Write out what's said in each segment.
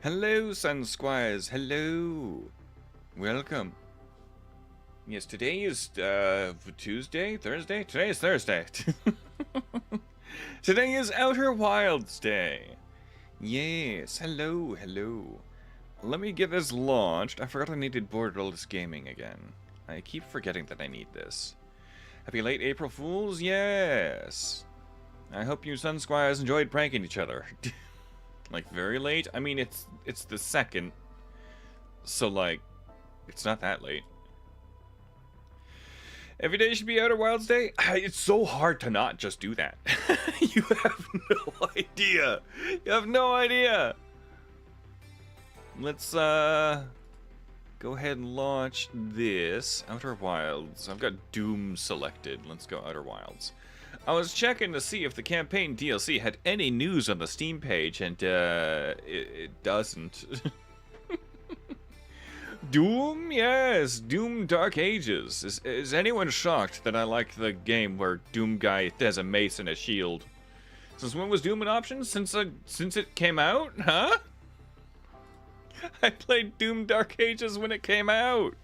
Hello, Sun Squires. Hello. Welcome. Yes, today is Tuesday? Thursday? Today is Thursday. Today is Outer Wilds Day. Yes, hello, hello. Let me get this launched. I forgot I needed Borderless Gaming again. I keep forgetting that I need this. Happy late April Fools? Yes. I hope you Sun Squires enjoyed pranking each other. Like, very late? I mean, it's the 2nd. So, like, it's not that late. Every day should be Outer Wilds Day? It's so hard to not just do that. You have no idea. You have no idea. Let's, go ahead and launch this. Outer Wilds. I've got Doom selected. Let's go Outer Wilds. I was checking to see if the campaign DLC had any news on the Steam page, and it doesn't. Doom? Yes, Doom Dark Ages. Is anyone shocked that I like the game where Doom guy has a mace and a shield? Since when was Doom an option? Since it came out? Huh? I played Doom Dark Ages when it came out.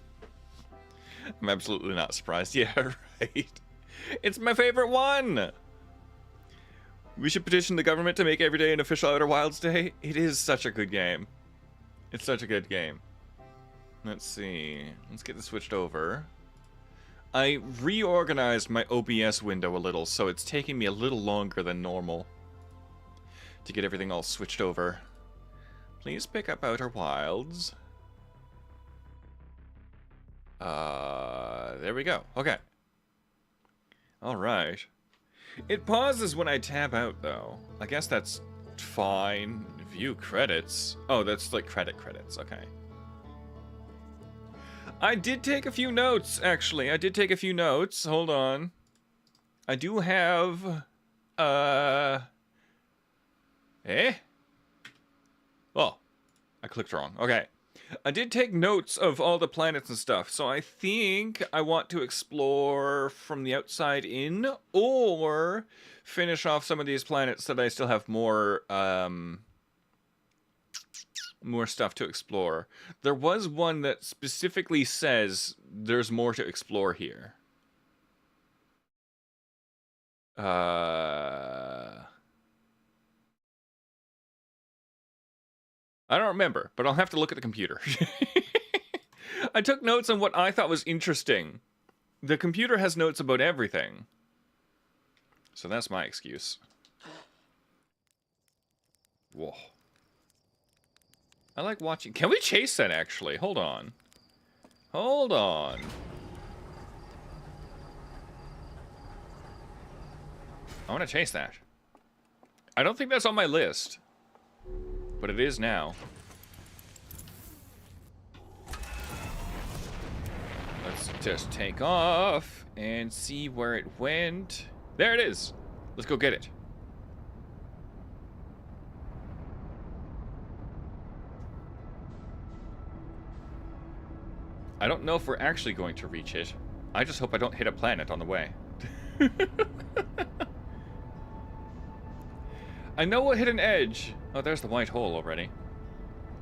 I'm absolutely not surprised. Yeah, right. It's my favorite one! We should petition the government to make every day an official Outer Wilds Day. It is such a good game. It's such a good game. Let's see. Let's get this switched over. I reorganized my OBS window a little, so it's taking me a little longer than normal to get everything all switched over. Please pick up Outer Wilds. There we go. Okay. Alright. It pauses when I tab out, though. I guess that's fine. View credits. Oh, that's like credits. Okay. I did take a few notes, actually. I did take a few notes. Hold on. I do have... Oh. I clicked wrong. Okay. I did take notes of all the planets and stuff, so I think I want to explore from the outside in, or finish off some of these planets that I still have more, more stuff to explore. There was one that specifically says there's more to explore here. I don't remember, but I'll have to look at the computer. I took notes on what I thought was interesting. The computer has notes about everything. So that's my excuse. Whoa. I like watching... Can we chase that, actually? Hold on. Hold on. I want to chase that. I don't think that's on my list. But it is now. Let's just take off and see where it went. There it is. Let's go get it. I don't know if we're actually going to reach it. I just hope I don't hit a planet on the way. I know what hit an edge. Oh, there's the white hole already.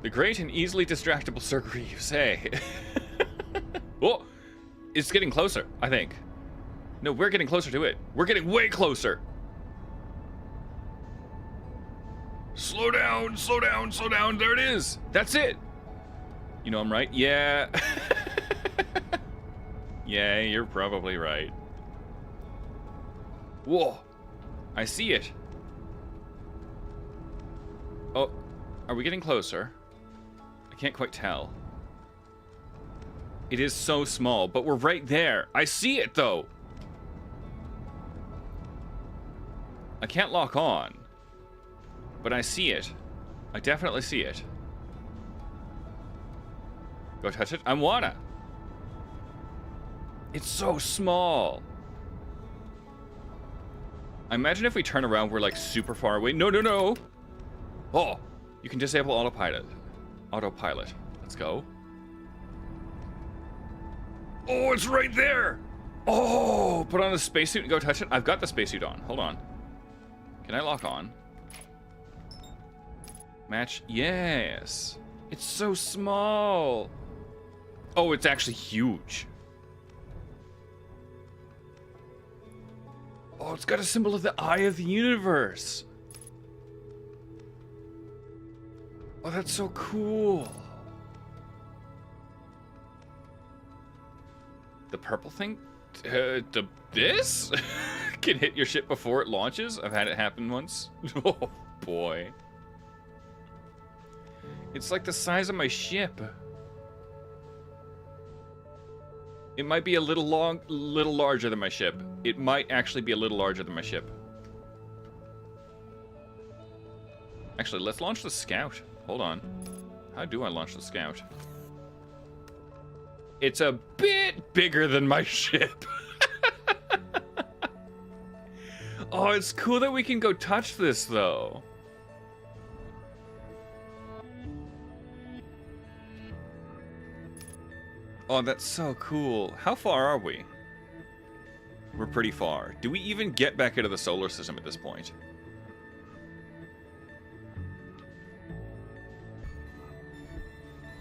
The great and easily distractible Sir Greaves. Hey. Oh, it's getting closer, I think. No, we're getting closer to it. We're getting way closer. Slow down, slow down, slow down. There it is. That's it. You know I'm right? Yeah. Yeah, you're probably right. Whoa. I see it. Oh, are we getting closer? I can't quite tell. It is so small, but we're right there. I see it, though. I can't lock on, but I see it. I definitely see it. Go touch it? I wanna. It's so small. I imagine if we turn around, we're like super far away. No, no, no. Oh, you can disable autopilot. Autopilot. Let's go. Oh, it's right there. Oh, put on a spacesuit and go touch it. I've got the spacesuit on. Hold on. Can I lock on? Match, yes. It's so small. Oh, it's actually huge. Oh, it's got a symbol of the eye of the universe. Oh, that's so cool. The purple thing? This? Can hit your ship before it launches? I've had it happen once. Oh, boy. It's like the size of my ship. It might be a little larger than my ship. It might actually be a little larger than my ship. Actually, let's launch the Scout. Hold on. How do I launch the Scout? It's a bit bigger than my ship. Oh, it's cool that we can go touch this, though. Oh, that's so cool. How far are we? We're pretty far. Do we even get back into the solar system at this point?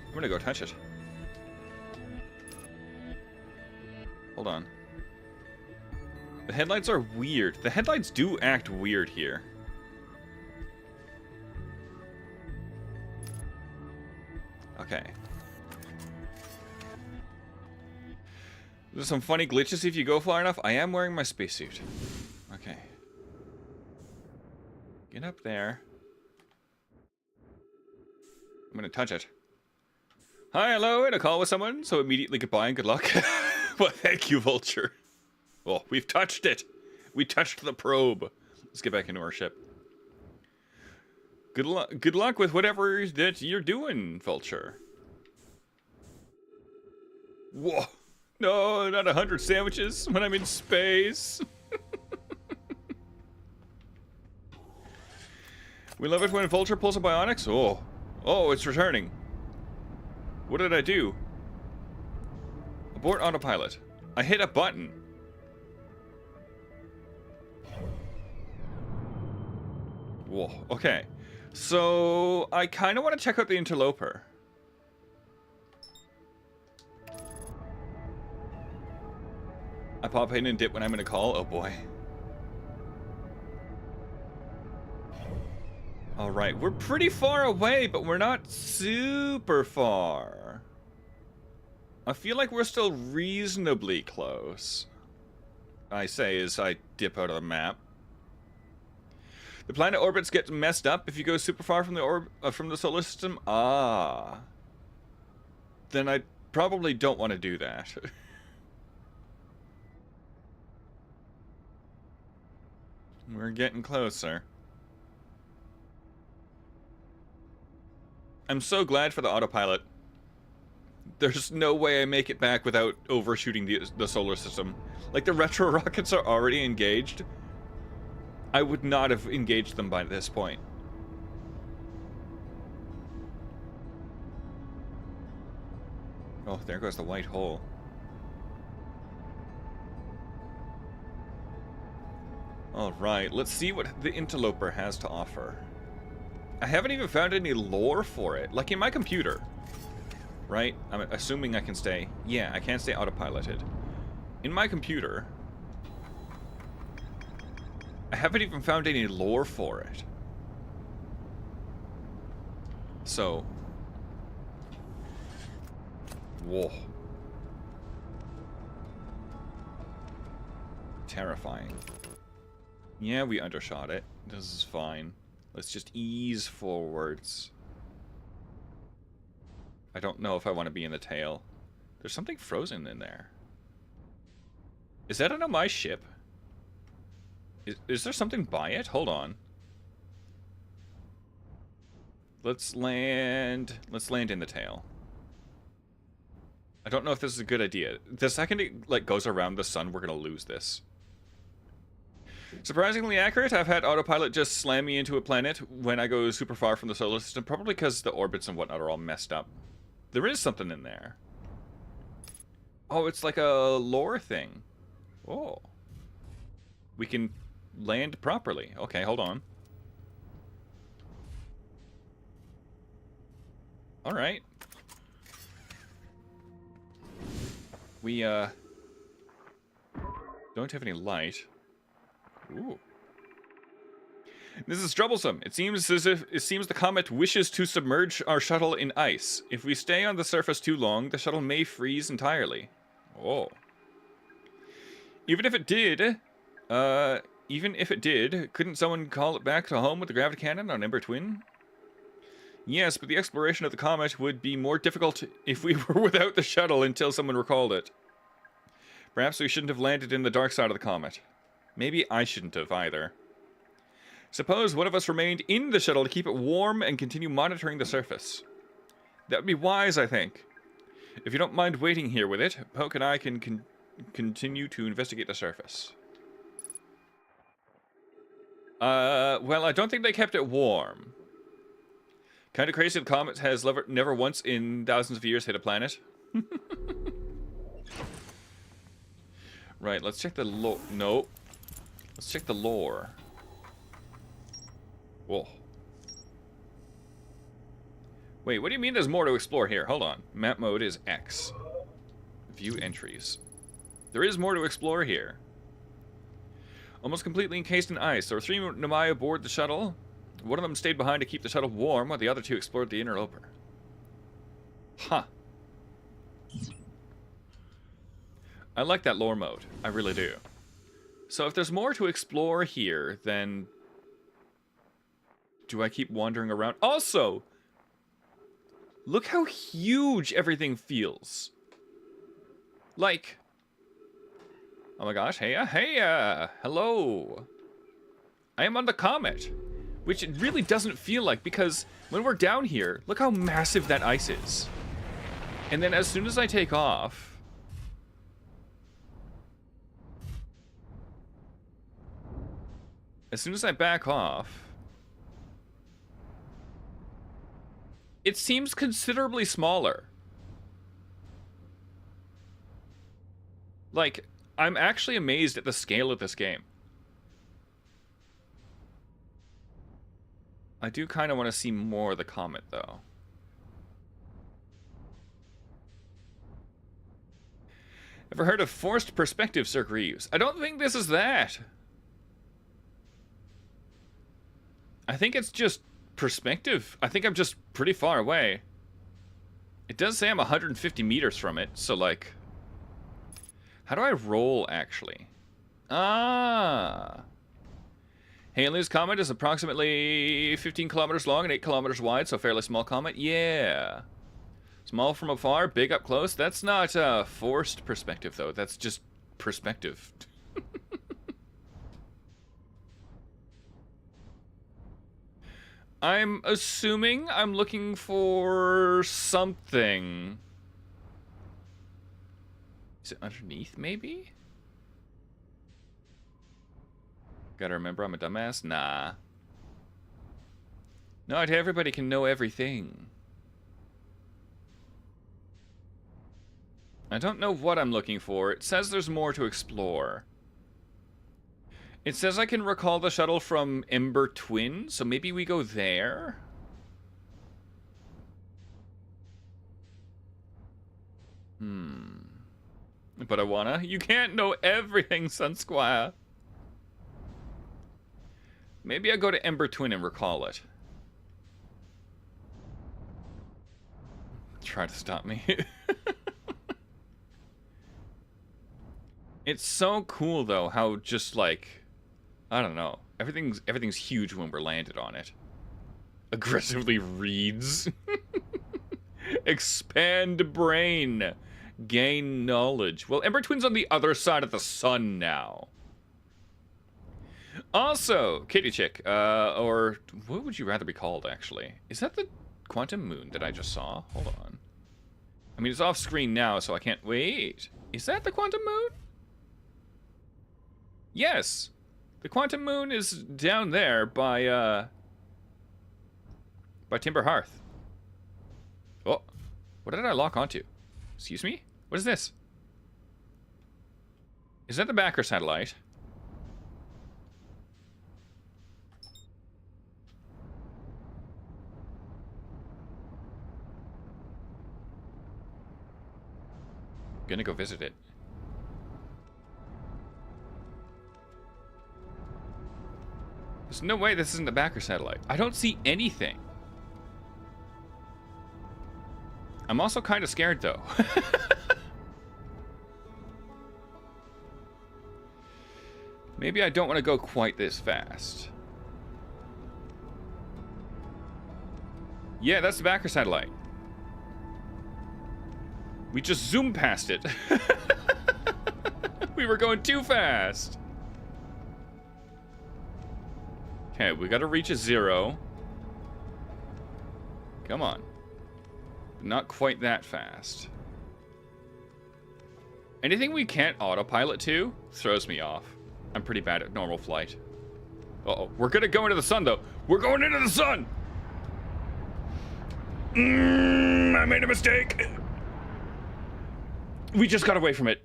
I'm gonna go touch it. Hold on. The headlights are weird. The headlights do act weird here. Okay. There's some funny glitches if you go far enough. I am wearing my spacesuit. Okay. Get up there. I'm gonna touch it. Hi, hello, and a call with someone, so immediately goodbye and good luck. Well, thank you, Vulture. Oh, we've touched it. We touched the probe. Let's get back into our ship. Good luck with whatever that you're doing, Vulture. Whoa. No, not 100 sandwiches when I'm in space. We love it when Vulture pulls a bionics. Oh, it's returning. What did I do? Abort autopilot. I hit a button. Whoa, okay. So, I kind of want to check out the interloper. I pop in and dip when I'm in a call. Oh boy. Alright, we're pretty far away, but we're not super far. I feel like we're still reasonably close. I say as I dip out of the map. The planet orbits get messed up if you go super far from the solar system. Ah. Then I probably don't want to do that. We're getting closer. I'm so glad for the autopilot. There's no way I make it back without overshooting the solar system. Like, the retro rockets are already engaged. I would not have engaged them by this point. Oh, there goes the white hole. Alright, let's see what the interloper has to offer. I haven't even found any lore for it. Like in my computer. Right? I'm assuming I can stay... Yeah, I can stay autopiloted. In my computer... I haven't even found any lore for it. So... Whoa. Terrifying. Yeah, we undershot it. This is fine. Let's just ease forwards. I don't know if I want to be in the tail. There's something frozen in there. Is that on my ship? Is there something by it? Hold on. Let's land in the tail. I don't know if this is a good idea. The second it like goes around the sun, we're gonna lose this. Surprisingly accurate. I've had autopilot just slam me into a planet when I go super far from the solar system, probably because the orbits and whatnot are all messed up. There is something in there. Oh, it's like a lore thing. Oh. We can land properly. Okay, hold on. Alright. We, don't have any light. Ooh. This is troublesome. It seems the comet wishes to submerge our shuttle in ice. If we stay on the surface too long, the shuttle may freeze entirely. Oh. Even if it did, couldn't someone call it back to home with the gravity cannon on Ember Twin? Yes, but the exploration of the comet would be more difficult if we were without the shuttle until someone recalled it. Perhaps we shouldn't have landed in the dark side of the comet. Maybe I shouldn't have either. Suppose one of us remained in the shuttle to keep it warm and continue monitoring the surface. That would be wise, I think. If you don't mind waiting here with it, Poke and I can continue to investigate the surface. Well, I don't think they kept it warm. Kinda crazy the comet has never once in thousands of years hit a planet. Right, let's check the lore. No. Let's check the lore. Whoa. Wait, what do you mean there's more to explore here? Hold on. Map mode is X. View entries. There is more to explore here. Almost completely encased in ice. There were 3 Nomai aboard the shuttle. One of them stayed behind to keep the shuttle warm, while the other 2 explored the interloper. Huh. I like that lore mode. I really do. So if there's more to explore here, then... do I keep wandering around? Also! Look how huge everything feels. Like... oh my gosh, hey, hello. I am on the comet. Which it really doesn't feel like, because when we're down here, look how massive that ice is. And then as soon as I take off... as soon as I back off... it seems considerably smaller. Like, I'm actually amazed at the scale of this game. I do kind of want to see more of the comet, though. Ever heard of forced perspective, Sir Greaves? I don't think this is that. I think it's just perspective. I think I'm just pretty far away. It does say I'm 150 meters from it, so like... how do I roll, actually? Ah... Halley's Comet is approximately 15 kilometers long and 8 kilometers wide, so fairly small comet. Yeah. Small from afar, big up close. That's not forced perspective, though. That's just perspective. I'm assuming I'm looking for something. Is it underneath, maybe? Gotta remember I'm a dumbass? Nah. Not everybody can know everything. I don't know what I'm looking for. It says there's more to explore. It says I can recall the shuttle from Ember Twin, so maybe we go there? But I wanna? You can't know everything, Sunsquire. Maybe I go to Ember Twin and recall it. Try to stop me. It's so cool, though, how just, like... I don't know. Everything's huge when we're landed on it. Aggressively reads. Expand brain. Gain knowledge. Well, Ember Twin's on the other side of the sun now. Also, Kitty Chick, or what would you rather be called, actually? Is that the quantum moon that I just saw? Hold on. I mean, it's off screen now, so I can't... wait. Is that the quantum moon? Yes. The quantum moon is down there by Timber Hearth. Oh, what did I lock onto? Excuse me? What is this? Is that the backer satellite? Gonna go visit it. There's no way this isn't the backer satellite. I don't see anything. I'm also kind of scared, though. Maybe I don't want to go quite this fast. Yeah, that's the backer satellite. We just zoomed past it. We were going too fast. Okay, we gotta reach a 0. Come on. Not quite that fast. Anything we can't autopilot to throws me off. I'm pretty bad at normal flight. Uh-oh. We're gonna go into the sun, though. We're going into the sun! I made a mistake! We just got away from it.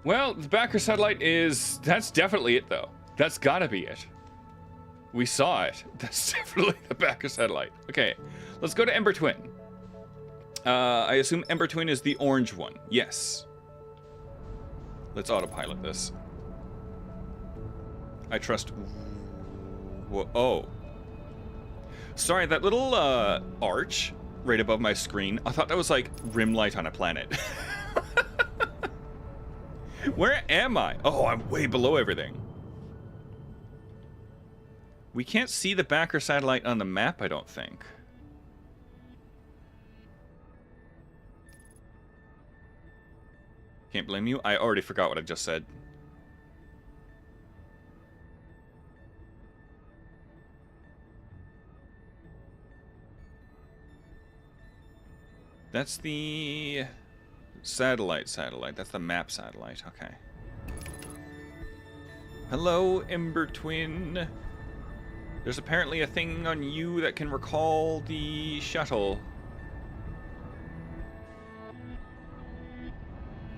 Well, the backer satellite is... That's definitely it, though. That's gotta be it. We saw it. That's definitely the backer satellite. Okay, let's go to Ember Twin. I assume Ember Twin is the orange one. Yes. Let's autopilot this. I trust... Whoa, oh. Sorry, that little arch right above my screen, I thought that was like rim light on a planet. Where am I? Oh, I'm way below everything. We can't see the backer satellite on the map, I don't think. Can't blame you. I already forgot what I just said. That's the satellite. That's the map satellite. Okay. Hello, Ember Twin. There's apparently a thing on you that can recall the shuttle.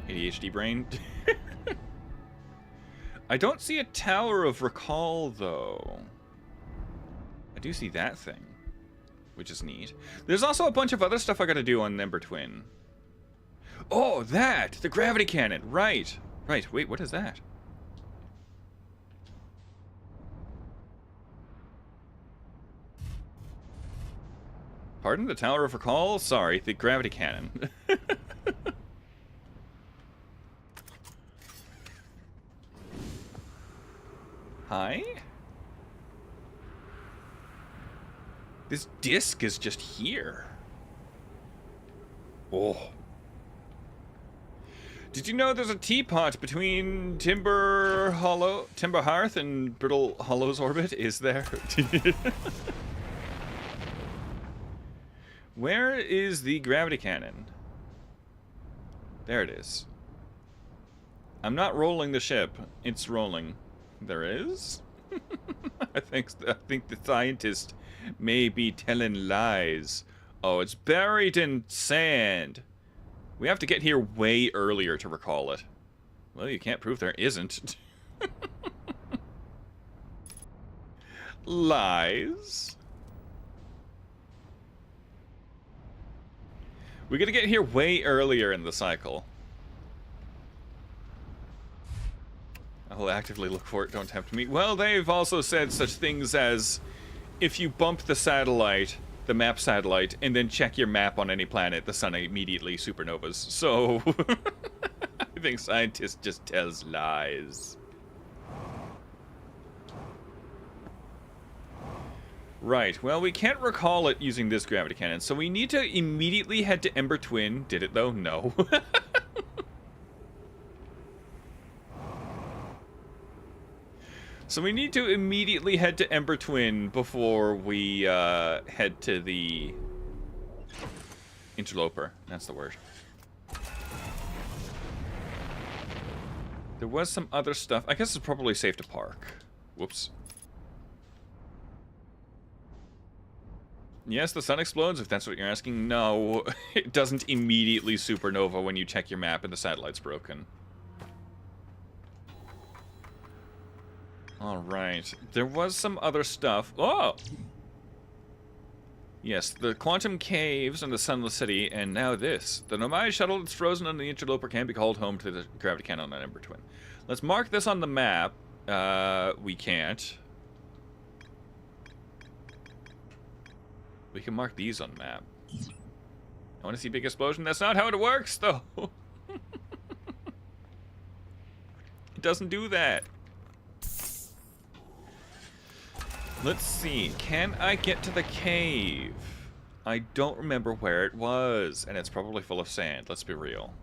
ADHD brain. I don't see a tower of recall, though. I do see that thing, which is neat. There's also a bunch of other stuff I gotta do on Ember Twin. Oh, that! The gravity cannon! Right. Right, wait, what is that? Pardon? The Tower of Recall? Sorry, the gravity cannon. Hi? This disc is just here. Oh. Did you know there's a teapot between Timber Hearth and Brittle Hollow's orbit? Is there? Where is the gravity cannon? There it is. I'm not rolling the ship. It's rolling. There is? I think the scientist may be telling lies. Oh, it's buried in sand. We have to get here way earlier to recall it. Well, you can't prove there isn't. Lies. We gotta get here way earlier in the cycle. I'll actively look for it, don't tempt me. Well, they've also said such things as, if you bump the satellite, the map satellite, and then check your map on any planet, the sun immediately supernovas. So, I think scientists just tells lies. Right, well, we can't recall it using this gravity cannon, so we need to immediately head to Ember Twin. Did it, though? No. So we need to immediately head to Ember Twin before we head to the interloper. That's the word. There was some other stuff. I guess it's probably safe to park. Whoops. Yes, the sun explodes, if that's what you're asking. No, it doesn't immediately supernova when you check your map and the satellite's broken. Alright. There was some other stuff. Oh! Yes, the quantum caves and the sunless city, and now this. The Nomai shuttle that's frozen on the interloper can be called home to the gravity cannon on Ember Twin. Let's mark this on the map. We can't. We can mark these on the map. I want to see big explosion. That's not how it works, though. It doesn't do that. Let's see. Can I get to the cave? I don't remember where it was, and it's probably full of sand. Let's be real.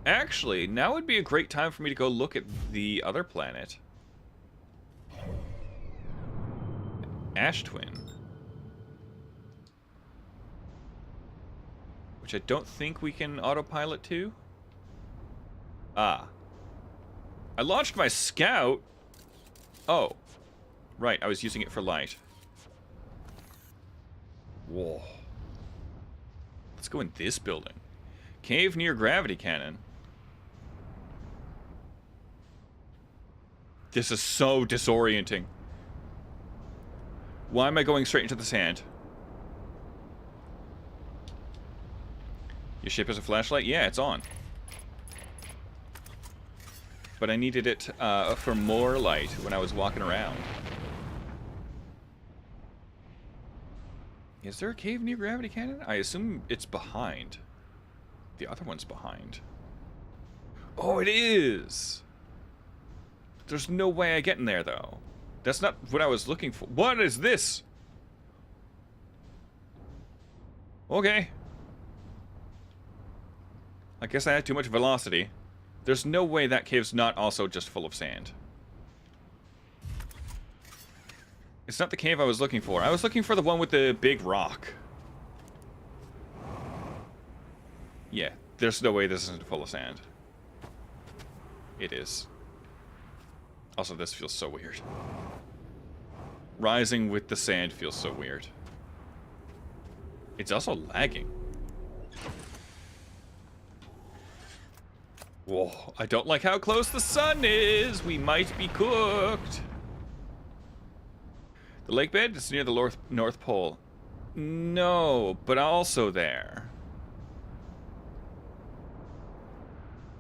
Actually, now would be a great time for me to go look at the other planet. Ash Twin. Which I don't think we can autopilot to. Ah. I launched my scout. Oh. Right, I was using it for light. Whoa. Let's go in this building. Cave near gravity cannon. This is so disorienting. Why am I going straight into the sand? Your ship has a flashlight? Yeah, it's on. But I needed it for more light when I was walking around. Is there a cave near gravity cannon? I assume it's behind. The other one's behind. Oh, it is! There's no way I get in there, though. That's not what I was looking for. What is this? Okay. I guess I had too much velocity. There's no way that cave's not also just full of sand. It's not the cave I was looking for. I was looking for the one with the big rock. Yeah, there's no way this isn't full of sand. It is. Also, this feels so weird. Rising with the sand feels so weird. It's also lagging. Whoa, I don't like how close the sun is. We might be cooked. The lake bed is near the North Pole. No, but also there.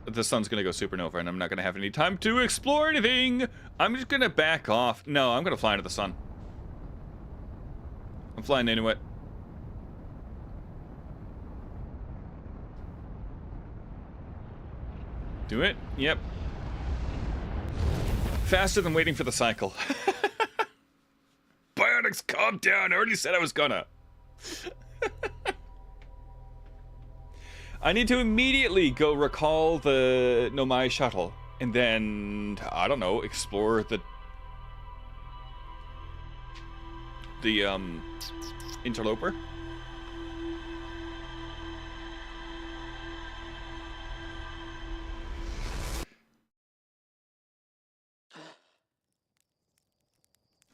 The sun's gonna go supernova and I'm not gonna have any time to explore anything. I'm just gonna back off. No, I'm gonna fly into the sun. I'm flying into it. Do it? Yep. Faster than waiting for the cycle. Bionics, calm down. I already said I was gonna. I need to immediately go recall the Nomai shuttle. And then, I don't know, explore the interloper.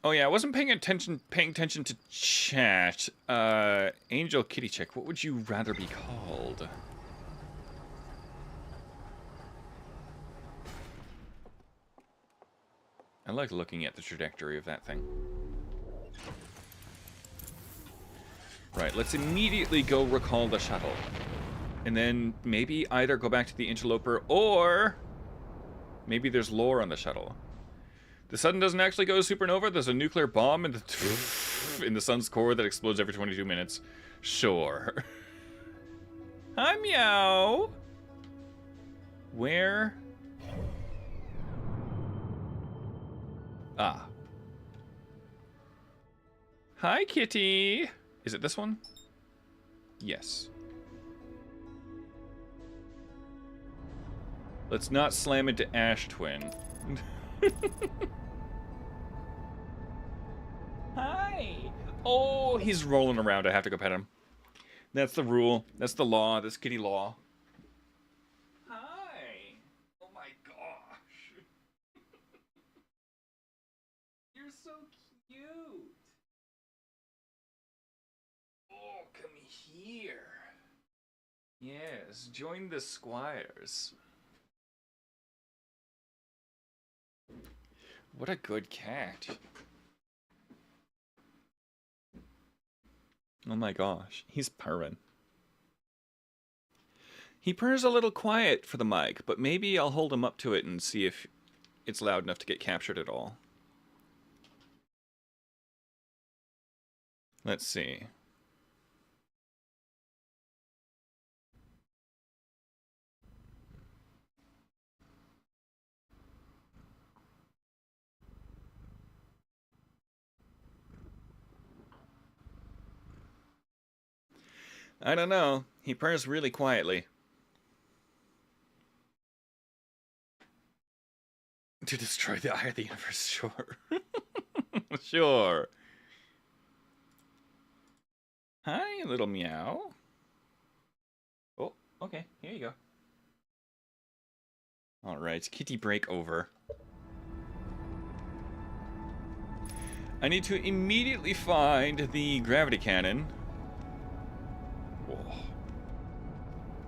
Oh yeah, I wasn't paying attention to chat. Angel Kitty Chick, what would you rather be called? I like looking at the trajectory of that thing. Right, let's immediately go recall the shuttle. And then maybe either go back to the interloper or maybe there's lore on the shuttle. The sun doesn't actually go supernova. There's a nuclear bomb in the sun's core that explodes every 22 minutes. Sure. Hi, Meow. Where? Ah. Hi, kitty. Is it this one? Yes. Let's not slam into Ash Twin. Hi. Oh, he's rolling around. I have to go pet him. That's the rule. That's the law. That's kitty law. Hi. Oh my gosh. You're so cute. Oh, come here. Yes, join the squires. What a good cat. Oh my gosh, he's purring. He purrs a little quiet for the mic, but maybe I'll hold him up to it and see if it's loud enough to get captured at all. Let's see. I don't know. He purrs really quietly. To destroy the eye of the universe, sure. Sure. Hi, little meow. Oh, okay. Here you go. Alright, kitty break over. I need to immediately find the gravity cannon. Oh.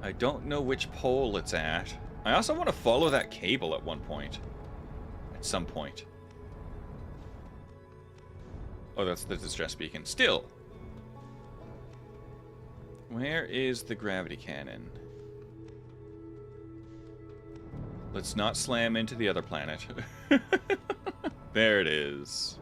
I don't know which pole it's at. I also want to follow that cable at one point. At some point. Oh, that's the distress beacon. Still. Where is the gravity cannon? Let's not slam into the other planet. There it is.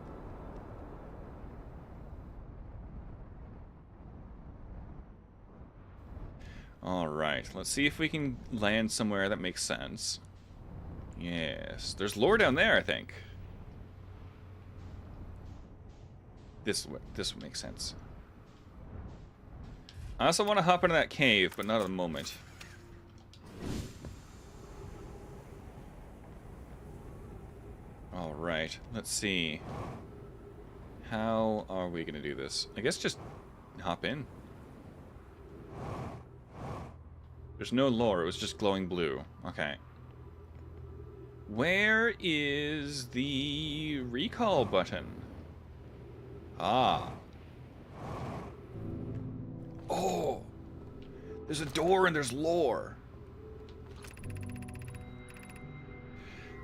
Alright, let's see if we can land somewhere that makes sense. Yes, there's lore down there, I think. This would make sense. I also want to hop into that cave, but not at the moment. Alright, let's see. How are we going to do this? I guess just hop in. There's no lore, it was just glowing blue. Okay. Where is the recall button? Ah. Oh! There's a door and there's lore.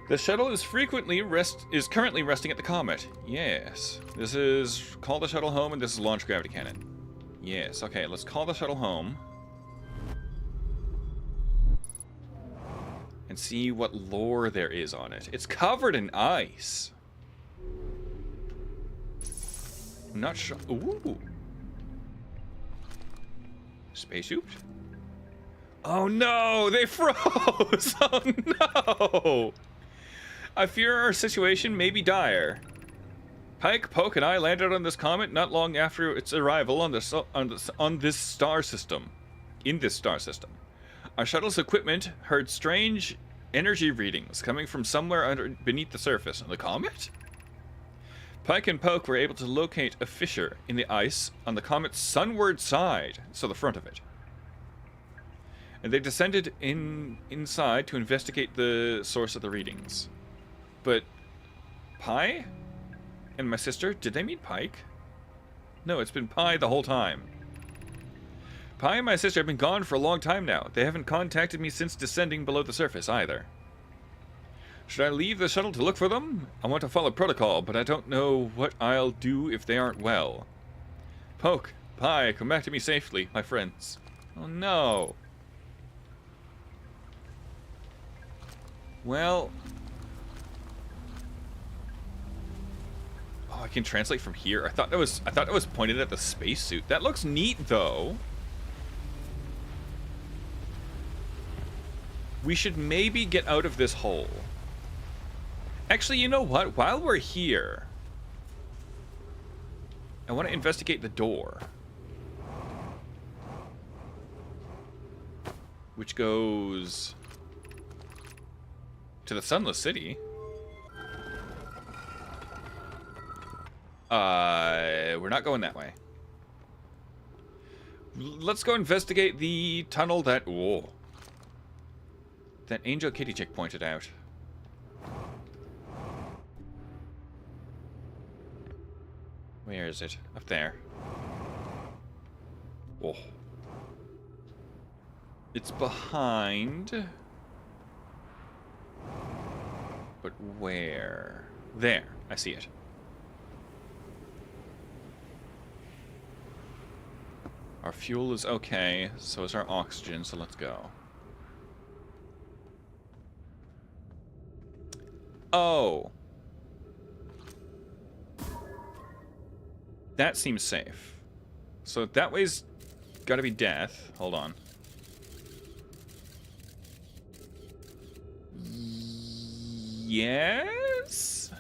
The shuttle is currently resting at the comet. Yes. This is call the shuttle home and this is launch gravity cannon. Yes, okay, let's call the shuttle home. And see what lore there is on it. It's covered in ice. I'm not sure. Ooh. Spacesuit? Oh no, they froze! Oh no! I fear our situation may be dire. Pike, Poke, and I landed on this comet not long after its arrival on this star system. In this star system. Our shuttle's equipment heard strange energy readings coming from somewhere beneath the surface. On the comet? Pike and Poke were able to locate a fissure in the ice on the comet's sunward side, so the front of it. And they descended inside to investigate the source of the readings. But Pi and my sister, did they meet Pike? No, it's been Pi the whole time. Pi and my sister have been gone for a long time now. They haven't contacted me since descending below the surface either. Should I leave the shuttle to look for them? I want to follow protocol, but I don't know what I'll do if they aren't well. Poke, Pi, come back to me safely, my friends. Oh no. Well... Oh, I can translate from here. I thought that was pointed at the spacesuit. That looks neat though. We should maybe get out of this hole. Actually, you know what? While we're here, I want to investigate the door. Which goes to the Sunless City. We're not going that way. Let's go investigate the tunnel that... Whoa. That Angel Kitty chick pointed out. Where is it? Up there. Oh. It's behind. But where? There. I see it. Our fuel is okay, so is our oxygen, so let's go. Oh. That seems safe. So that way's gotta be death. Hold on. Yes?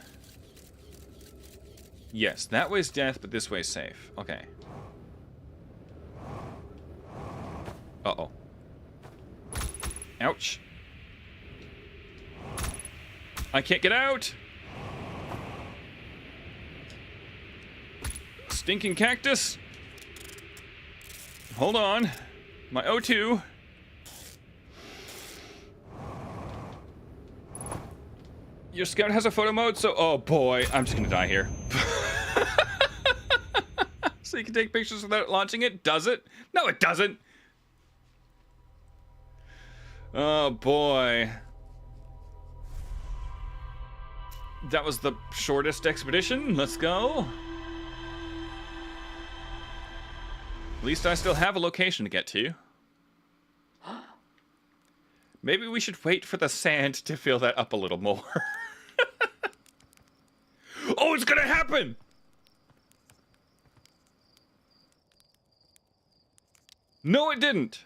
Yes, that way's death, but this way's safe. Okay. Uh-oh. Ouch. I can't get out! Stinking cactus! Hold on. My O2. Your scout has a photo mode, so... Oh boy, I'm just gonna die here. So you can take pictures without launching it? Does it? No, it doesn't! Oh boy. That was the shortest expedition. Let's go. At least I still have a location to get to. Maybe we should wait for the sand to fill that up a little more. Oh, it's gonna happen! No, it didn't.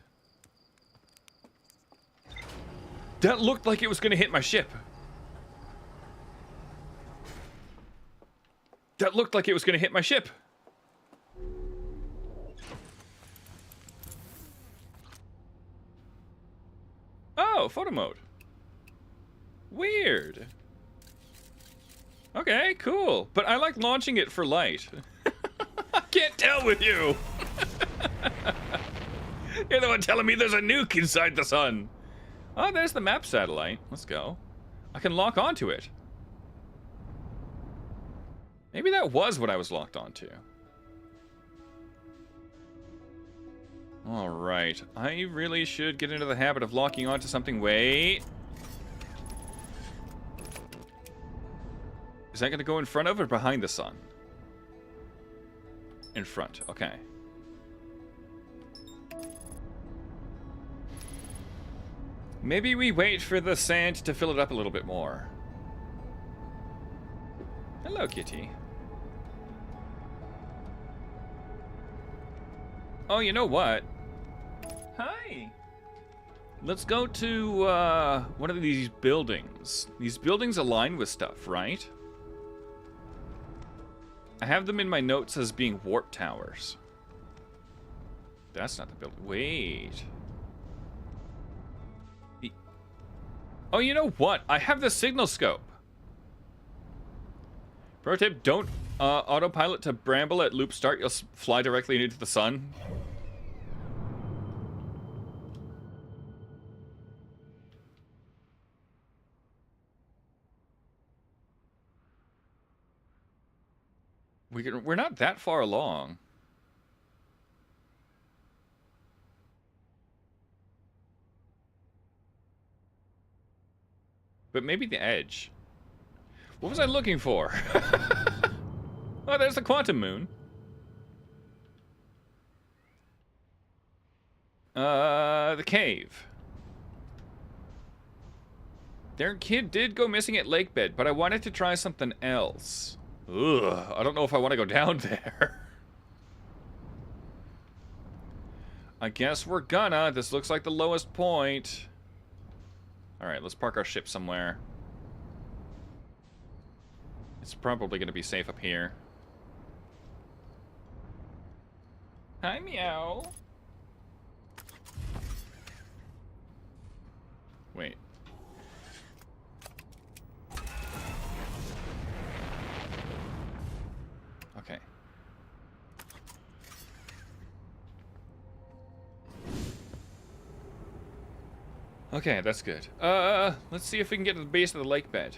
That looked like it was gonna hit my ship. That looked like it was gonna hit my ship. Oh, photo mode. Weird. Okay, cool. But I like launching it for light. I can't tell with you. You're the one telling me there's a nuke inside the sun. Oh, there's the map satellite. Let's go. I can lock onto it. Maybe that was what I was locked onto. Alright. I really should get into the habit of locking onto something. Wait. Is that going to go in front of or behind the sun? In front. Okay. Maybe we wait for the sand to fill it up a little bit more. Hello, kitty. Oh, you know what? Hi. Let's go to one of these buildings. These buildings align with stuff, right? I have them in my notes as being warp towers. That's not the building. Wait. Oh, you know what? I have the signal scope. Pro tip, don't autopilot to Bramble at loop start. You'll fly directly into the sun. We're not that far along. But maybe the edge. What was I looking for? Oh, there's the quantum moon. The cave. Their kid did go missing at Lakebed, but I wanted to try something else. Ugh, I don't know if I want to go down there. I guess we're gonna. This looks like the lowest point. Alright, let's park our ship somewhere. It's probably gonna be safe up here. Hi, meow. Wait. Okay. Okay, that's good. Let's see if we can get to the base of the lake bed.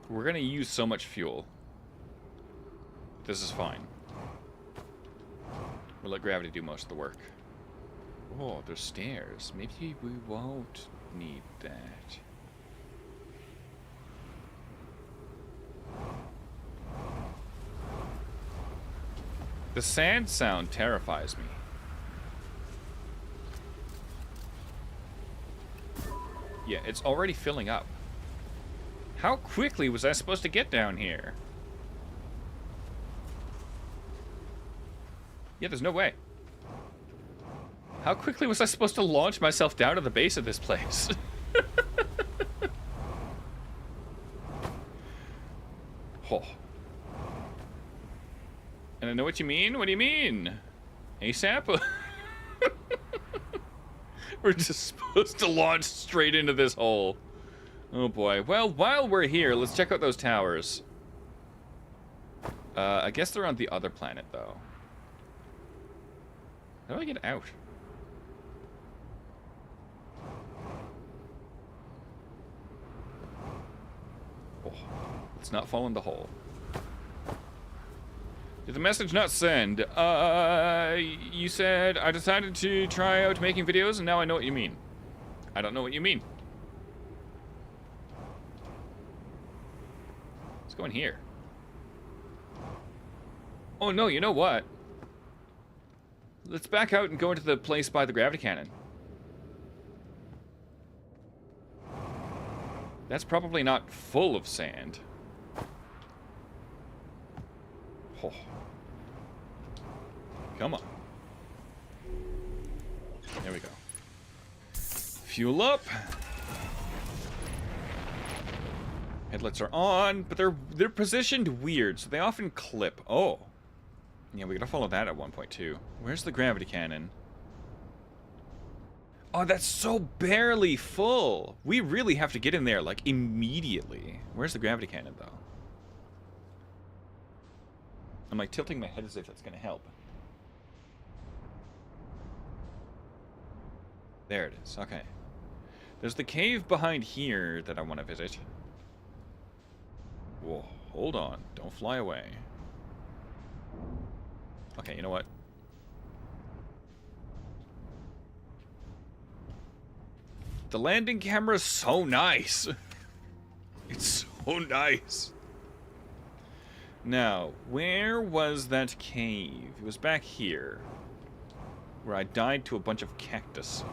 We're gonna use so much fuel. This is fine. We'll let gravity do most of the work. Oh, there's stairs. Maybe we won't need that. The sand sound terrifies me. Yeah, it's already filling up. How quickly was I supposed to get down here? Yeah, there's no way. How quickly was I supposed to launch myself down to the base of this place? Oh. And I know what you mean. What do you mean? ASAP? We're just supposed to launch straight into this hole. Oh boy. Well, while we're here, let's check out those towers. I guess they're on the other planet, though. How do I get out? Oh, let's not fall in the hole. Did the message not send? You said I decided to try out making videos, and now I know what you mean. I don't know what you mean. Let's go in here. Oh no, you know what? Let's back out and go into the place by the gravity cannon. That's probably not full of sand. Oh. Come on. There we go. Fuel up. Headlights are on, but they're positioned weird, so they often clip. Oh. Yeah, we gotta follow that at 1.2. Where's the gravity cannon? Oh, that's so barely full. We really have to get in there, like, immediately. Where's the gravity cannon, though? I'm, like, tilting my head as if that's gonna help. There it is. Okay. There's the cave behind here that I want to visit. Whoa, hold on. Don't fly away. Okay, you know what? The landing camera's so nice. It's so nice. Now, where was that cave? It was back here, where I died to a bunch of cactus.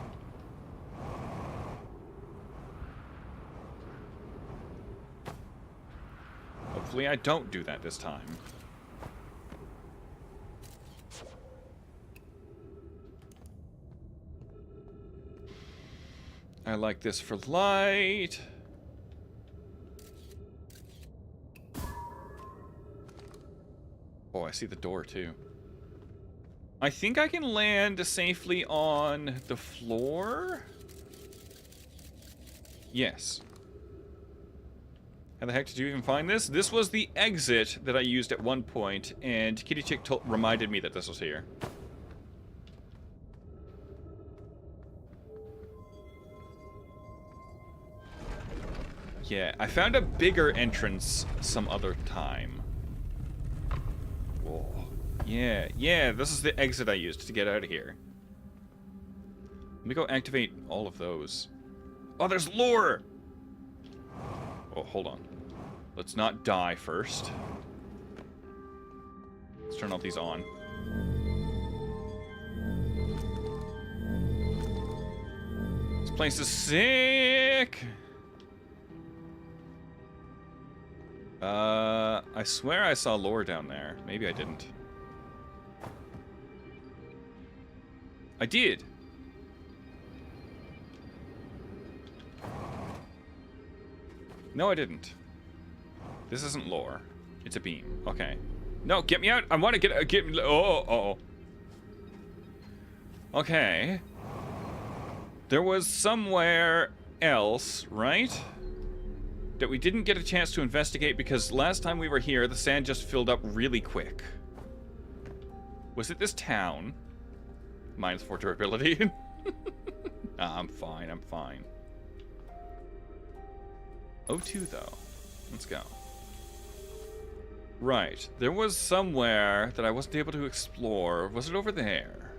Hopefully I don't do that this time. I like this for light. Oh, I see the door too. I think I can land safely on the floor. Yes. How the heck did you even find this? This was the exit that I used at one point, and Kitty Chick reminded me that this was here. Yeah, I found a bigger entrance some other time. Whoa. Yeah, this is the exit I used to get out of here. Let me go activate all of those. Oh, there's lore! Oh, hold on. Let's not die first. Let's turn all these on. This place is sick! I swear I saw lore down there. Maybe I didn't. I did! No, I didn't. This isn't lore. It's a beam. Okay. No, get me out! I want to get oh. Okay. There was somewhere else, right? That we didn't get a chance to investigate because last time we were here, the sand just filled up really quick. Was it this town? -4 durability. Nah, I'm fine, I'm fine. O2, though. Let's go. Right. There was somewhere that I wasn't able to explore. Was it over there?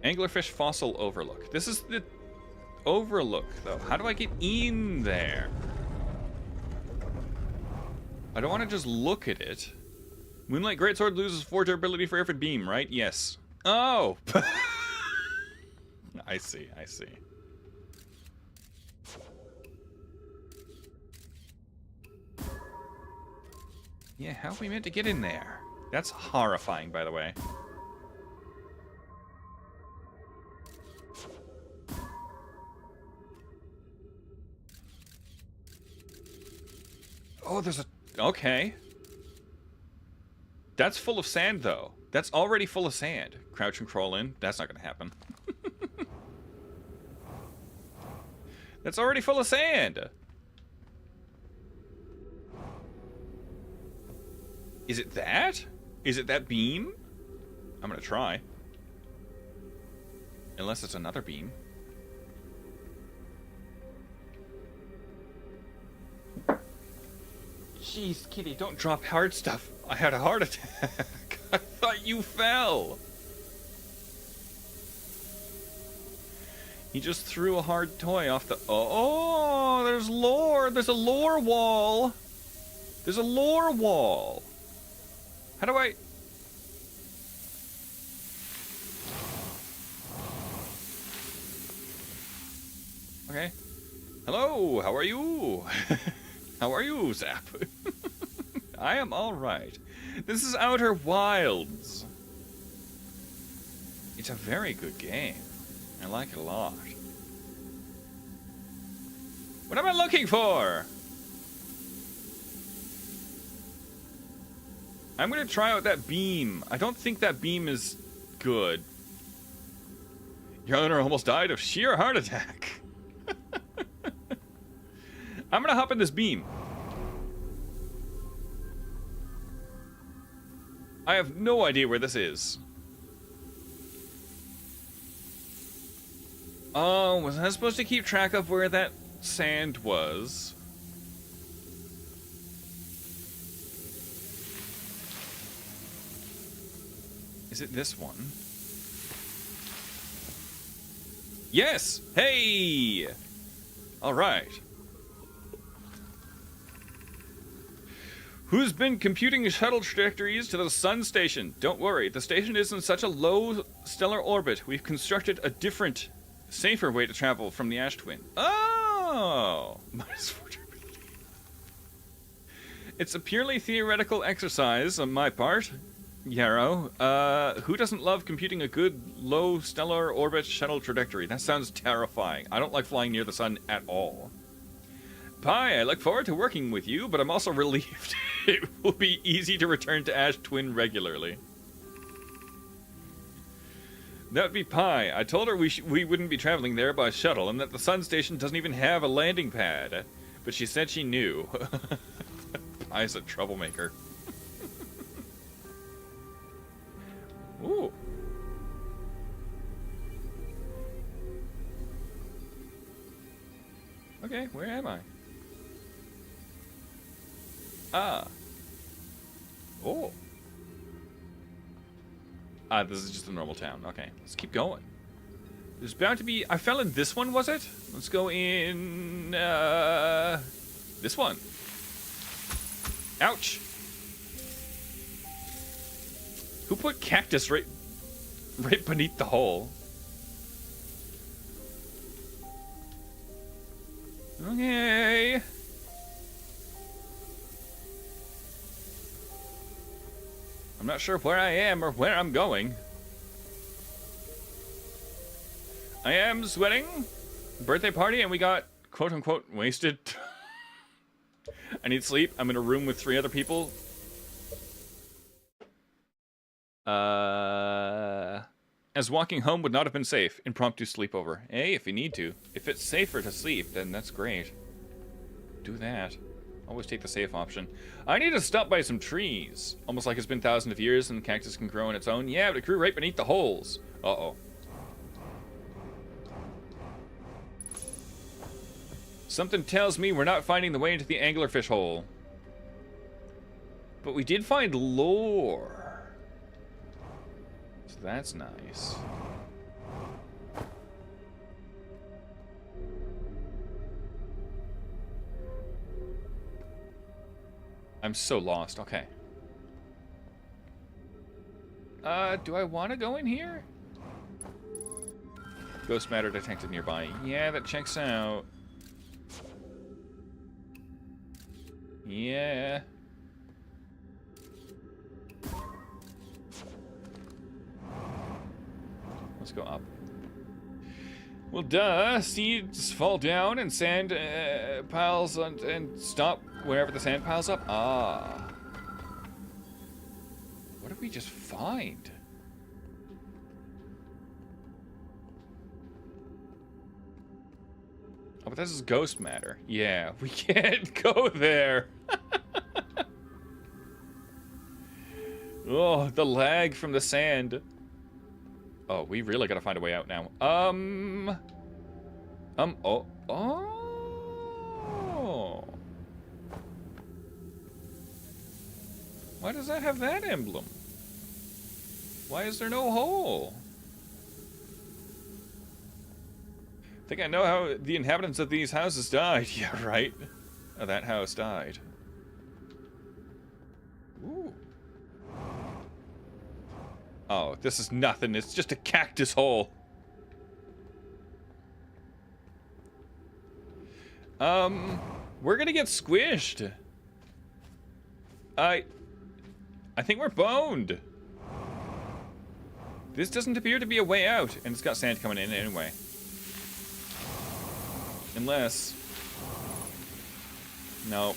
Anglerfish Fossil Overlook. This is the overlook, though. How do I get in there? I don't want to just look at it. Moonlight Greatsword loses 4 durability for every beam, right? Yes. Oh! I see, I see. Yeah, how are we meant to get in there? That's horrifying, by the way. Oh, there's a... Okay. That's full of sand, though. That's already full of sand. Crouch and crawl in. That's not going to happen. That's already full of sand. Is it that? Is it that beam? I'm going to try. Unless it's another beam. Jeez, kitty, don't drop hard stuff. I had a heart attack. I thought you fell. He just threw a hard toy off the... Oh, there's lore. There's a lore wall. There's a lore wall. How do I... Okay. Hello, how are you? How are you, Zap? I am alright. This is Outer Wilds. It's a very good game. I like it a lot. What am I looking for? I'm gonna try out that beam. I don't think that beam is good. Your owner almost died of sheer heart attack. I'm gonna hop in this beam. I have no idea where this is. Oh, was I supposed to keep track of where that sand was? Is it this one? Yes! Hey! Alright. Who's been computing shuttle trajectories to the sun station? Don't worry, the station is in such a low stellar orbit. We've constructed a different, safer way to travel from the ash twin. Oh! Minus 4 durability. It's a purely theoretical exercise on my part, Yarrow. Who doesn't love computing a good low stellar orbit shuttle trajectory? That sounds terrifying. I don't like flying near the sun at all. Pi, I look forward to working with you, but I'm also relieved it will be easy to return to Ash Twin regularly. That would be Pi. I told her we wouldn't be traveling there by shuttle, and that the sun station doesn't even have a landing pad. But she said she knew. Pi's a troublemaker. Ooh. Okay, where am I? Ah. Oh. Ah, this is just a normal town. Okay, let's keep going. There's bound to be... I fell in this one, was it? Let's go in... this one. Ouch. Who put cactus right beneath the hole? Okay. I'm not sure where I am or where I'm going. I am sweating. Birthday party and we got quote-unquote wasted. I need sleep. I'm in a room with 3 other people. As walking home would not have been safe. Impromptu sleepover. Hey, if you need to. If it's safer to sleep, then that's great. Do that. Always take the safe option. I need to stop by some trees. Almost like it's been thousands of years and the cactus can grow on its own. Yeah, but it grew right beneath the holes. Uh-oh. Something tells me we're not finding the way into the anglerfish hole. But we did find lore. So that's nice. I'm so lost. Okay. Do I want to go in here? Ghost matter detected nearby. Yeah, that checks out. Yeah. Let's go up. Well, duh. Seeds fall down and sand piles and stop wherever the sand piles up. Ah. What did we just find? Oh, but this is ghost matter. Yeah, we can't go there. Oh, the lag from the sand. Oh, we really gotta find a way out now. Oh. Why does that have that emblem? Why is there no hole? I think I know how the inhabitants of these houses died. Yeah, right. Oh, that house died. Ooh. Oh, this is nothing. It's just a cactus hole. We're gonna get squished. I think we're boned. This doesn't appear to be a way out, and it's got sand coming in anyway. Unless... No.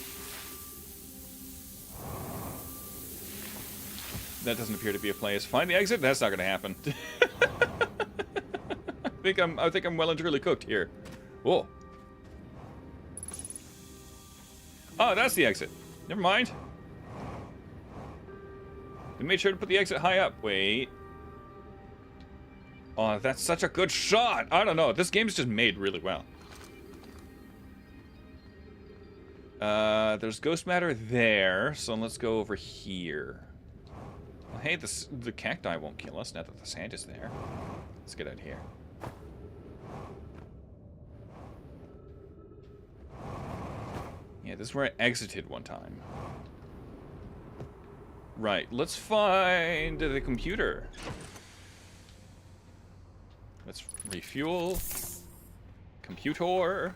That doesn't appear to be a place. Find the exit? That's not gonna happen. I think I'm well and truly cooked here. Whoa. Oh, that's the exit. Never mind. We made sure to put the exit high up. Wait. Oh, that's such a good shot. I don't know. This game's just made really well. There's ghost matter there, so let's go over here. Well, hey, the cacti won't kill us now that the sand is there. Let's get out of here. Yeah, this is where I exited one time. Right, let's find the computer. Let's refuel. Computer.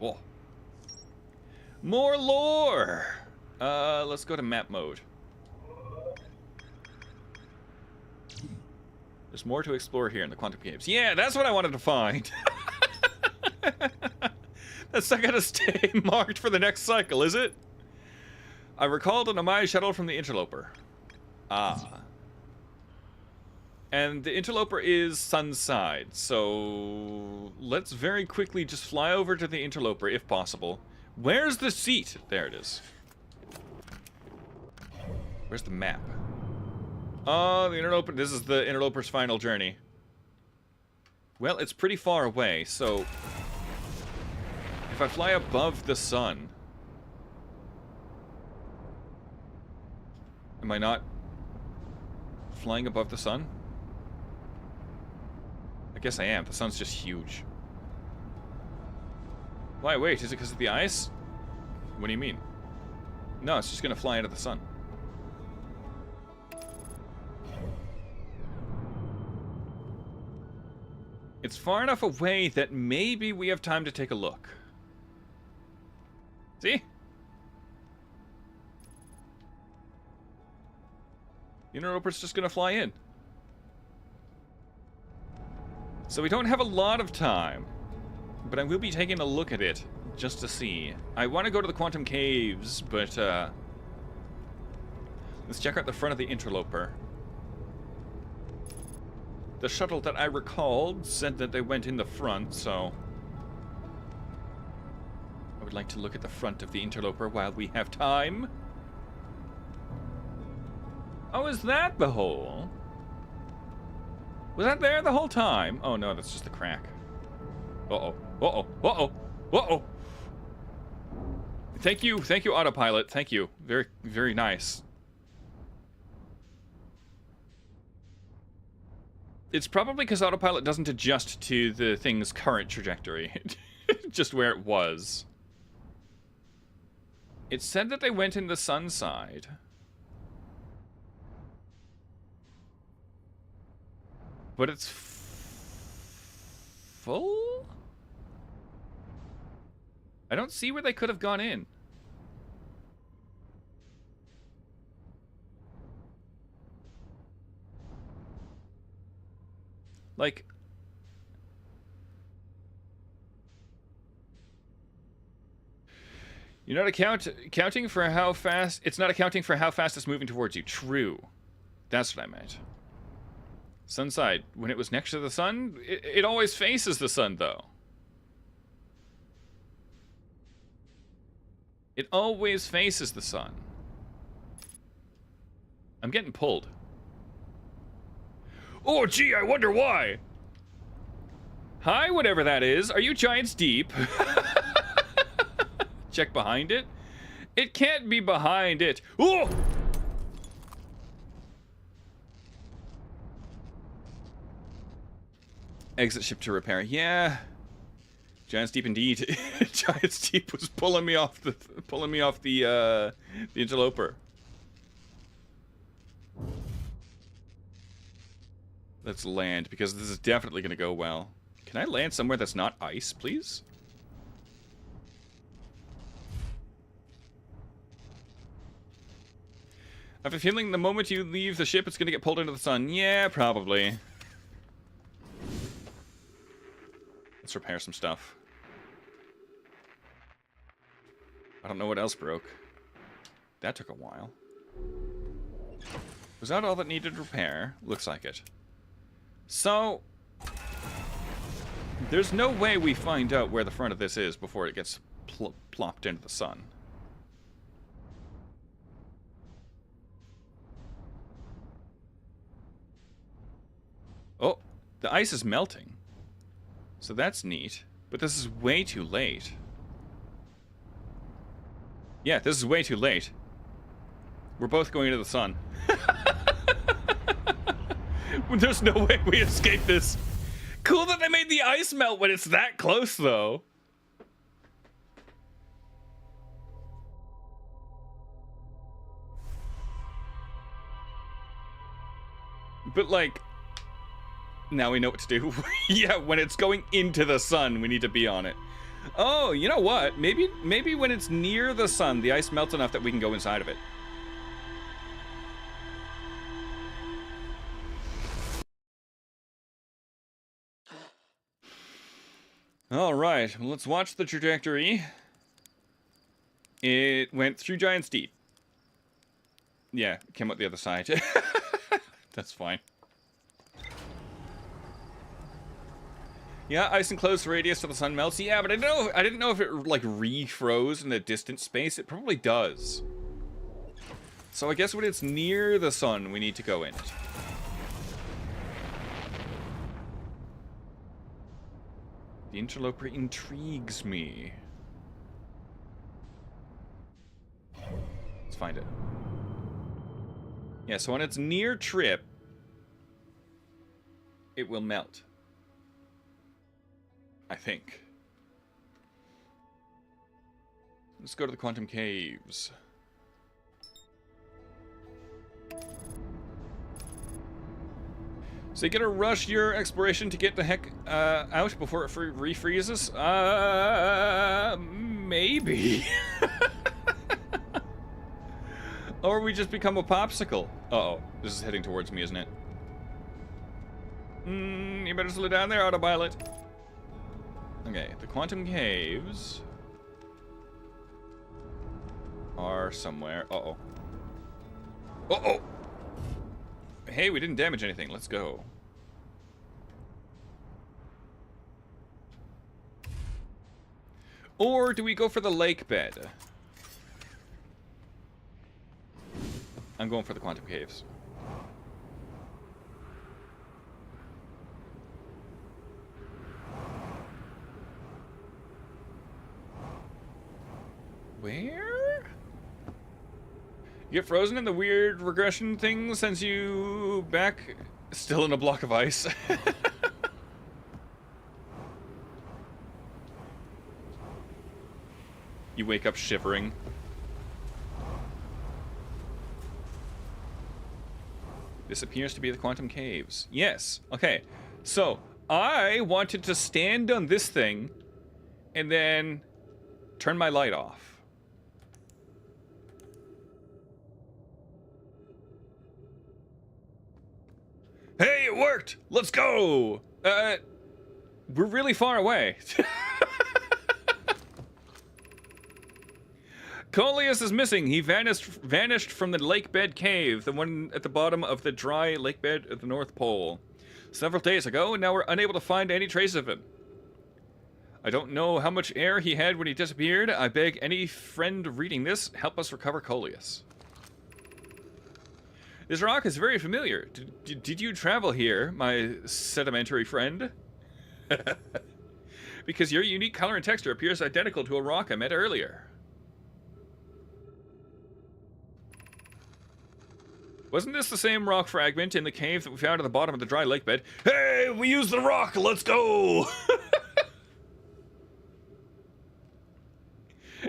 Whoa. More lore! Let's go to map mode. There's more to explore here in the quantum caves. Yeah, that's what I wanted to find. That's not gonna stay marked for the next cycle, is it? I recalled an Amai shuttle from the interloper. Ah. And the interloper is Sunside, so let's very quickly just fly over to the interloper if possible. Where's the seat? There it is. Where's the map? Oh, the interloper. This is the interloper's final journey. Well, it's pretty far away, so if I fly above the sun, am I not flying above the sun? I guess I am. The sun's just huge. Why, wait, is it because of the ice? What do you mean? No, it's just gonna fly into the sun. It's far enough away that maybe we have time to take a look. See? The interloper's just gonna fly in. So we don't have a lot of time, but I will be taking a look at it just to see. I want to go to the quantum caves, but let's check out the front of the interloper. The shuttle that I recalled said that they went in the front, so I would like to look at the front of the interloper while we have time. Oh, is that the hole? Was that there the whole time? Oh no, that's just the crack. Uh-oh. Uh-oh. Uh-oh. Uh-oh. Thank you, autopilot. Thank you. Very, very nice. It's probably because autopilot doesn't adjust to the thing's current trajectory. Just where it was. It said that they went in the sun side. But it's full? I don't see where they could have gone in. Like... You're not accounting for how fast... It's not accounting for how fast it's moving towards you. True. That's what I meant. Sun side. When it was next to the sun, it always faces the sun, though. It always faces the sun. I'm getting pulled. Oh, gee, I wonder why. Hi, whatever that is. Are you giants deep? Check behind it. It can't be behind it. Oh! Exit ship to repair. Yeah. Giants deep indeed. Giants deep was pulling me off the interloper. Let's land because this is definitely going to go well. Can I land somewhere that's not ice, please? I have a feeling the moment you leave the ship, it's going to get pulled into the sun. Yeah, probably. Let's repair some stuff. I don't know what else broke. That took a while. Was that all that needed repair? Looks like it. So, there's no way we find out where the front of this is before it gets plopped into the sun. Oh, the ice is melting. So that's neat. But this is way too late. Yeah, this is way too late. We're both going into the sun. There's no way we escape this. Cool that they made the ice melt when it's that close, though. But, like... Now we know what to do. Yeah, when it's going into the sun, we need to be on it. Oh, you know what? Maybe when it's near the sun, the ice melts enough that we can go inside of it. Alright, well, let's watch the trajectory. It went through Giant's Deep. Yeah, it came out the other side. That's fine. Yeah, ice enclosed radius till the sun melts. Yeah, but I didn't know if it like refroze in the distant space. It probably does. So I guess when it's near the sun, we need to go in it. The interloper intrigues me. Let's find it. Yeah, so when it's near trip, it will melt. I think. Let's go to the quantum caves. So you gonna rush your exploration to get the heck out before it refreezes? Maybe. Or we just become a popsicle. Uh-oh. This is heading towards me, isn't it? You better slow down there, autopilot. Okay, the quantum caves are somewhere. Uh-oh. Uh-oh! Hey, we didn't damage anything. Let's go. Or do we go for the lake bed? I'm going for the quantum caves. Where? You get frozen in the weird regression thing sends you back still in a block of ice. You wake up shivering. This appears to be the quantum caves. Yes. Okay. So, I wanted to stand on this thing and then turn my light off. Hey, it worked! Let's go! We're really far away. Coleus is missing. He vanished from the lake bed cave, the one at the bottom of the dry lake bed at the North Pole, several days ago, and now we're unable to find any trace of him. I don't know how much air he had when he disappeared. I beg any friend reading this, help us recover Coleus. This rock is very familiar. Did you travel here, my sedimentary friend? Because your unique color and texture appears identical to a rock I met earlier. Wasn't this the same rock fragment in the cave that we found at the bottom of the dry lake bed? Hey, we used the rock, let's go!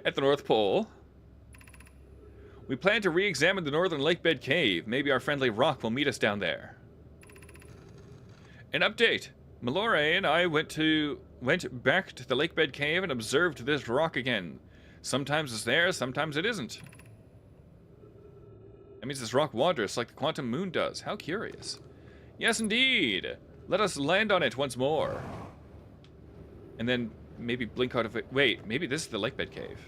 At the North Pole. We plan to re-examine the northern lake bed cave. Maybe our friendly rock will meet us down there. An update. Malore and I went back to the lake bed cave and observed this rock again. Sometimes it's there, sometimes it isn't. That means this rock wanders like the quantum moon does. How curious. Yes, indeed. Let us land on it once more. And then maybe blink out of it. Wait, maybe this is the lake bed cave.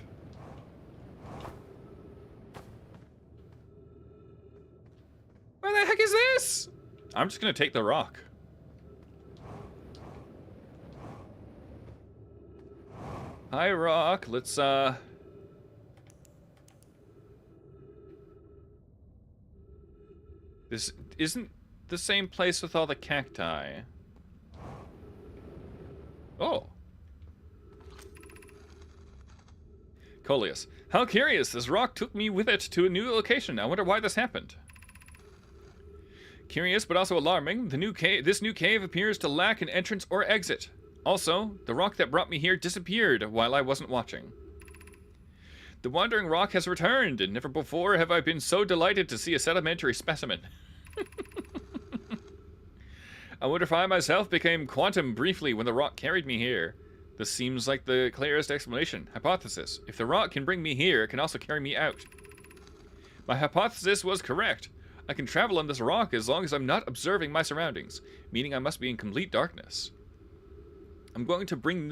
What the heck is this? I'm just gonna take the rock. Hi, rock. Let's, This isn't the same place with all the cacti. Oh. Coleus. How curious. This rock took me with it to a new location. I wonder why this happened. Curious, but also alarming. This new cave appears to lack an entrance or exit. Also, the rock that brought me here disappeared while I wasn't watching. The wandering rock has returned, and never before have I been so delighted to see a sedimentary specimen. I wonder if I myself became quantum briefly when the rock carried me here. This seems like the clearest explanation. Hypothesis. If the rock can bring me here, it can also carry me out. My hypothesis was correct. I can travel on this rock as long as I'm not observing my surroundings, meaning I must be in complete darkness. I'm going to bring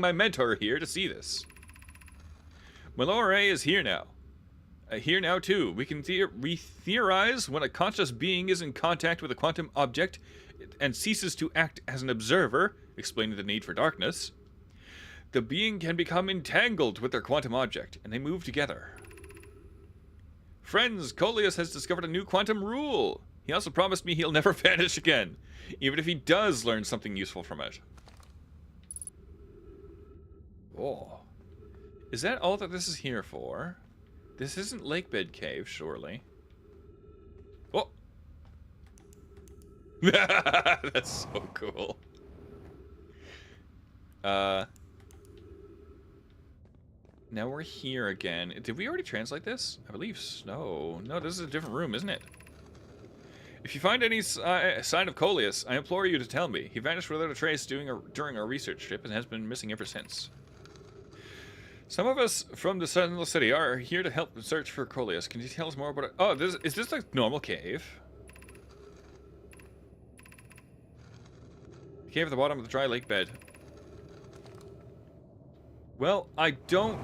my mentor here to see this. Malore is here now. Here now too. We theorize when a conscious being is in contact with a quantum object and ceases to act as an observer, explaining the need for darkness. The being can become entangled with their quantum object, and they move together. Friends, Coleus has discovered a new quantum rule. He also promised me he'll never vanish again, even if he does learn something useful from it. Oh. Is that all that this is here for? This isn't Lakebed Cave, surely. Oh! That's so cool. Now we're here again. Did we already translate this? I believe so. No, this is a different room, isn't it? If you find any sign of Coleus, I implore you to tell me. He vanished without a trace during our research trip and has been missing ever since. Some of us from the Sentinel City are here to help search for Coleus. Can you tell us more about it? Oh, is this a normal cave? The cave at the bottom of the dry lake bed. Well, I don't...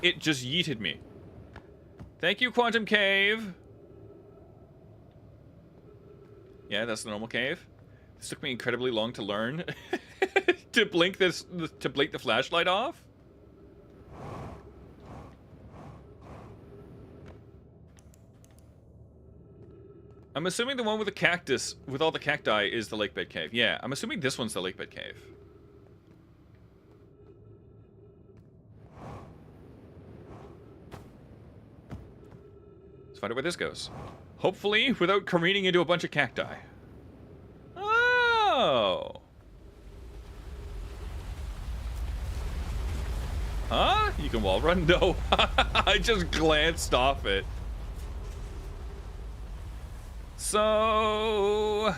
It just yeeted me. Thank you, Quantum Cave. Yeah, that's the normal cave. This took me incredibly long to learn. to blink the flashlight off. I'm assuming the one with the cactus, with all the cacti, is the Lakebed Cave. Yeah, I'm assuming this one's the Lakebed Cave. Let's find out where this goes. Hopefully, without careening into a bunch of cacti. Oh! Huh? You can wall run? No. I just glanced off it. So...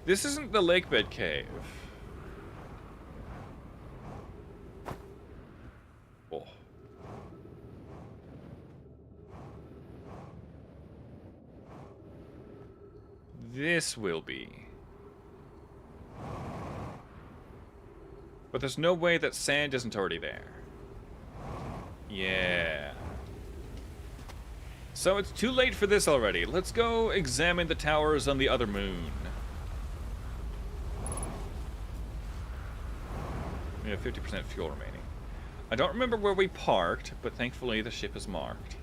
this isn't the lake bed cave. Oh. This will be. But there's no way that sand isn't already there. Yeah. So it's too late for this already. Let's go examine the towers on the other moon. We have 50% fuel remaining. I don't remember where we parked, but thankfully the ship is marked.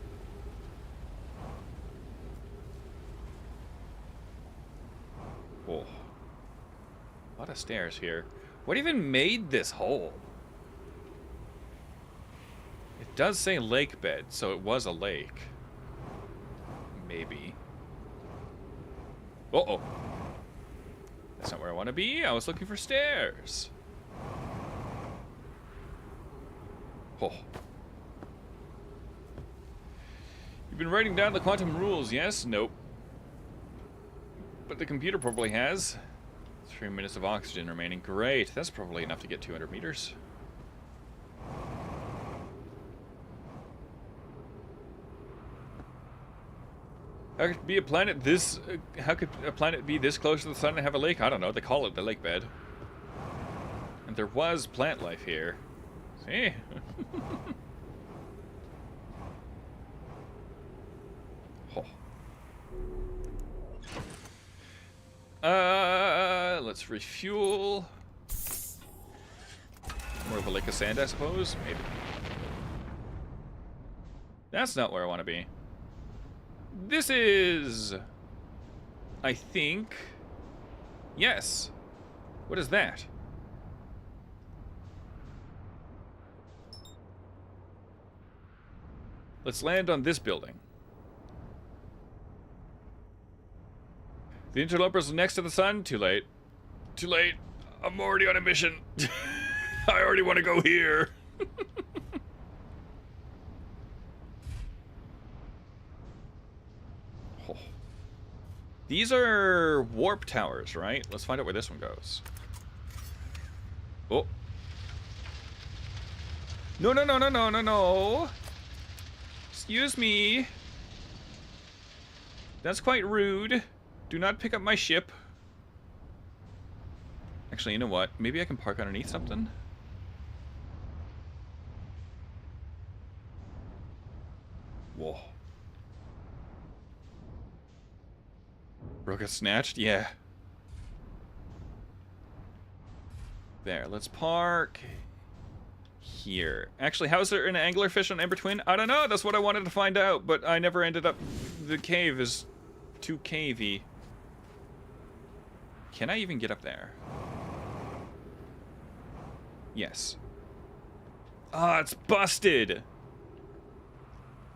Whoa. A lot of stairs here. What even made this hole? It does say lake bed, so it was a lake. Maybe. Uh-oh. That's not where I want to be. I was looking for stairs. Oh. You've been writing down the quantum rules, yes? Nope. But the computer probably has. 3 minutes of oxygen remaining. Great. That's probably enough to get 200 meters. How could be a planet this? How could a planet be this close to the sun and have a lake? I don't know. They call it the lake bed. And there was plant life here. See? Oh. Let's refuel. More of a lake of sand, I suppose. Maybe. That's not where I want to be. This is... I think... Yes. What is that? Let's land on this building. The interlopers are next to the sun? Too late. Too late. I'm already on a mission. I already want to go here. Oh. These are warp towers, right? Let's find out where this one goes. Oh. No, no, no, no, no, no, no. Excuse me. That's quite rude. Do not pick up my ship. Actually, you know what? Maybe I can park underneath something. Whoa. Bro got snatched? Yeah. There, let's park here. Actually, how is there an anglerfish on Ember Twin? I don't know. That's what I wanted to find out, but I never ended up... The cave is too cavey. Can I even get up there? Yes. Ah, it's busted!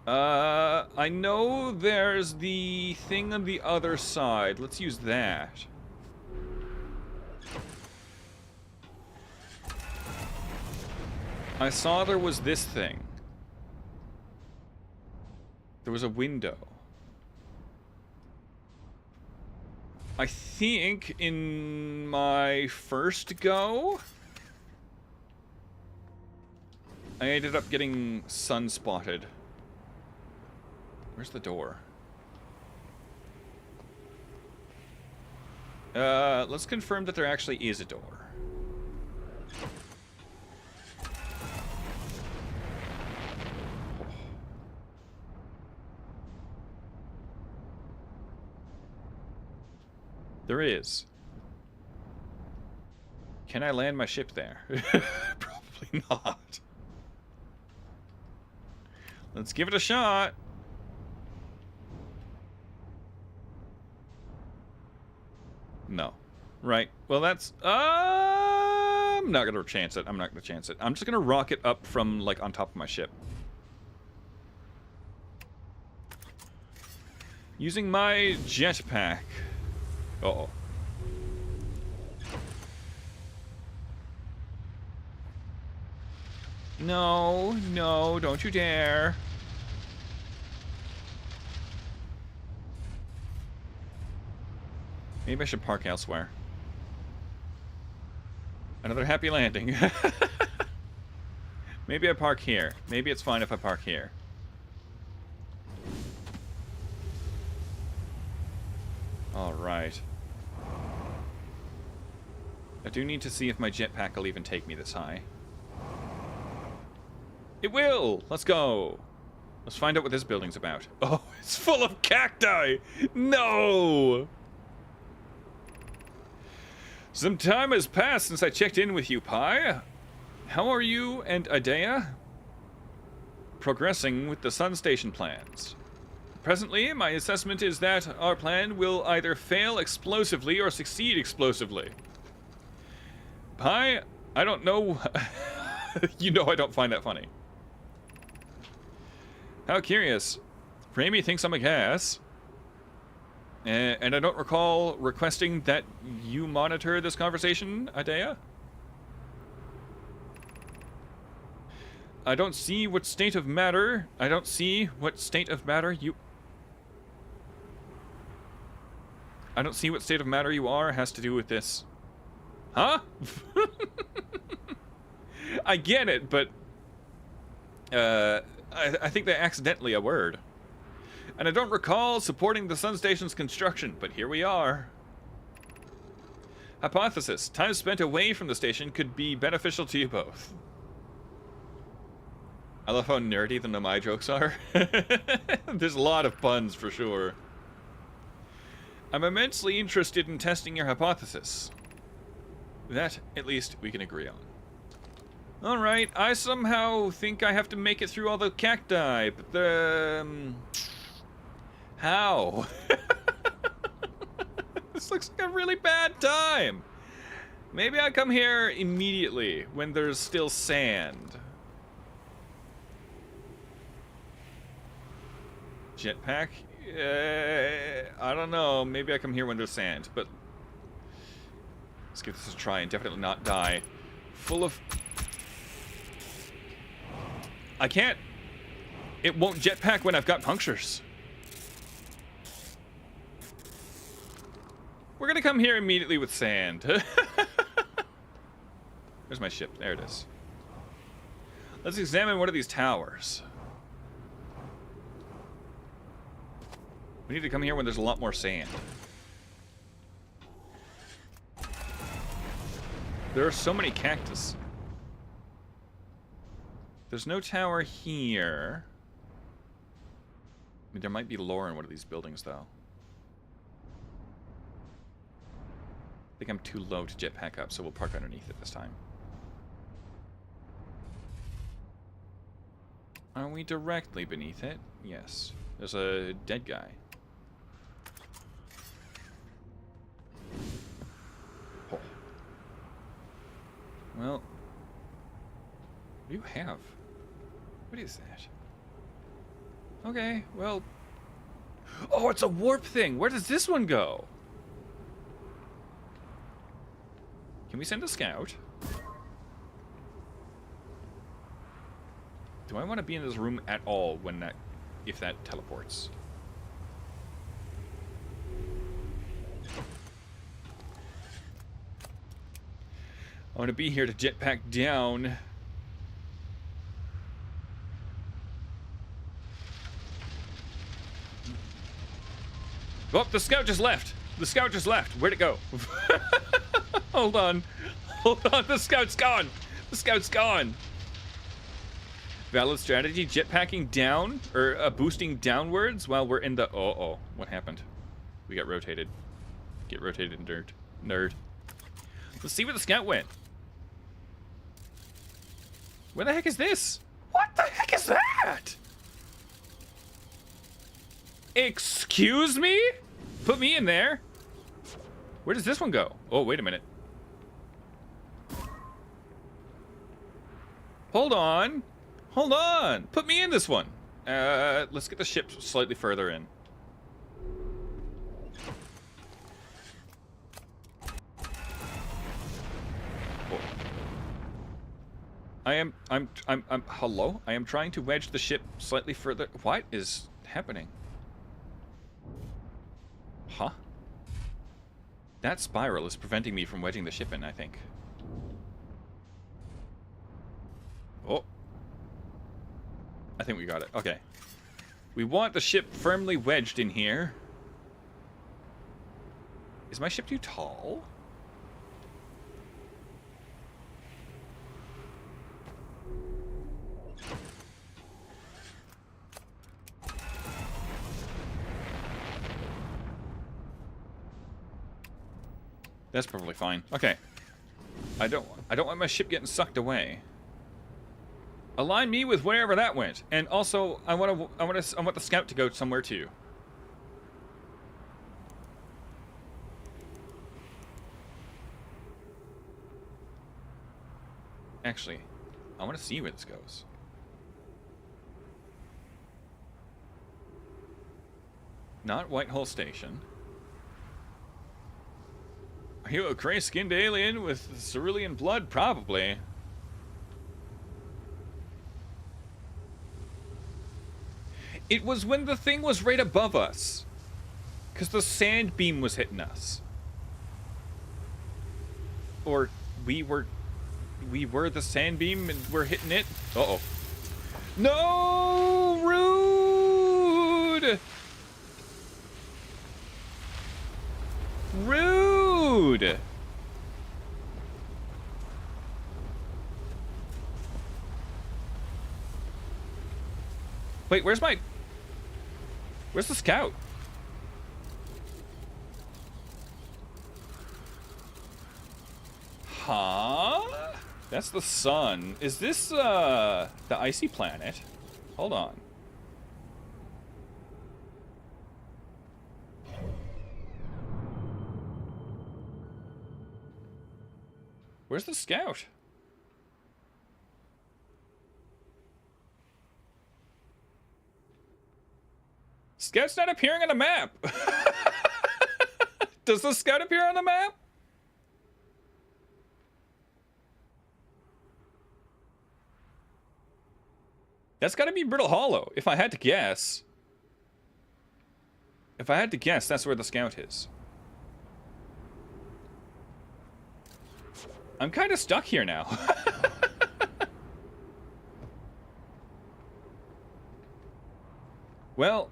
I know there's the thing on the other side. Let's use that. I saw there was this thing. There was a window. I think in my first go, I ended up getting sun-spotted. Where's the door? Let's confirm that there actually is a door. There is. Can I land my ship there? Probably not. Let's give it a shot. No. Right. Well, that's... I'm not going to chance it. I'm not going to chance it. I'm just going to rocket up from, like, on top of my ship. Using my jetpack. Uh-oh. No, no, don't you dare. Maybe I should park elsewhere. Another happy landing. Maybe I park here. Maybe it's fine if I park here. Alright. I do need to see if my jetpack will even take me this high. It will! Let's go! Let's find out what this building's about. Oh, it's full of cacti! No! Some time has passed since I checked in with you, Pi. How are you and Idea progressing with the Sun Station plans? Presently, my assessment is that our plan will either fail explosively or succeed explosively. Pi, I don't know... You know I don't find that funny. How curious. Ramey thinks I'm a gas. And I don't recall requesting that you monitor this conversation, Idea. I don't see what state of matter you... I don't see what state of matter you are has to do with this. Huh? I get it, but... I think they accidentally a word. And I don't recall supporting the Sun Station's construction, but here we are. Hypothesis. Time spent away from the station could be beneficial to you both. I love how nerdy the Nomai jokes are. There's a lot of puns for sure. I'm immensely interested in testing your hypothesis. That, at least, we can agree on. Alright, I somehow think I have to make it through all the cacti, but the... How? This looks like a really bad time. Maybe I come here immediately when there's still sand. Jetpack? I don't know. Maybe I come here when there's sand, but... Let's give this a try and definitely not die. Full of... I can't... It won't jetpack when I've got punctures. We're gonna come here immediately with sand. There's my ship. There it is. Let's examine one of these towers. We need to come here when there's a lot more sand. There are so many cactus. There's no tower here. I mean, there might be lore in one of these buildings, though. I think I'm too low to jetpack up, so we'll park underneath it this time. Are we directly beneath it? Yes. There's a dead guy. Oh. Well, what do you have? What is that? Okay, well... Oh, it's a warp thing! Where does this one go? Can we send a scout? Do I want to be in this room at all when that... if that teleports? I want to be here to jetpack down. Oh, the scout just left. The scout just left. Where'd it go? Hold on. Hold on. The scout's gone. The scout's gone. Valid strategy. Jetpacking down, or boosting downwards while we're in the... Uh-oh. What happened? We got rotated. Get rotated, nerd. Let's see where the scout went. Where the heck is this? What the heck is that? Excuse me? Put me in there. Where does this one go? Oh, wait a minute. Hold on. Hold on. Put me in this one. Let's get the ship slightly further in. Oh. Hello? I am trying to wedge the ship slightly further. What is happening? Huh? That spiral is preventing me from wedging the ship in, I think. Oh. I think we got it. Okay. We want the ship firmly wedged in here. Is my ship too tall? That's probably fine. Okay. I don't want my ship getting sucked away. Align me with wherever that went. And also, I want the scout to go somewhere too. Actually, I want to see where this goes. Not Whitehall Station. Are you a gray-skinned alien with cerulean blood? Probably. It was when the thing was right above us. Because the sand beam was hitting us. Or we were the sand beam and we're hitting it. Uh-oh. No! Rude! Rude! Wait, where's the scout? Huh? That's the sun. Is this, the icy planet? Hold on. Where's the scout? Scout's not appearing on the map. Does the scout appear on the map? That's gotta be Brittle Hollow, if I had to guess. If I had to guess, that's where the scout is. I'm kind of stuck here now. Well,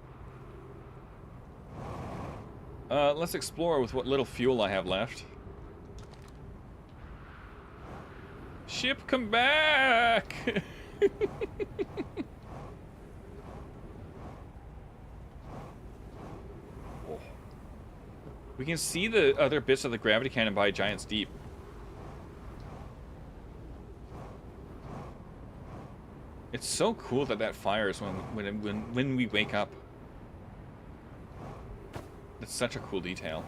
let's explore with what little fuel I have left. Ship, come back! We can see the other bits of the gravity cannon by Giant's Deep. It's so cool that that fires when we wake up. It's such a cool detail.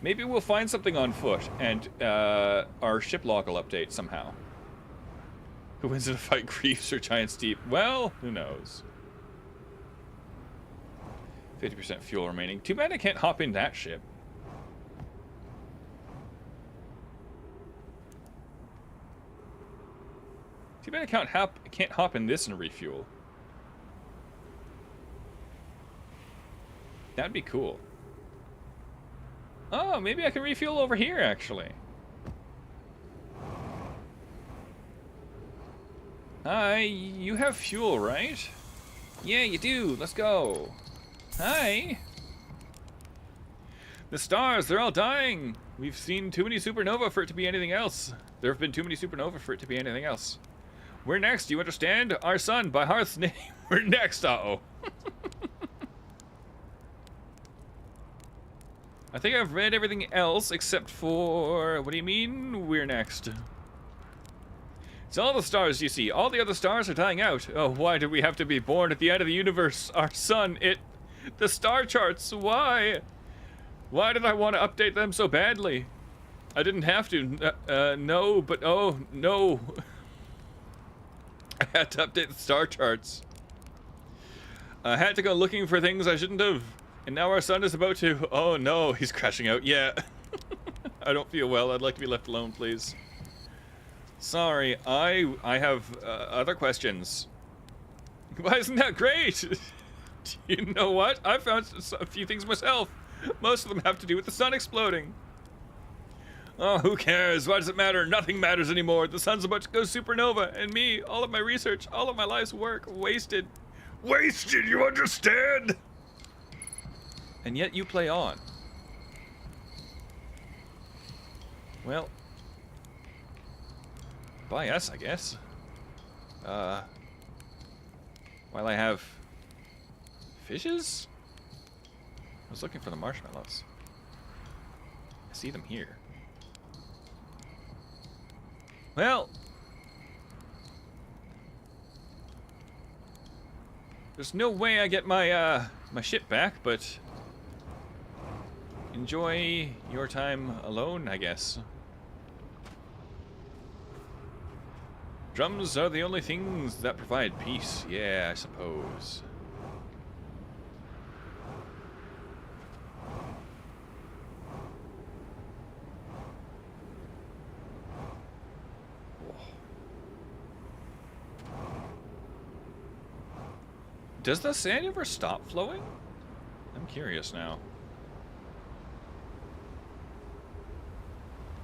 Maybe we'll find something on foot, and our ship log will update somehow. Who wins in a fight, Greaves or Giant's Deep? Well, who knows? 50% fuel remaining. Too bad I can't hop in that ship. Too bad I can't hop in this and refuel. That'd be cool. Oh, maybe I can refuel over here, actually. Hi, you have fuel, right? Yeah, you do. Let's go. Hi. The stars, they're all dying. We've seen too many supernova for it to be anything else. There have been too many supernova for it to be anything else. We're next, do you understand? Our sun, by Hearth's name. We're next, uh-oh. I think I've read everything else except for... What do you mean, we're next? It's all the stars you see. All the other stars are dying out. Oh, why did we have to be born at the end of the universe? Our sun, the star charts, why? Why did I want to update them so badly? I didn't have to. No, but oh, no. I had to update the star charts. I had to go looking for things I shouldn't have. And now our sun is about to... Oh no, he's crashing out. Yeah. I don't feel well. I'd like to be left alone, please. Sorry, I have other questions. Why isn't that great? Do you know what? I found a few things myself. Most of them have to do with the sun exploding. Oh, who cares? Why does it matter? Nothing matters anymore. The sun's about to go supernova, and me, all of my research, all of my life's work, wasted. Wasted, you understand? And yet you play on. Well, by us, I guess. While I have fishes? I was looking for the marshmallows. I see them here. Well, there's no way I get my my ship back, but enjoy your time alone, I guess. Drums are the only things that provide peace. Yeah, I suppose. Does the sand ever stop flowing? I'm curious now.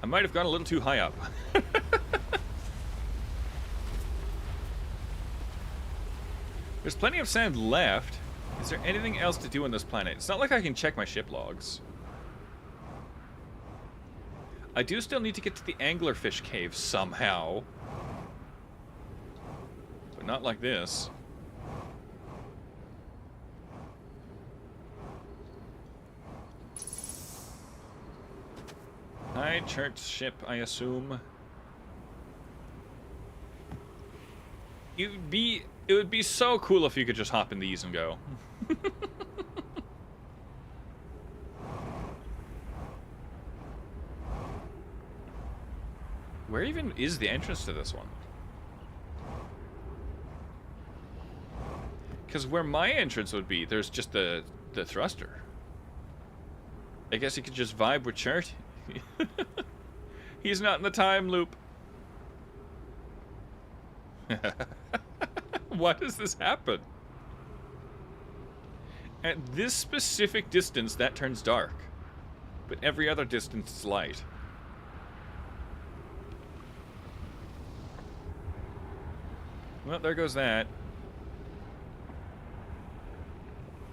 I might have gone a little too high up. There's plenty of sand left. Is there anything else to do on this planet? It's not like I can check my ship logs. I do still need to get to the anglerfish cave somehow. But not like this. Hi, church ship, I assume. It would be so cool if you could just hop in these and go. Where even is the entrance to this one? Because where my entrance would be, there's just the thruster. I guess you could just vibe with Chert. He's not in the time loop. Why does this happen? At this specific distance, that turns dark. But every other distance is light. Well, there goes that.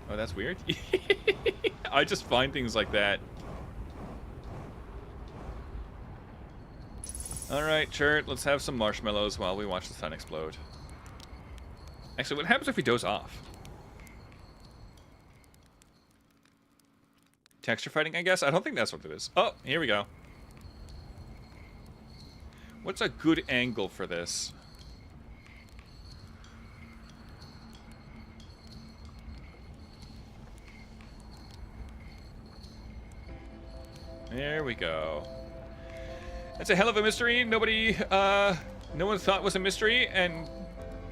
Oh, that's weird. I just find things like that. Alright, Chert, let's have some marshmallows while we watch the sun explode. Actually, what happens if we doze off? Texture fighting, I guess? I don't think that's what it is. Oh, here we go. What's a good angle for this? There we go. That's a hell of a mystery. Nobody, no one thought was a mystery and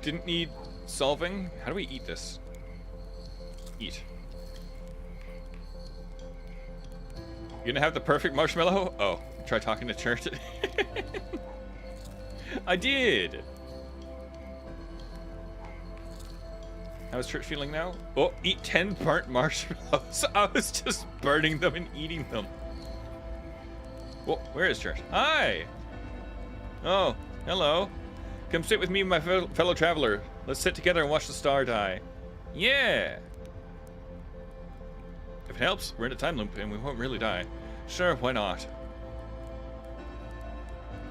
didn't need solving. How do we eat this? Eat. You gonna have the perfect marshmallow? Oh, try talking to Church. I did. How's Church feeling now? Oh, eat 10 burnt marshmallows. I was just burning them and eating them. Whoa, where is Church? Hi! Oh, hello. Come sit with me and my fellow traveler. Let's sit together and watch the star die. Yeah! If it helps, we're in a time loop and we won't really die. Sure, why not?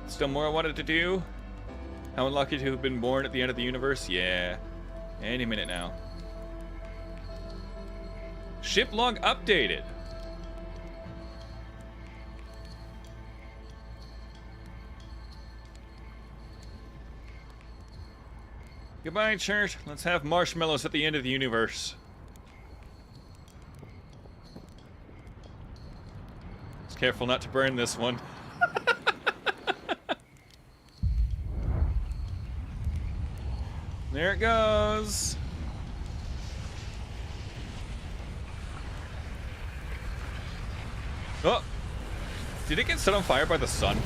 Still more I wanted to do? How unlucky to have been born at the end of the universe? Yeah. Any minute now. Ship log updated. Goodbye, Church. Let's have marshmallows at the end of the universe. Just careful not to burn this one. There it goes. Oh! Did it get set on fire by the sun?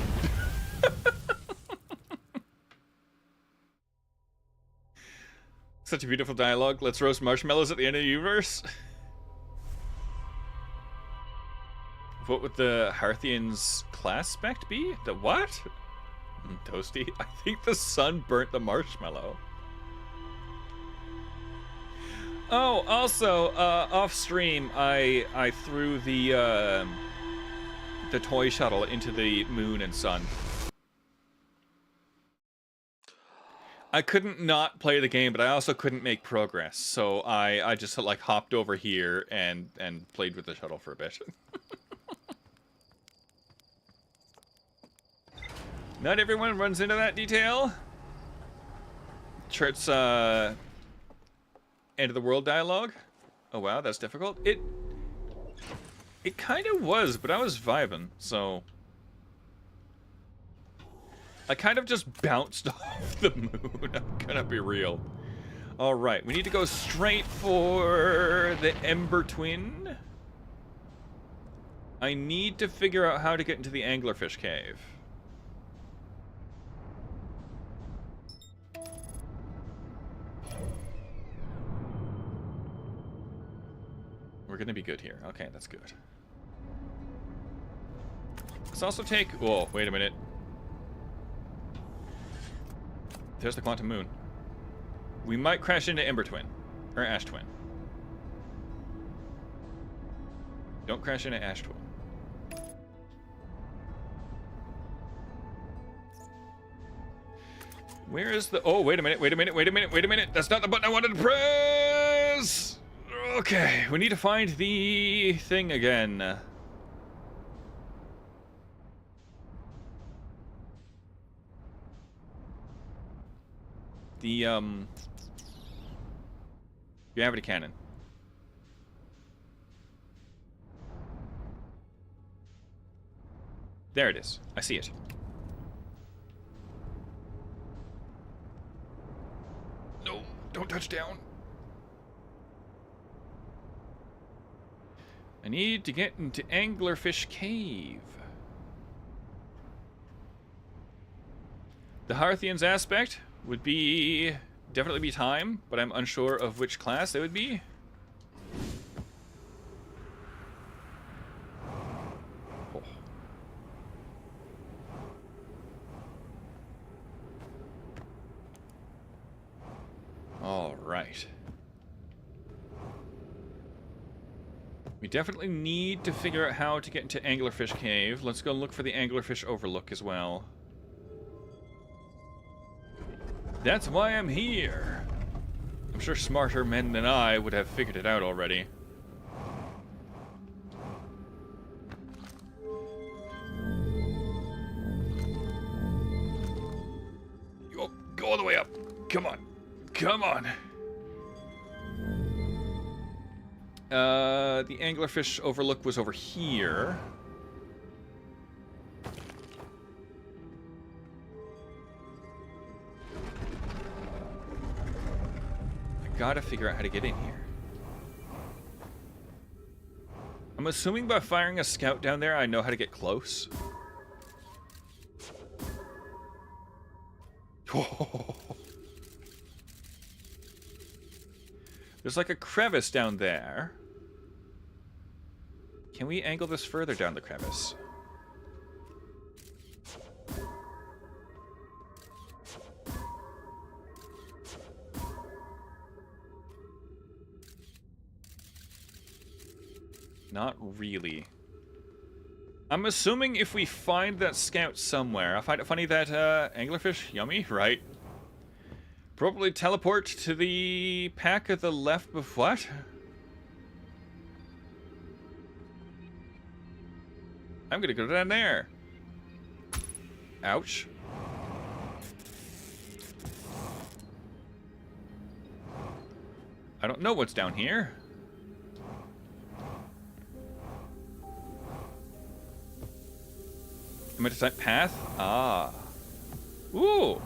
Such a beautiful dialogue. Let's roast marshmallows at the end of the universe. What would the Harthian's class spec be? The what? Toasty? I think the sun burnt the marshmallow. Oh, also, off stream, I threw the toy shuttle into the moon and sun. I couldn't not play the game, but I also couldn't make progress, so I just like hopped over here and played with the shuttle for a bit. Not everyone runs into that detail. Chart's end of the world dialogue. Oh wow, that's difficult. It kind of was, but I was vibing, so I kind of just bounced off the moon. I'm gonna be real. All right, we need to go straight for the Ember Twin. I need to figure out how to get into the Anglerfish Cave. We're gonna be good here. Okay, that's good. Let's also take... Whoa, wait a minute. There's the Quantum Moon. We might crash into Ember Twin. Or Ash Twin. Don't crash into Ash Twin. Where is the... Oh, wait a minute, wait a minute, wait a minute, wait a minute. That's not the button I wanted to press! Okay, we need to find the thing again. The, gravity cannon. There it is. I see it. No, don't touch down. I need to get into Anglerfish Cave. The Harthian's aspect would be... definitely be time, but I'm unsure of which class they would be. Oh. All right. We definitely need to figure out how to get into Anglerfish Cave. Let's go look for the Anglerfish Overlook as well. That's why I'm here. I'm sure smarter men than I would have figured it out already. Go all the way up. Come on. Come on. The Anglerfish Overlook was over here. I gotta figure out how to get in here. I'm assuming by firing a scout down there, I know how to get close. There's like a crevice down there. Can we angle this further down the crevice? Not really. I'm assuming if we find that scout somewhere, I find it funny that anglerfish, yummy, right? Probably teleport to the pack at the left of what? I'm gonna go down there. Ouch. I don't know what's down here. Am I to type path? Ah. Ooh.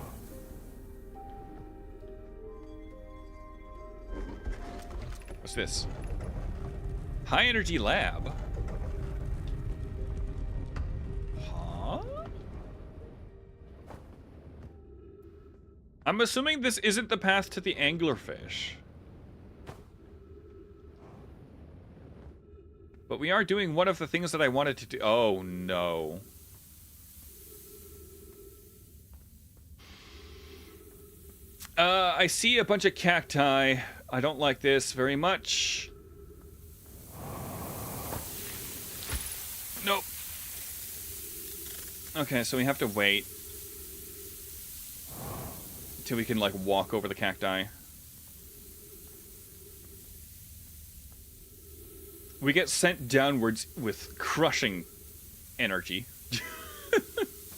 What's this? High energy lab. Huh? I'm assuming this isn't the path to the anglerfish. But we are doing one of the things that I wanted to do. Oh, no. I see a bunch of cacti. I don't like this very much. Nope. Okay, so we have to wait until we can, like, walk over the cacti. We get sent downwards with crushing energy.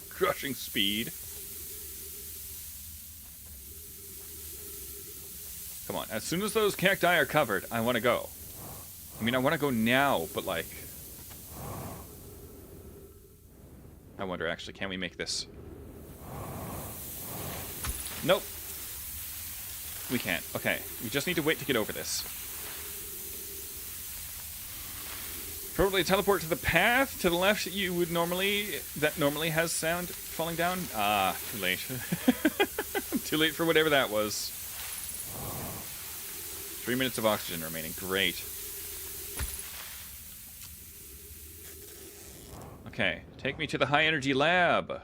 Crushing speed. Come on, as soon as those cacti are covered, I want to go. I mean, I want to go now, but, like... I wonder, actually, can we make this? Nope. We can't. Okay, we just need to wait to get over this. Probably teleport to the path to the left you would normally... that normally has sound falling down. Ah, too late. Too late for whatever that was. 3 minutes of oxygen remaining. Great. Okay, take me to the high energy lab.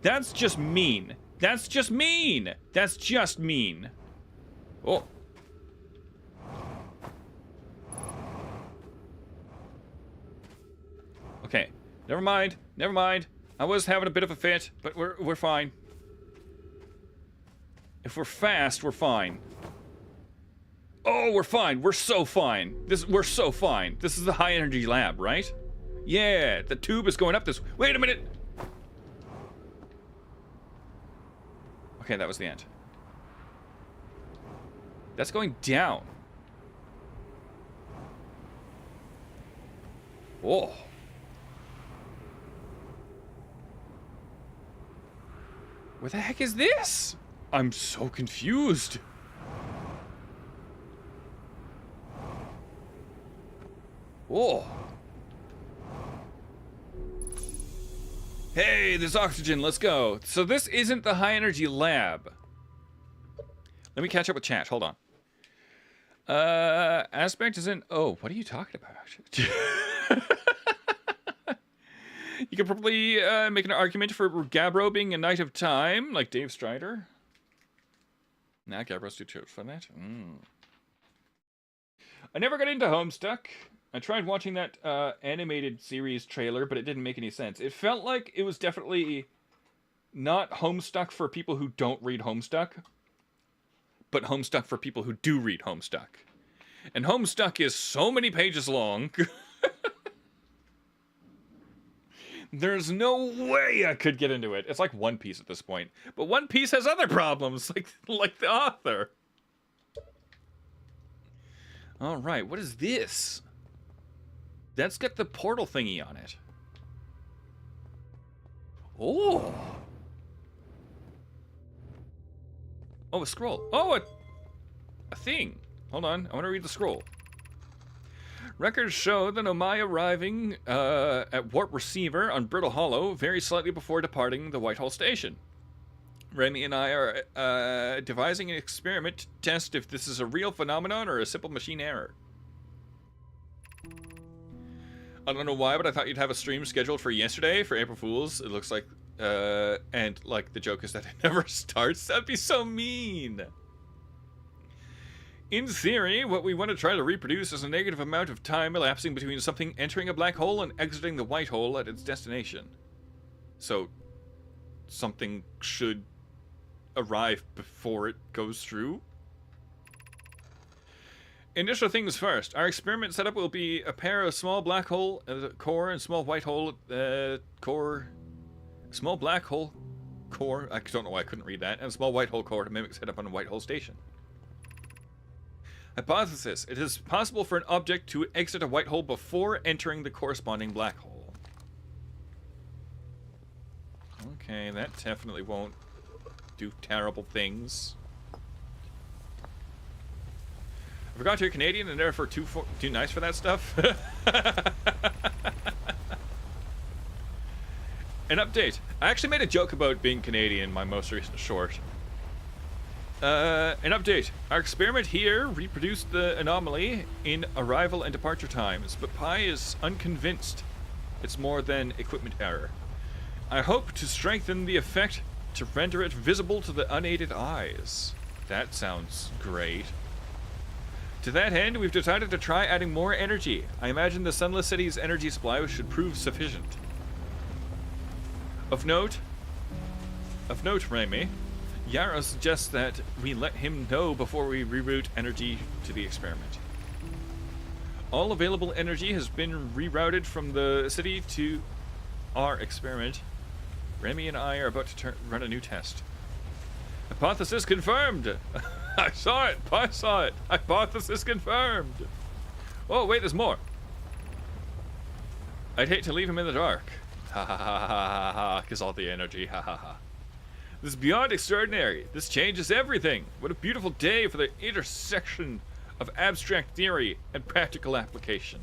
That's just mean. That's just mean. That's just mean. Oh. Okay, never mind. Never mind. I was having a bit of a fit, but we're fine. If we're fast, we're fine. Oh, we're fine. We're so fine. We're so fine. This is the high energy lab, right? Yeah, the tube is going up this... Wait a minute! Okay, that was the end. That's going down. Oh. Where the heck is this? I'm so confused. Oh. Hey, there's oxygen. Let's go. So this isn't the high energy lab. Let me catch up with chat. Hold on. Aspect is in... Oh, what are you talking about? You could probably make an argument for Gabbro being a Knight of Time, like Dave Strider. Nah, Gabbro's too short for that. I never got into Homestuck. I tried watching that animated series trailer, but it didn't make any sense. It felt like it was definitely not Homestuck for people who don't read Homestuck, but Homestuck for people who do read Homestuck. And Homestuck is so many pages long. There's no way I could get into it. It's like One Piece at this point. But One Piece has other problems, like the author. Alright, what is this? That's got the portal thingy on it. Oh! Oh, a scroll. Oh, a thing. Hold on, I want to read the scroll. Records show the Nomai arriving at Warp Receiver on Brittle Hollow very slightly before departing the Whitehall Station. Remy and I are devising an experiment to test if this is a real phenomenon or a simple machine error. I don't know why, but I thought you'd have a stream scheduled for yesterday for April Fools. It looks like, and like the joke is that it never starts. That'd be so mean. In theory, what we want to try to reproduce is a negative amount of time elapsing between something entering a black hole and exiting the white hole at its destination. So, something should arrive before it goes through? Initial things first. Our experiment setup will be a pair of small black hole core and small white hole core. Small black hole core. I don't know why I couldn't read that. And a small white hole core to mimic setup on a white hole station. Hypothesis. It is possible for an object to exit a white hole before entering the corresponding black hole. Okay, that definitely won't do terrible things. I forgot you're Canadian and therefore too nice for that stuff. An update. I actually made a joke about being Canadian in my most recent short. An update. Our experiment here reproduced the anomaly in arrival and departure times, but Pi is unconvinced it's more than equipment error. I hope to strengthen the effect to render it visible to the unaided eyes. That sounds great. To that end, we've decided to try adding more energy. I imagine the Sunless City's energy supply should prove sufficient. Of note, Remy, Yarrow suggests that we let him know before we reroute energy to the experiment. All available energy has been rerouted from the city to our experiment. Remy and I are about to run a new test. Hypothesis confirmed! I saw it! I saw it! Hypothesis confirmed! Oh, wait, there's more. I'd hate to leave him in the dark. Ha ha ha ha ha ha, because all the energy, ha ha ha. This is beyond extraordinary. This changes everything. What a beautiful day for the intersection of abstract theory and practical application.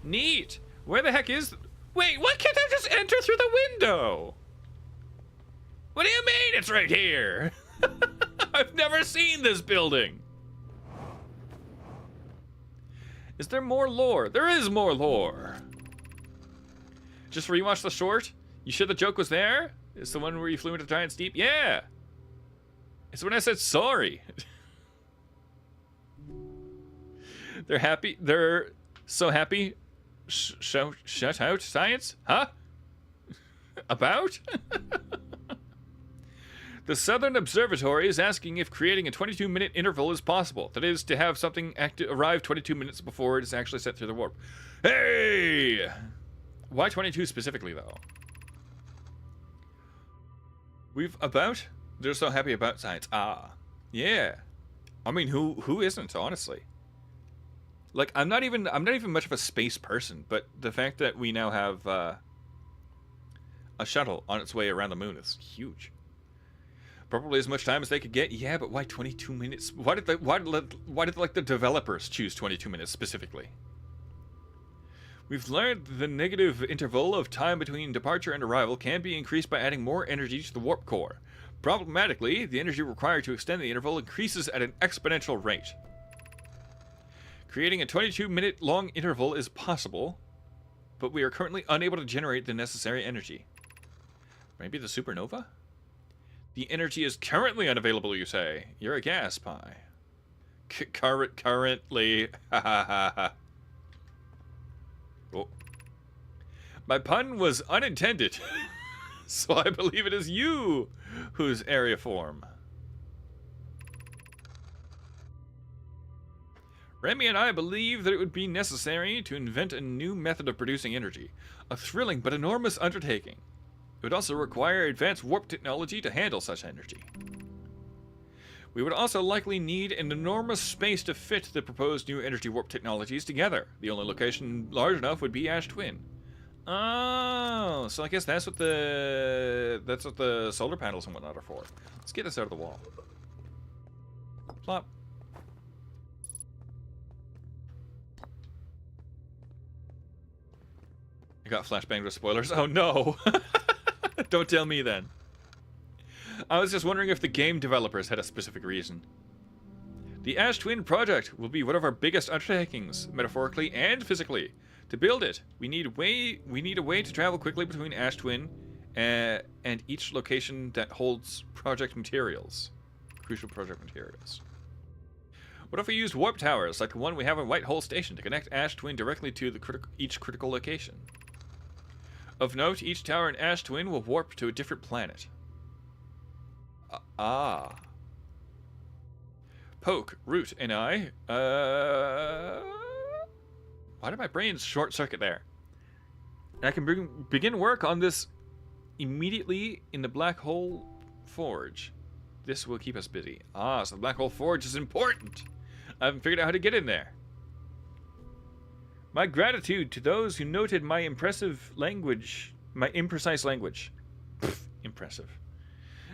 Neat! Where the heck is... Wait, why can't I just enter through the window? What do you mean it's right here? I've never seen this building. Is there more lore? There is more lore. Just rewatch the short? You sure the joke was there? It's the one where you flew into giant steep? Yeah! It's when I said sorry. They're happy. They're so happy. Shut out science? Huh? About? The Southern Observatory is asking if creating a 22-minute interval is possible. That is, to have something arrive 22 minutes before it is actually sent through the warp. Hey! Why 22 specifically, though? They're so happy about science. Ah. Yeah. I mean, who isn't, honestly? Like, I'm not even much of a space person, but the fact that we now have a shuttle on its way around the moon is huge. Probably as much time as they could get. Yeah, but why 22 minutes? Why did like the developers choose 22 minutes specifically? We've learned the negative interval of time between departure and arrival can be increased by adding more energy to the warp core. Problematically, the energy required to extend the interval increases at an exponential rate. Creating a 22-minute long interval is possible, but we are currently unable to generate the necessary energy. Maybe the supernova? The energy is currently unavailable, you say. You're a gas pie. Currently. Ha ha ha ha. Oh. My pun was unintended. So I believe it is you whose area form. Remy and I believe that it would be necessary to invent a new method of producing energy. A thrilling but enormous undertaking. It would also require advanced warp technology to handle such energy. We would also likely need an enormous space to fit the proposed new energy warp technologies together. The only location large enough would be Ash Twin. Oh, so I guess that's what the solar panels and whatnot are for. Let's get this out of the wall. Plop. I got flashbanged with spoilers. Oh no! Don't tell me then. I was just wondering if the game developers had a specific reason. The Ash Twin project will be one of our biggest undertakings, metaphorically and physically. To build it, we need a way to travel quickly between Ash Twin and each location that holds project materials. Crucial project materials. What if we used warp towers, like the one we have in White Hole Station, to connect Ash Twin directly to each critical location? Of note, each tower in Ash Twin will warp to a different planet. Poke, Root, and I, why did my brain short circuit there? And I can begin work on this immediately in the Black Hole Forge. This will keep us busy. So the Black Hole Forge is important. I haven't figured out how to get in there. My gratitude to those who noted my imprecise language. Pfft, impressive.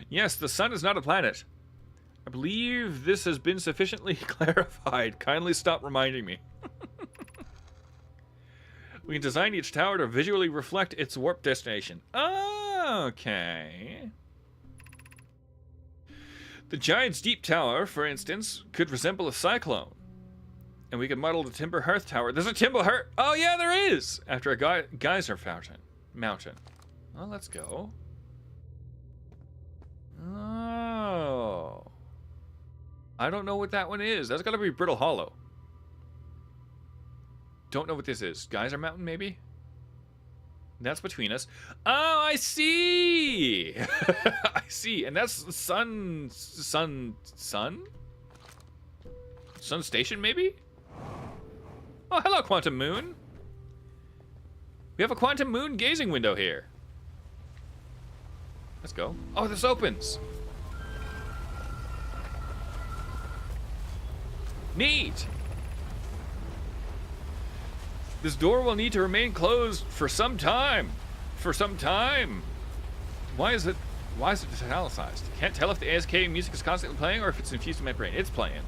Yes, the sun is not a planet. I believe this has been sufficiently clarified. Kindly stop reminding me. We can design each tower to visually reflect its warp destination. Okay. The Giant's Deep Tower, for instance, could resemble a cyclone. And we could model the Timber Hearth Tower. There's a Timber Hearth. Oh, yeah, there is. After a geyser mountain. Well, let's go. Oh. I don't know what that one is. That's got to be Brittle Hollow. Don't know what this is. Geyser Mountain, maybe? That's between us. Oh, I see. I see. And that's Sun Station, maybe? Oh, hello, Quantum Moon. We have a Quantum Moon gazing window here. Let's go. Oh, this opens. Neat. This door will need to remain closed for some time. For some time. Why is it italicized? Can't tell if the ASK music is constantly playing or if it's infused in my brain. It's playing.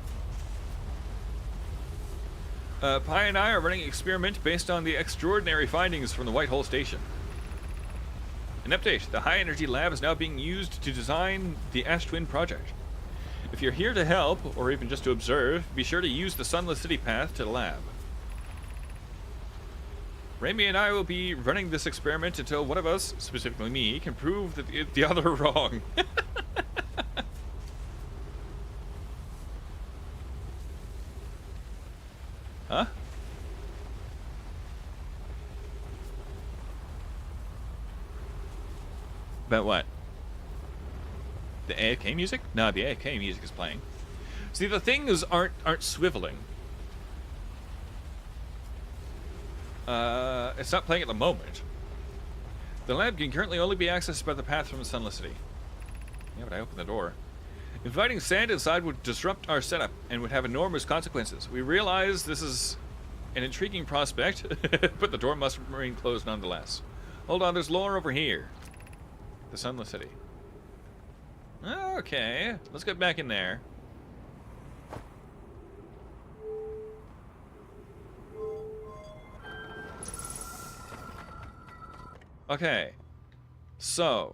Pi and I are running an experiment based on the extraordinary findings from the White Hole Station. An update. The High Energy Lab is now being used to design the Ash Twin project. If you're here to help, or even just to observe, be sure to use the Sunless City path to the lab. Raimi and I will be running this experiment until one of us, specifically me, can prove that the other are wrong. Huh? About what? The AFK music? No, the AFK music is playing. See, the things aren't swiveling. It's not playing at the moment. The lab can currently only be accessed by the path from the Sunless City. Yeah, but I opened the door. Inviting sand inside would disrupt our setup and would have enormous consequences. We realize this is an intriguing prospect, but the door must remain closed nonetheless. Hold on, there's lore over here. The Sunless City. Okay, let's get back in there. Okay, so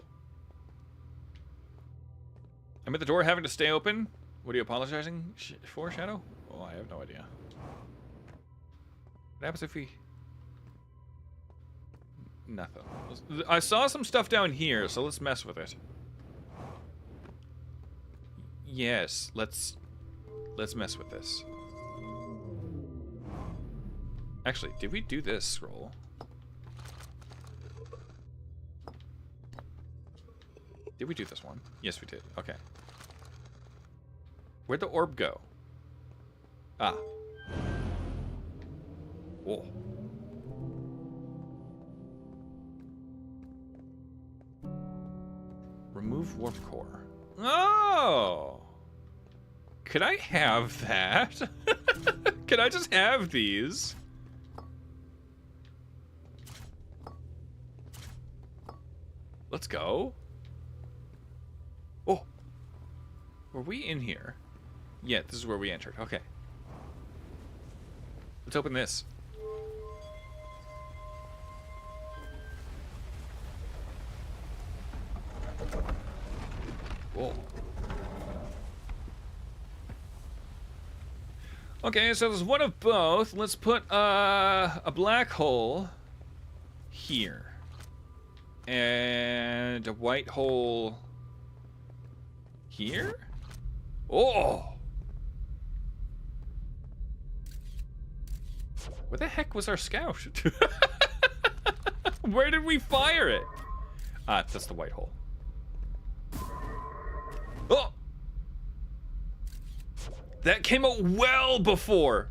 I'm at the door having to stay open. What are you apologizing for, Shadow? Oh, I have no idea. What happens if we... Nothing. I saw some stuff down here, so let's mess with it. Yes, let's mess with this. Actually, did we do this scroll? Did we do this one? Yes, we did. Okay. Where'd the orb go? Ah. Whoa. Remove warp core. Oh! Could I have that? Could I just have these? Let's go. Oh! Were we in here? Yeah, this is where we entered. Okay. Let's open this. Whoa. Okay, so there's one of both. Let's put a black hole here. And a white hole here? Oh! Where the heck was our scout? Where did we fire it? Ah, that's the white hole. Oh! That came out well before.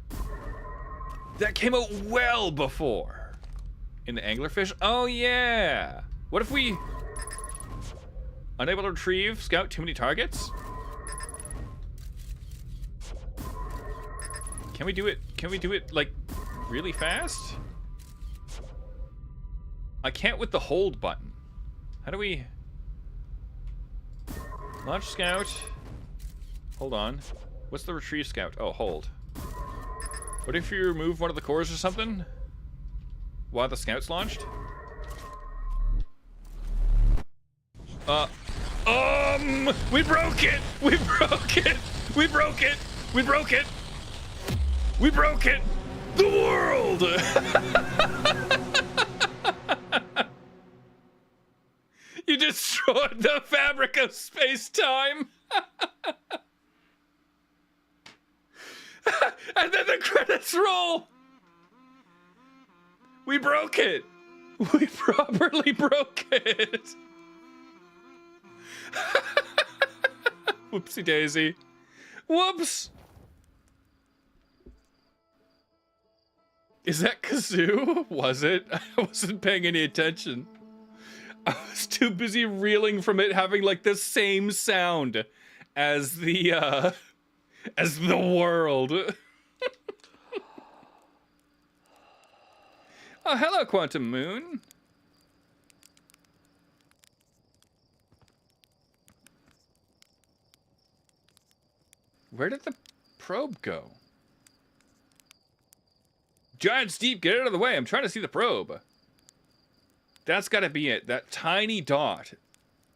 That came out well before. In the anglerfish? Oh, yeah. What if we... Unable to retrieve, scout too many targets? Can we do it? Can we do it, like, really fast? I can't with the hold button. How do we... Launch scout. Hold on. What's the retrieve scout? Oh, hold. What if you remove one of the cores or something? While the scout's launched? We broke it! We broke it! We broke it! We broke it! We broke it! The world! You destroyed the fabric of space-time! And then the credits roll! We broke it! We properly broke it! Whoopsie daisy. Whoops! Is that kazoo? Was it? I wasn't paying any attention. I was too busy reeling from it having like the same sound as the world. Oh, hello, Quantum Moon. Where did the probe go? Giant's Deep, get out of the way. I'm trying to see the probe. That's gotta be it. That tiny dot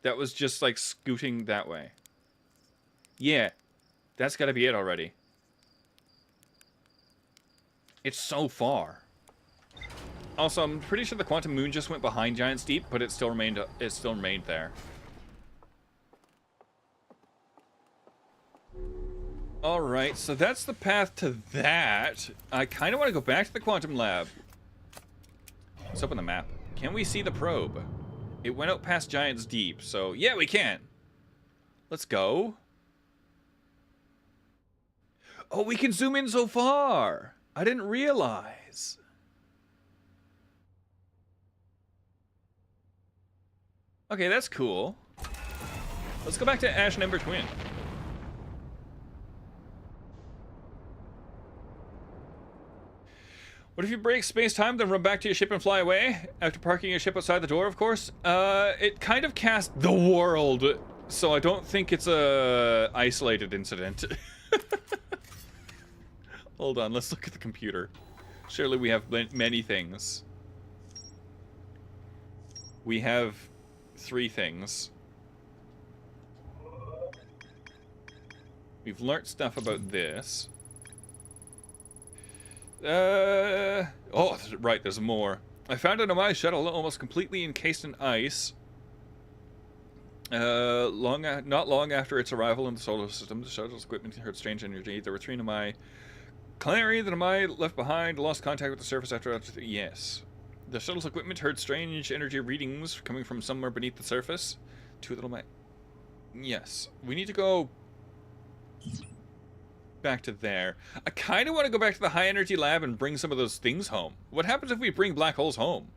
that was just like scooting that way. Yeah, that's gotta be it already. It's so far. Also, I'm pretty sure the Quantum Moon just went behind Giant's Deep, but it still remained there. Alright, so that's the path to that. I kind of want to go back to the Quantum Lab. Let's open the map. Can we see the probe? It went out past Giant's Deep, so yeah, we can. Let's go. Oh, we can zoom in so far. I didn't realize. Okay, that's cool. Let's go back to Ash and Ember Twin. What if you break space-time, then run back to your ship and fly away? After parking your ship outside the door, of course. It kind of cast the world, so I don't think it's a isolated incident. Hold on, let's look at the computer. Surely we have many things. We have 3 things. We've learnt stuff about this. Oh, right, there's more. I found an Omai shuttle almost completely encased in ice. Not long after its arrival in the solar system, the shuttle's equipment heard strange energy. There were 3 Nomai. Clary, the Nomai left behind, lost contact with the surface after... Yes. The shuttle's equipment heard strange energy readings coming from somewhere beneath the surface. 2 of the Nomai... Yes. We need to go... back to there. I kind of want to go back to the high energy lab and bring some of those things home. What happens if we bring black holes home?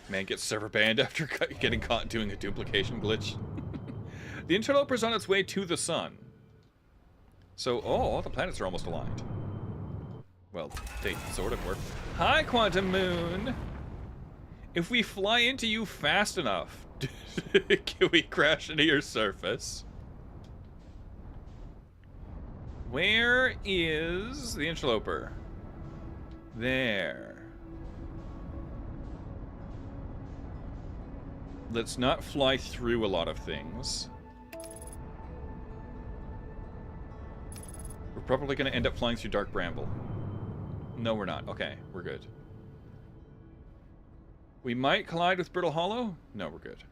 Man gets server banned after getting caught doing a duplication glitch. The interloper's on its way to the sun. So, oh, all the planets are almost aligned. Well, they sort of were. Hi, Quantum Moon! If we fly into you fast enough, can we crash into your surface? Where is the interloper? There. Let's not fly through a lot of things. We're probably going to end up flying through Dark Bramble. No, we're not. Okay, we're good. We might collide with Brittle Hollow? No, we're good.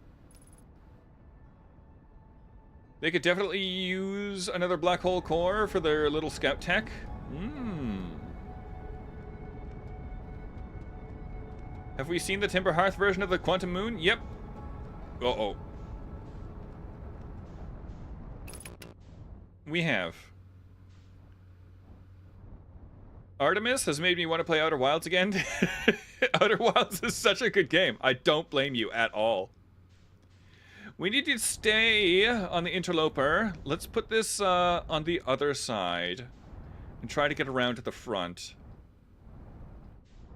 They could definitely use another black hole core for their little scout tech. Have we seen the Timber Hearth version of the Quantum Moon? Yep. Uh-oh. We have. Artemis has made me want to play Outer Wilds again. Outer Wilds is such a good game. I don't blame you at all. We need to stay on the interloper. Let's put this on the other side and try to get around to the front.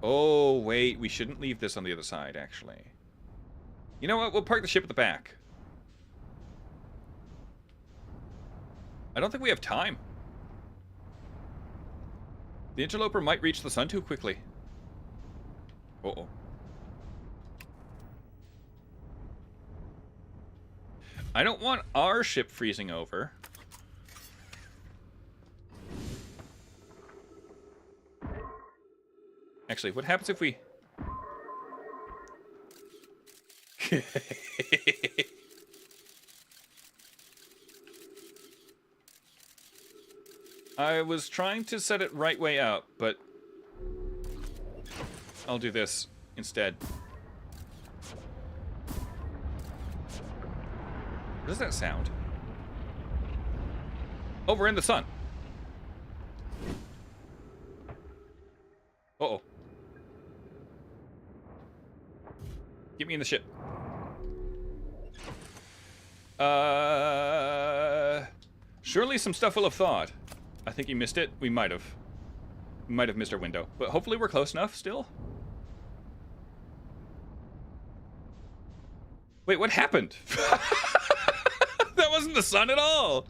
Oh, wait. We shouldn't leave this on the other side, actually. You know what? We'll park the ship at the back. I don't think we have time. The interloper might reach the sun too quickly. Uh-oh. I don't want our ship freezing over. Actually, what happens if we... I was trying to set it right way up, but I'll do this instead. What does that sound? Oh, we're in the sun. Uh-oh. Get me in the ship. Surely some stuff will have thawed. I think you missed it. We might have. We might have missed our window. But hopefully we're close enough still. Wait, what happened? That wasn't the sun at all.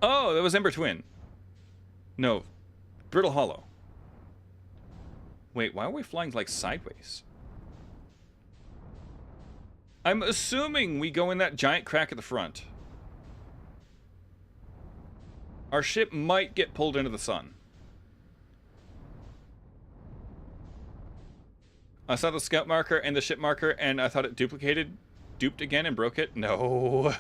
Oh, that was Ember Twin. No. Brittle Hollow. Wait, why are we flying like sideways? I'm assuming we go in that giant crack at the front. Our ship might get pulled into the sun. I saw the scout marker and the ship marker, and I thought it duped again and broke it. No.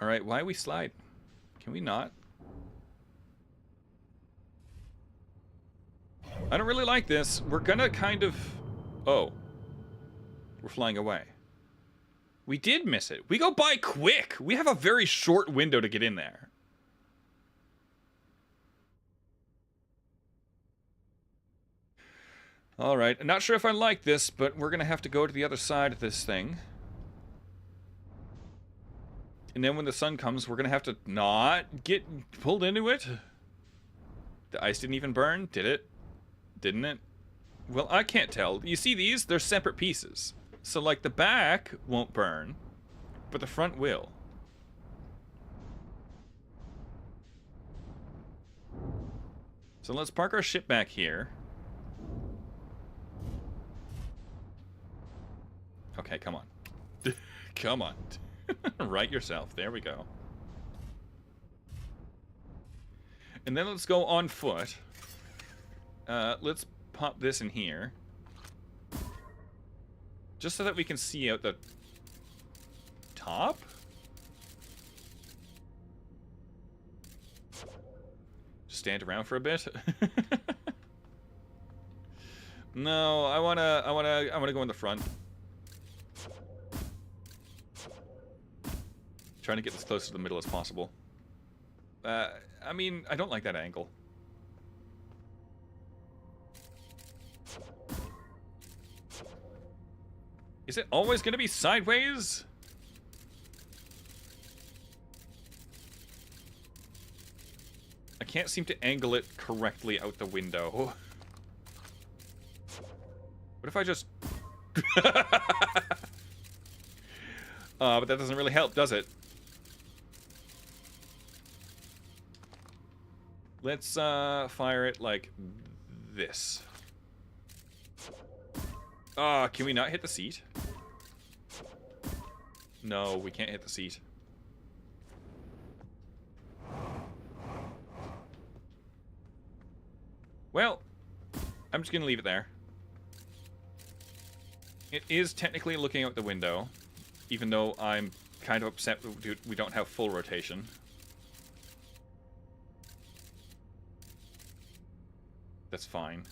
All right, why we slide? Can we not? I don't really like this. We're gonna kind of... Oh. We're flying away. We did miss it. We go by quick. We have a very short window to get in there. All right. I'm not sure if I like this, but we're going to have to go to the other side of this thing. And then when the sun comes, we're going to have to not get pulled into it. The ice didn't even burn, did it? Didn't it? Well, I can't tell. You see these? They're separate pieces. So, like, the back won't burn, but the front will. So let's park our ship back here. Okay, come on. Come on. Right yourself. There we go. And then let's go on foot. Let's pop this in here. Just so that we can see out the top? Just stand around for a bit? No, I wanna go in the front. Trying to get as close to the middle as possible. I mean, I don't like that angle. Is it always going to be sideways? I can't seem to angle it correctly out the window. What if I just... but that doesn't really help, does it? Let's fire it like this. Can we not hit the seat? No, we can't hit the seat. Well, I'm just gonna leave it there. It is technically looking out the window, even though I'm kind of upset we don't have full rotation. That's fine.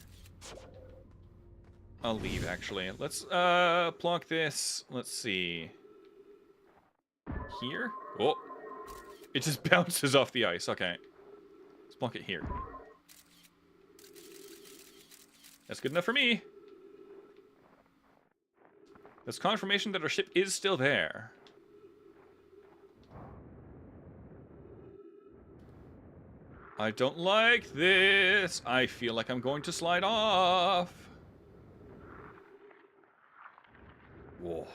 I'll leave, actually. Let's, plonk this. Let's see. Here? Oh. It just bounces off the ice. Okay. Let's plonk it here. That's good enough for me. That's confirmation that our ship is still there. I don't like this. I feel like I'm going to slide off. Whoa.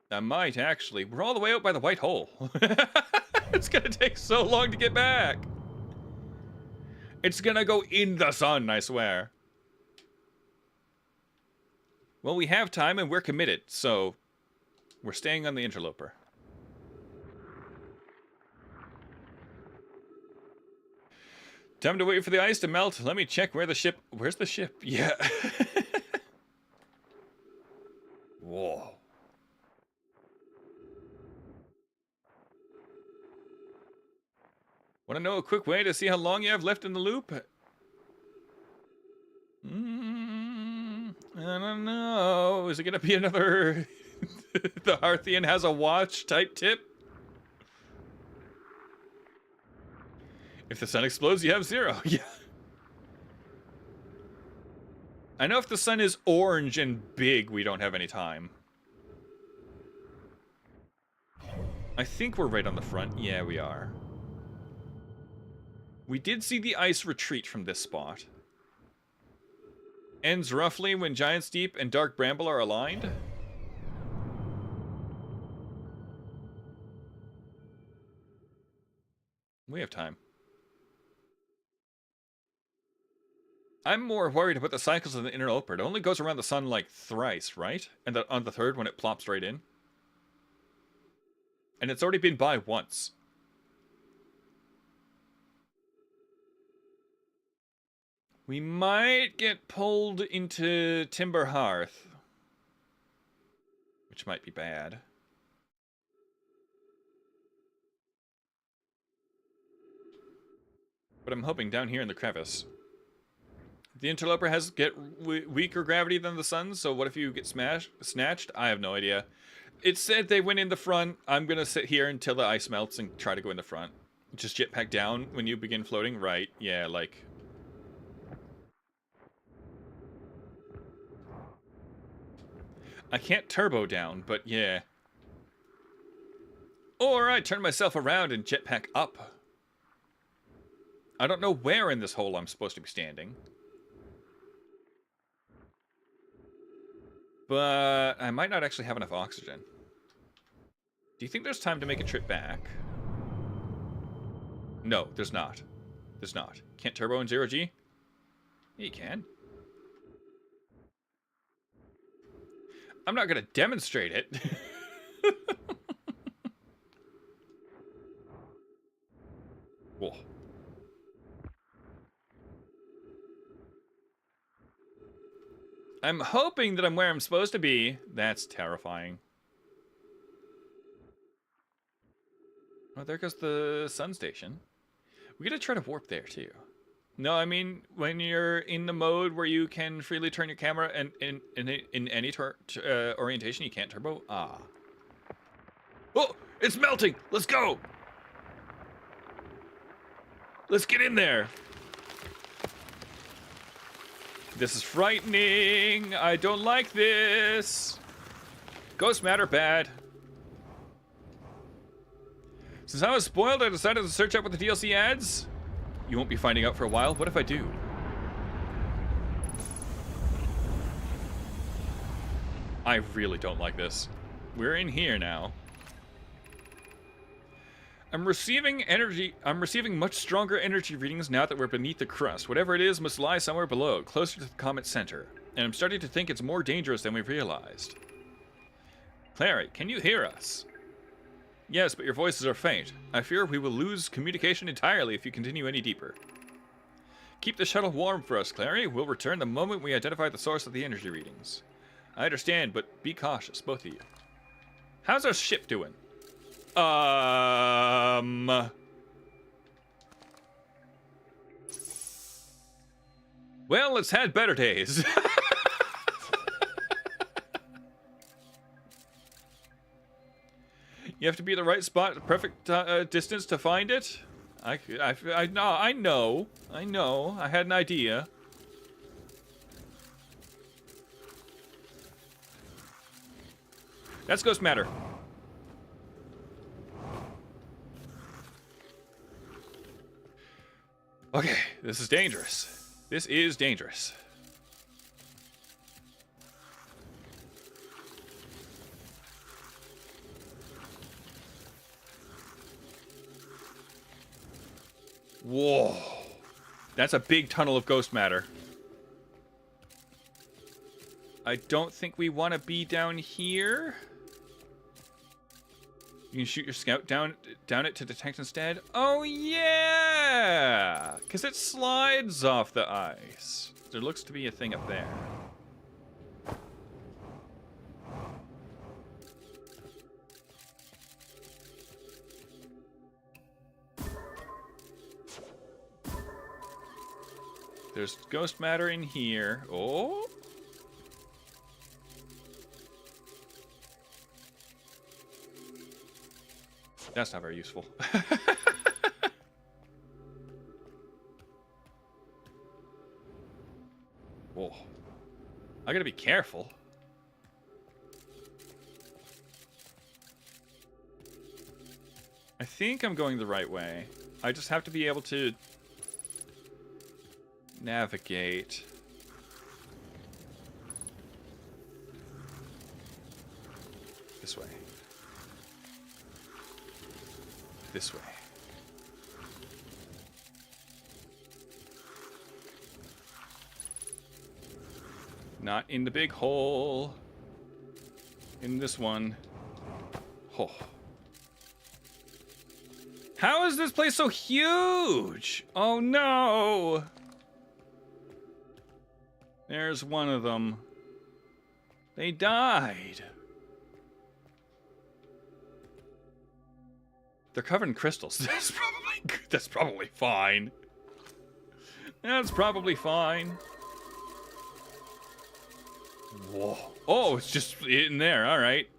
I might, actually. We're all the way out by the white hole. It's gonna take so long to get back. It's gonna go in the sun, I swear. Well, we have time and we're committed, so we're staying on the interloper. Time to wait for the ice to melt. Let me check where the ship... Where's the ship? Yeah. Whoa. Want to know a quick way to see how long you have left in the loop? I don't know. Is it going to be another... the Harthian has a watch type tip? If the sun explodes, you have 0. Yeah. I know if the sun is orange and big, we don't have any time. I think we're right on the front. Yeah, we are. We did see the ice retreat from this spot. Ends roughly when Giant Steep and Dark Bramble are aligned. We have time. I'm more worried about the cycles of the interloper. It only goes around the sun like thrice, right? And on the third when it plops right in. And it's already been by once. We might get pulled into Timber Hearth. Which might be bad. But I'm hoping down here in the crevice. The interloper has weaker gravity than the sun, so what if you get snatched? I have no idea. It said they went in the front. I'm going to sit here until the ice melts and try to go in the front. Just jetpack down when you begin floating? Right, yeah, like... I can't turbo down, but yeah. Or I turn myself around and jetpack up. I don't know where in this hole I'm supposed to be standing. But I might not actually have enough oxygen. Do you think there's time to make a trip back? No, there's not. There's not. Can't turbo in 0G? Yeah, you can. I'm not going to demonstrate it. Whoa. I'm hoping that I'm where I'm supposed to be. That's terrifying. Oh, there goes the sun station. We gotta try to warp there, too. No, I mean, when you're in the mode where you can freely turn your camera and in any orientation, you can't turbo? Ah. Oh, it's melting! Let's go! Let's get in there! This is frightening! I don't like this! Ghost matter bad. Since I was spoiled, I decided to search up what the DLC adds. You won't be finding out for a while. What if I do? I really don't like this. We're in here now. I'm receiving much stronger energy readings now that we're beneath the crust. Whatever it is must lie somewhere below, closer to the comet's center. And I'm starting to think it's more dangerous than we realized. Clary, can you hear us? Yes, but your voices are faint. I fear we will lose communication entirely if you continue any deeper. Keep the shuttle warm for us, Clary. We'll return the moment we identify the source of the energy readings. I understand, but be cautious, both of you. How's our ship doing? Well, it's had better days. You have to be at the right spot at the perfect distance to find it. I know. I had an idea. That's Ghost Matter. Okay, this is dangerous. This is dangerous. Whoa. That's a big tunnel of ghost matter. I don't think we want to be down here. You can shoot your scout down it to detect instead. Oh yeah! Because it slides off the ice. There looks to be a thing up there. There's ghost matter in here. Oh! That's not very useful. Whoa. I gotta be careful. I think I'm going the right way. I just have to be able to navigate. This way. This way. Not in the big hole. In this one. Oh. How is this place so huge? Oh no! There's one of them. They died. They're covered in crystals. That's probably fine. That's probably fine. Whoa. Oh, it's just in there. All right.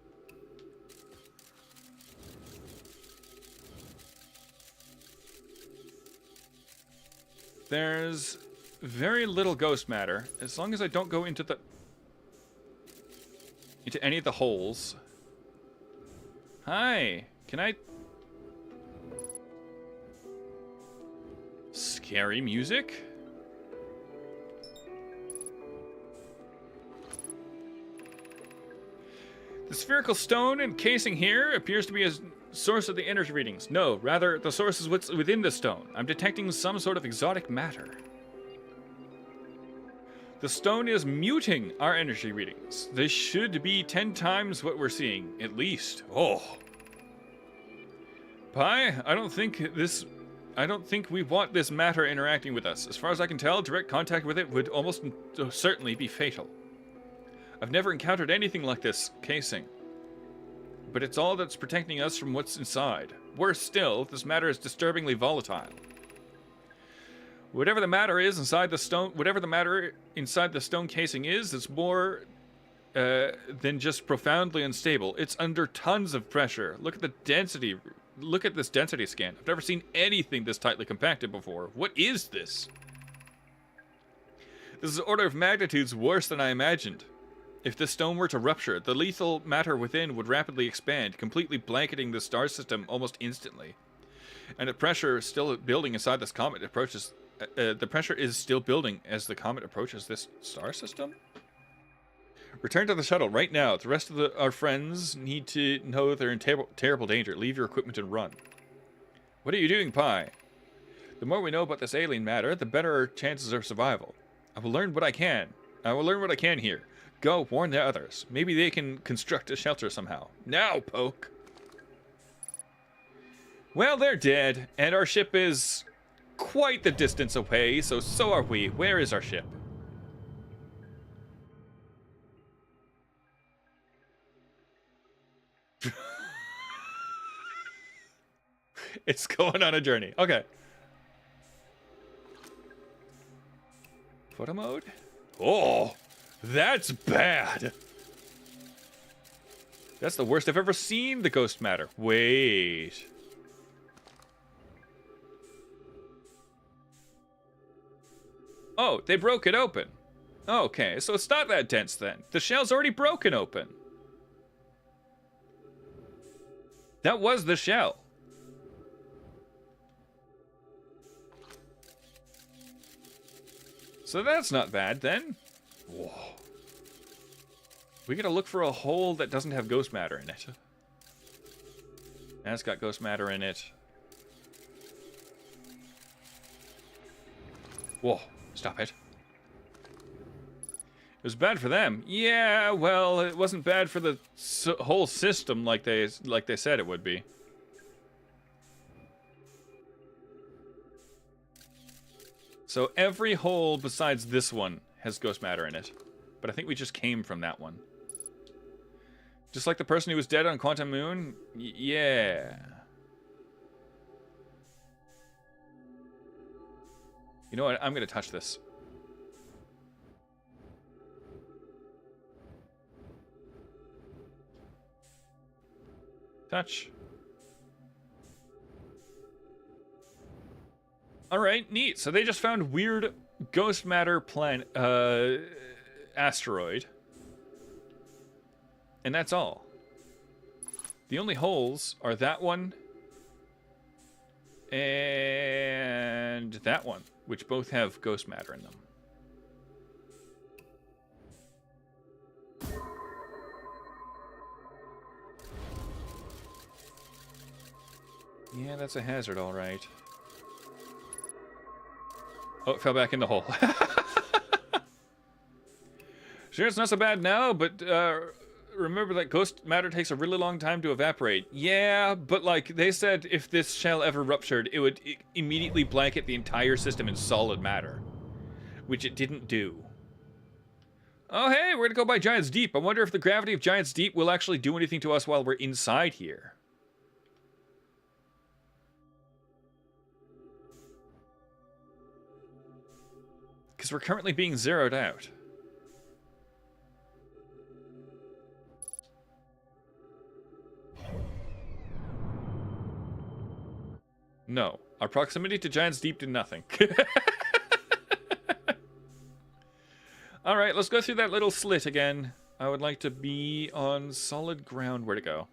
There's very little ghost matter, as long as I don't go into any of the holes. Hi, can I... Scary music? The spherical stone encasing here appears to be a source of the energy readings. No, rather, the source is what's within the stone. I'm detecting some sort of exotic matter. The stone is muting our energy readings. They should be 10 times what we're seeing, at least. Oh. Pi, I don't think we want this matter interacting with us. As far as I can tell, direct contact with it would almost certainly be fatal. I've never encountered anything like this casing. But it's all that's protecting us from what's inside. Worse still, this matter is disturbingly volatile. Whatever the matter inside the stone casing is, it's more than just profoundly unstable. It's under tons of pressure. Look at the density. Look at this density scan. I've never seen anything this tightly compacted before. What is this? This is an order of magnitudes worse than I imagined. If this stone were to rupture, the lethal matter within would rapidly expand, completely blanketing the star system almost instantly. And the pressure is still building inside this comet approaches. The pressure is still building as the comet approaches this star system. Return to the shuttle right now. The rest of our friends need to know they're in terrible danger. Leave your equipment and run. What are you doing, Pi? The more we know about this alien matter, the better our chances of survival. I will learn what I can. Here. Go, warn the others. Maybe they can construct a shelter somehow. Now, Poke! Well, they're dead, and our ship is quite the distance away, so are we. Where is our ship? It's going on a journey. Okay. Photo mode? Oh! That's bad. That's the worst I've ever seen the ghost matter. Wait. Oh, they broke it open. Okay, so it's not that dense then. The shell's already broken open. That was the shell. So that's not bad then. Whoa. We gotta look for a hole that doesn't have ghost matter in it. That's got ghost matter in it. Whoa, stop it. was bad for them. Yeah, well, it wasn't bad for the whole system like they said it would be. So every hole besides this one has ghost matter in it. But I think we just came from that one. Just like the person who was dead on Quantum Moon? Yeah. You know what? I'm going to touch this. Touch. Alright, neat. So they just found weird ghost matter asteroid. And that's all. The only holes are that one and that one, which both have ghost matter in them. Yeah, that's a hazard, all right. Oh, it fell back in the hole. Sure, it's not so bad now, but remember that ghost matter takes a really long time to evaporate. Yeah, but like they said, if this shell ever ruptured, it would immediately blanket the entire system in solid matter, which it didn't do. Oh, hey, we're gonna go by Giant's Deep. I wonder if the gravity of Giant's Deep will actually do anything to us while we're inside here. Because we're currently being zeroed out. No. Our proximity to Giant's Deep did nothing. Alright, let's go through that little slit again. I would like to be on solid ground. Where to go?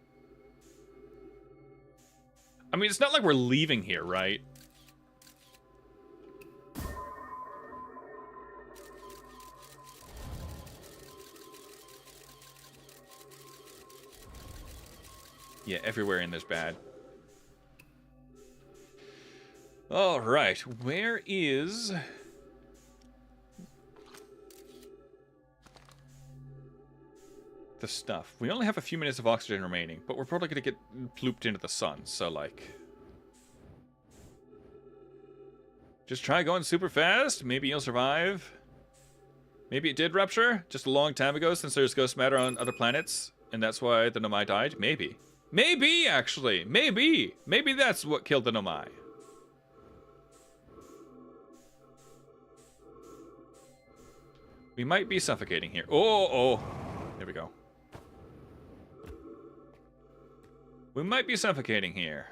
I mean, it's not like we're leaving here, right? Yeah, everywhere in this bad. Alright, where is... the stuff? We only have a few minutes of oxygen remaining, but we're probably going to get plooped into the sun, so like... just try going super fast, maybe you'll survive. Maybe it did rupture, just a long time ago since there's ghost matter on other planets, and that's why the Nomai died? Maybe. Maybe, actually! Maybe! Maybe that's what killed the Nomai. We might be suffocating here. Oh! There we go. We might be suffocating here.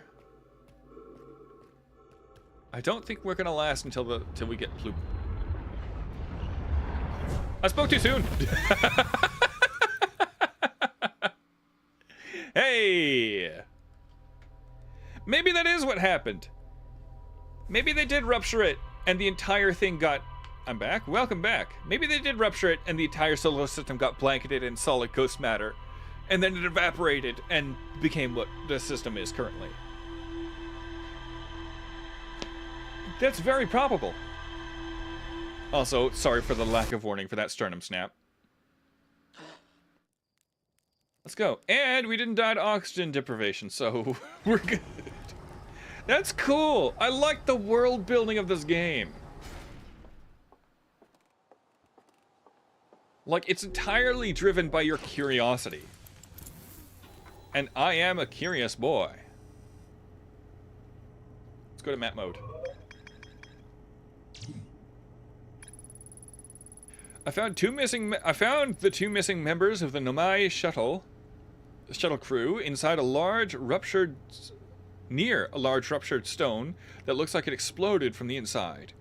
I don't think we're gonna last until we get ploop. I spoke too soon! Hey! Maybe that is what happened. Maybe they did rupture it, and the entire thing got... I'm back? Welcome back. Maybe they did rupture it, and the entire solar system got blanketed in solid ghost matter, and then it evaporated and became what the system is currently. That's very probable. Also, sorry for the lack of warning for that sternum snap. Let's go. And we didn't die to oxygen deprivation, so we're good. That's cool. I like the world building of this game. Like, it's entirely driven by your curiosity. And I am a curious boy. Let's go to map mode. I found the two missing members of the Nomai shuttle crew inside near a large ruptured stone that looks like it exploded from the inside.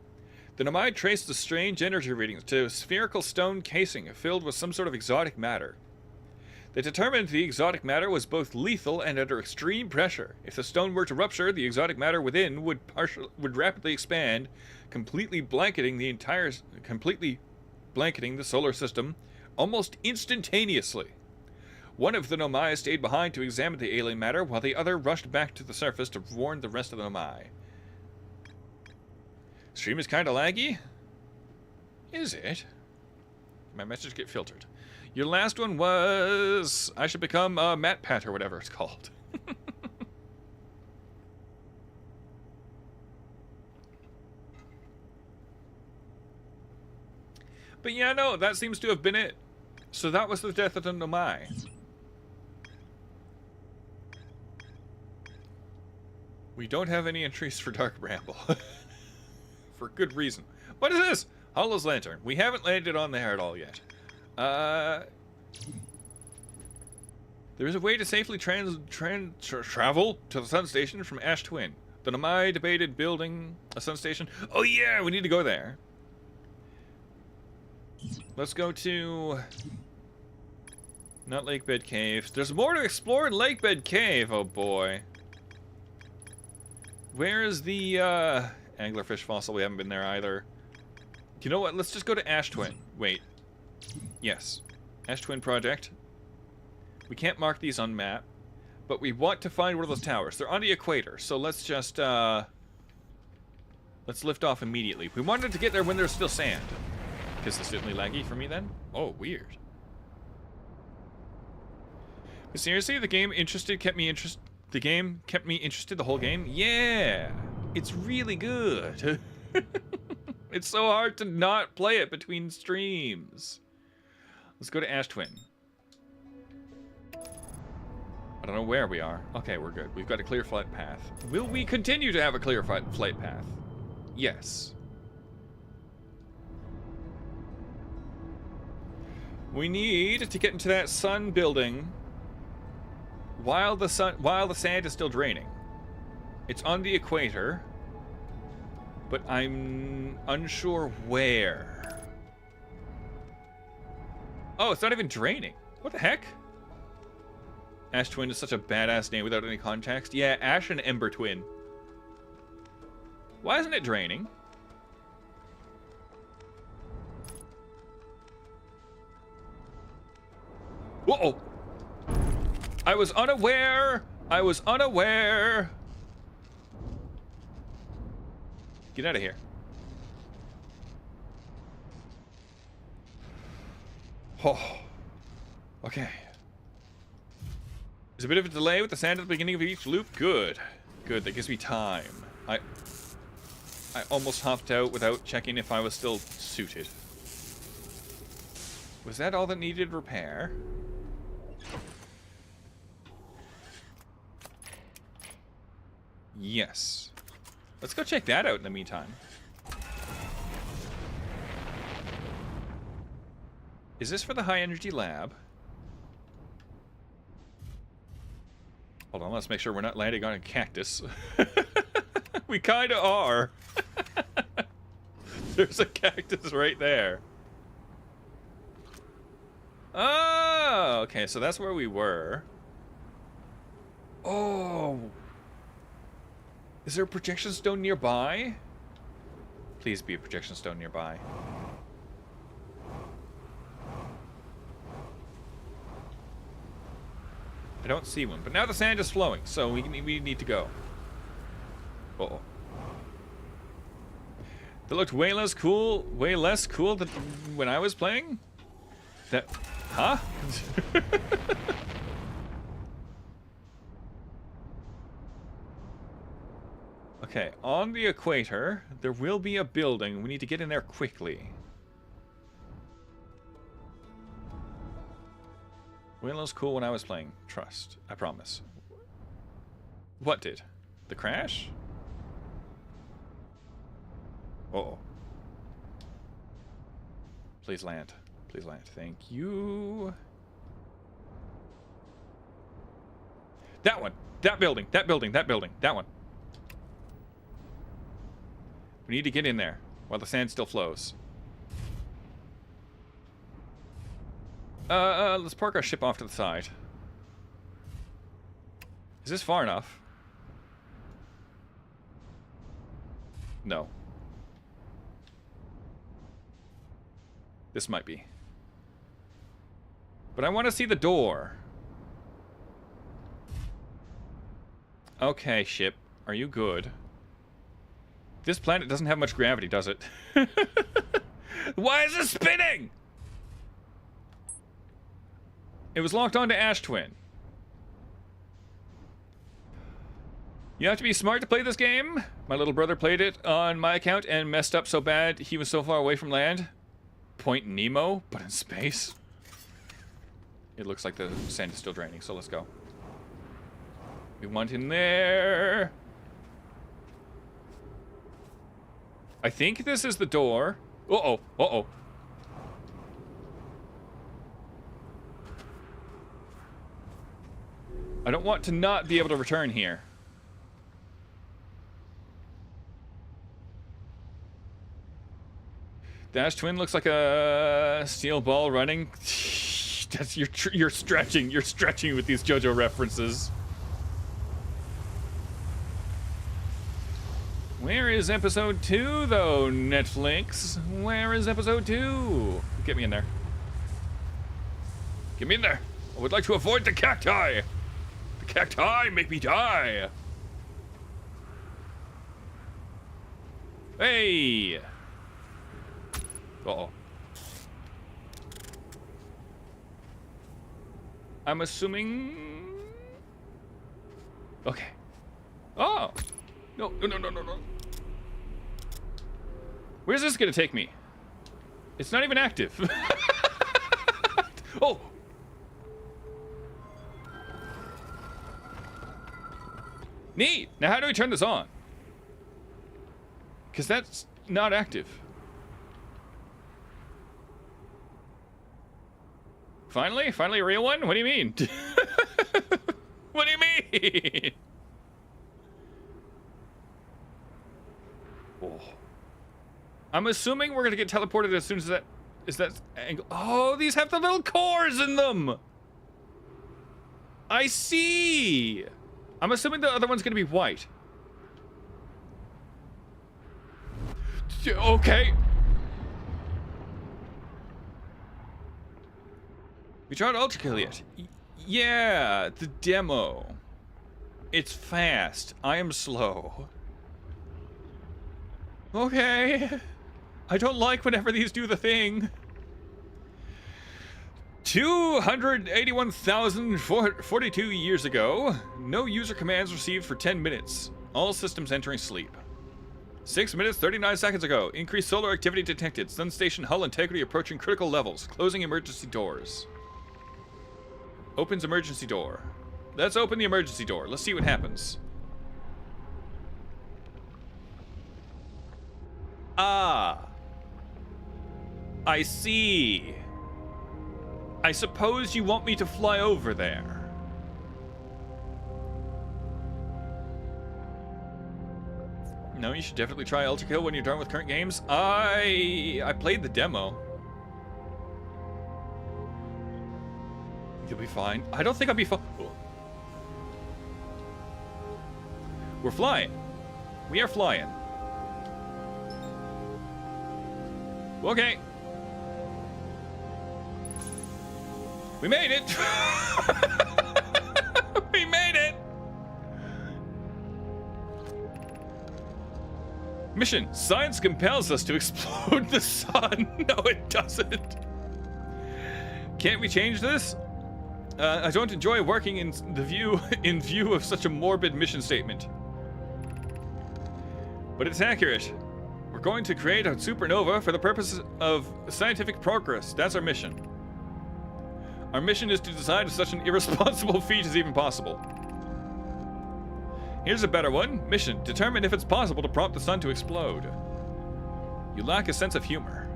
The Nomai traced the strange energy readings to a spherical stone casing filled with some sort of exotic matter. They determined the exotic matter was both lethal and under extreme pressure. If the stone were to rupture, the exotic matter within would rapidly expand, completely blanketing the solar system almost instantaneously. One of the Nomai stayed behind to examine the alien matter, while the other rushed back to the surface to warn the rest of the Nomai. Stream is kinda laggy? Is it? My message get filtered. Your last one was... I should become Matt Pat or whatever it's called. But yeah, no, that seems to have been it. So that was the death of the Nomai. We don't have any entries for Dark Bramble. For good reason. What is this? Hollow's Lantern. We haven't landed on there at all yet. There is a way to safely travel to the Sun Station from Ash Twin. The Nomai debated building a Sun Station. Oh yeah, we need to go there. Let's go to... Not Lakebed Cave. There's more to explore in Lakebed Cave, oh boy. Where is the anglerfish fossil? We haven't been there either. You know what? Let's just go to Ash Twin. Wait. Yes. Ash Twin Project. We can't mark these on map, but we want to find one of those towers. They're on the equator, so let's just let's lift off immediately. We wanted to get there when there's still sand. Consistently laggy for me then? Oh, weird. But seriously, the game kept me interested the whole game? Yeah! It's really good. It's so hard to not play it between streams. Let's go to Ash Twin. I don't know where we are. Okay, we're good. We've got a clear flight path. Will we continue to have a clear flight path? Yes. We need to get into that sun building while the sand is still draining. It's on the equator, but I'm unsure where. Oh, it's not even draining. What the heck? Ash Twin is such a badass name without any context. Yeah, Ash and Ember Twin. Why isn't it draining? Whoa! I was unaware! I was unaware! Get out of here. Oh. Okay. There's a bit of a delay with the sand at the beginning of each loop. Good. Good, that gives me time. I almost hopped out without checking if I was still suited. Was that all that needed repair? Yes. Let's go check that out in the meantime. Is this for the high energy lab? Hold on, let's make sure we're not landing on a cactus. We kind of are. There's a cactus right there. Oh, okay, so that's where we were. Oh. Is there a projection stone nearby? Please be a projection stone nearby. I don't see one, but now the sand is flowing, so we need to go. Uh-oh. That looked way less cool than when I was playing? That... Huh? Okay, on the equator, there will be a building. We need to get in there quickly. Way less cool when I was playing. Trust. I promise. What did? The crash? Uh-oh. Please land. Please land. Thank you. That one. That building. That building. That building. That one. We need to get in there while the sand still flows. Let's park our ship off to the side. Is this far enough? No. This might be. But I want to see the door. Okay, ship. Are you good? This planet doesn't have much gravity, does it? Why is it spinning? It was locked onto Ash Twin. You have to be smart to play this game. My little brother played it on my account and messed up so bad he was so far away from land. Point Nemo, but in space. It looks like the sand is still draining, so let's go. We want in there. I think this is the door. Uh-oh, uh-oh. I don't want to not be able to return here. The Ash Twin looks like a steel ball running. That's you're stretching. You're stretching with these JoJo references. Where is episode 2, though, Netflix? Where is episode 2? Get me in there. Get me in there. I would like to avoid the cacti. The cacti make me die. Hey. Uh-oh. I'm assuming... Okay. Oh! No, no, no, no, no, no. Where's this gonna take me? It's not even active. Oh! Neat! Now how do we turn this on? Because that's not active. Finally? Finally a real one? What do you mean? What do you mean? Oh. I'm assuming we're gonna get teleported as soon as that is that angle. Oh, these have the little cores in them. I see. I'm assuming the other one's gonna be white. Okay. We tried Ultra Kill yet? Yeah, the demo. It's fast. I am slow. Okay. I don't like whenever these do the thing. 281,042 years ago, no user commands received for 10 minutes. All systems entering sleep. 6 minutes, 39 seconds ago, increased solar activity detected. Sun station hull integrity approaching critical levels. Closing emergency doors. Opens emergency door. Let's open the emergency door. Let's see what happens. Ah. I see. I suppose you want me to fly over there. No, you should definitely try Ultra Kill when you're done with current games. I played the demo. You'll be fine. I don't think I'll be fine. We're flying. We are flying. Okay. We made it. We made it. Mission. Science compels us to explode the sun. No, it doesn't. Can't we change this? I don't enjoy working in view of such a morbid mission statement. But it's accurate. We're going to create a supernova for the purpose of scientific progress. That's our mission. Our mission is to decide if such an irresponsible feat is even possible. Here's a better one. Mission. Determine if it's possible to prompt the sun to explode. You lack a sense of humor.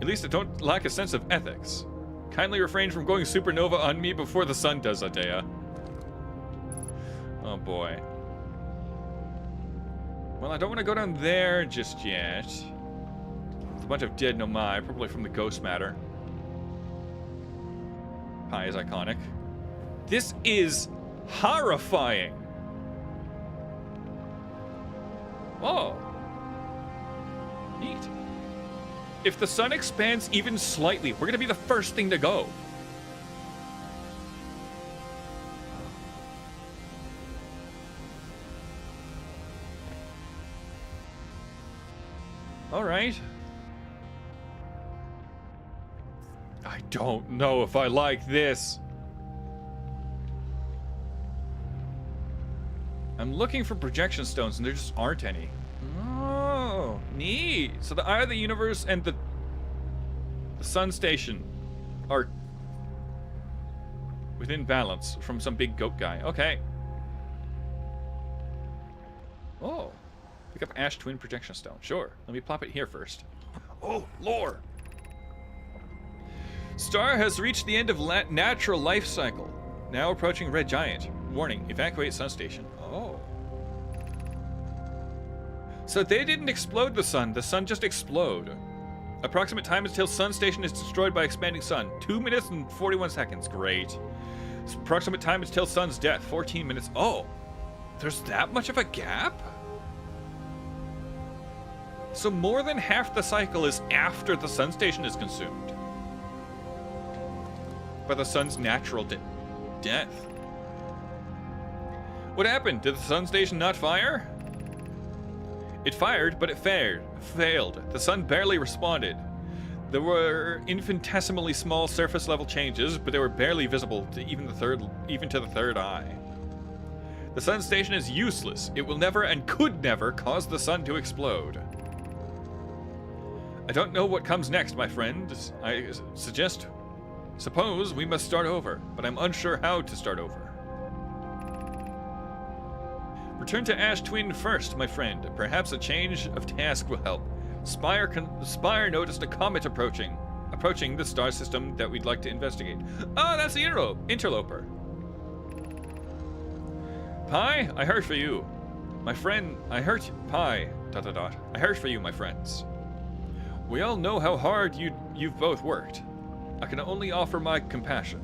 At least I don't lack a sense of ethics. Kindly refrain from going supernova on me before the sun does, Adea. Oh boy. Well, I don't want to go down there just yet. It's a bunch of dead Nomai, probably from the ghost matter. Pi is iconic. This is horrifying. Whoa. Neat. If the sun expands even slightly, we're gonna be the first thing to go. All right. I don't know if I like this. I'm looking for projection stones and there just aren't any. Oh, neat. So the Eye of the Universe and the Sun Station are within balance from some big goat guy. Okay. Oh. Pick up Ash Twin Projection Stone. Sure. Let me plop it here first. Oh, lore. Star has reached the end of natural life cycle. Now approaching Red Giant. Warning, evacuate Sun Station. Oh. So they didn't explode the sun just explode. Approximate time until Sun Station is destroyed by expanding sun. 2 minutes and 41 seconds. Great. Approximate time until sun's death. 14 minutes. Oh. There's that much of a gap? So more than half the cycle is after the Sun Station is consumed. By the sun's natural death. What happened? Did the Sun Station not fire? It fired, but it failed. The sun barely responded. There were infinitesimally small surface level changes, but they were barely visible to even to the third eye. The Sun Station is useless. It will never and could never cause the sun to explode. I don't know what comes next, my friend. Suppose we must start over, but I'm unsure how to start over. Return to Ash Twin first, my friend. Perhaps a change of task will help. Spire noticed a comet approaching the star system that we'd like to investigate. Oh, that's the interloper. Pi, I heard for you. My friend, I heard Pi, ... I heard for you, my friends. We all know how hard you've both worked. I can only offer my compassion.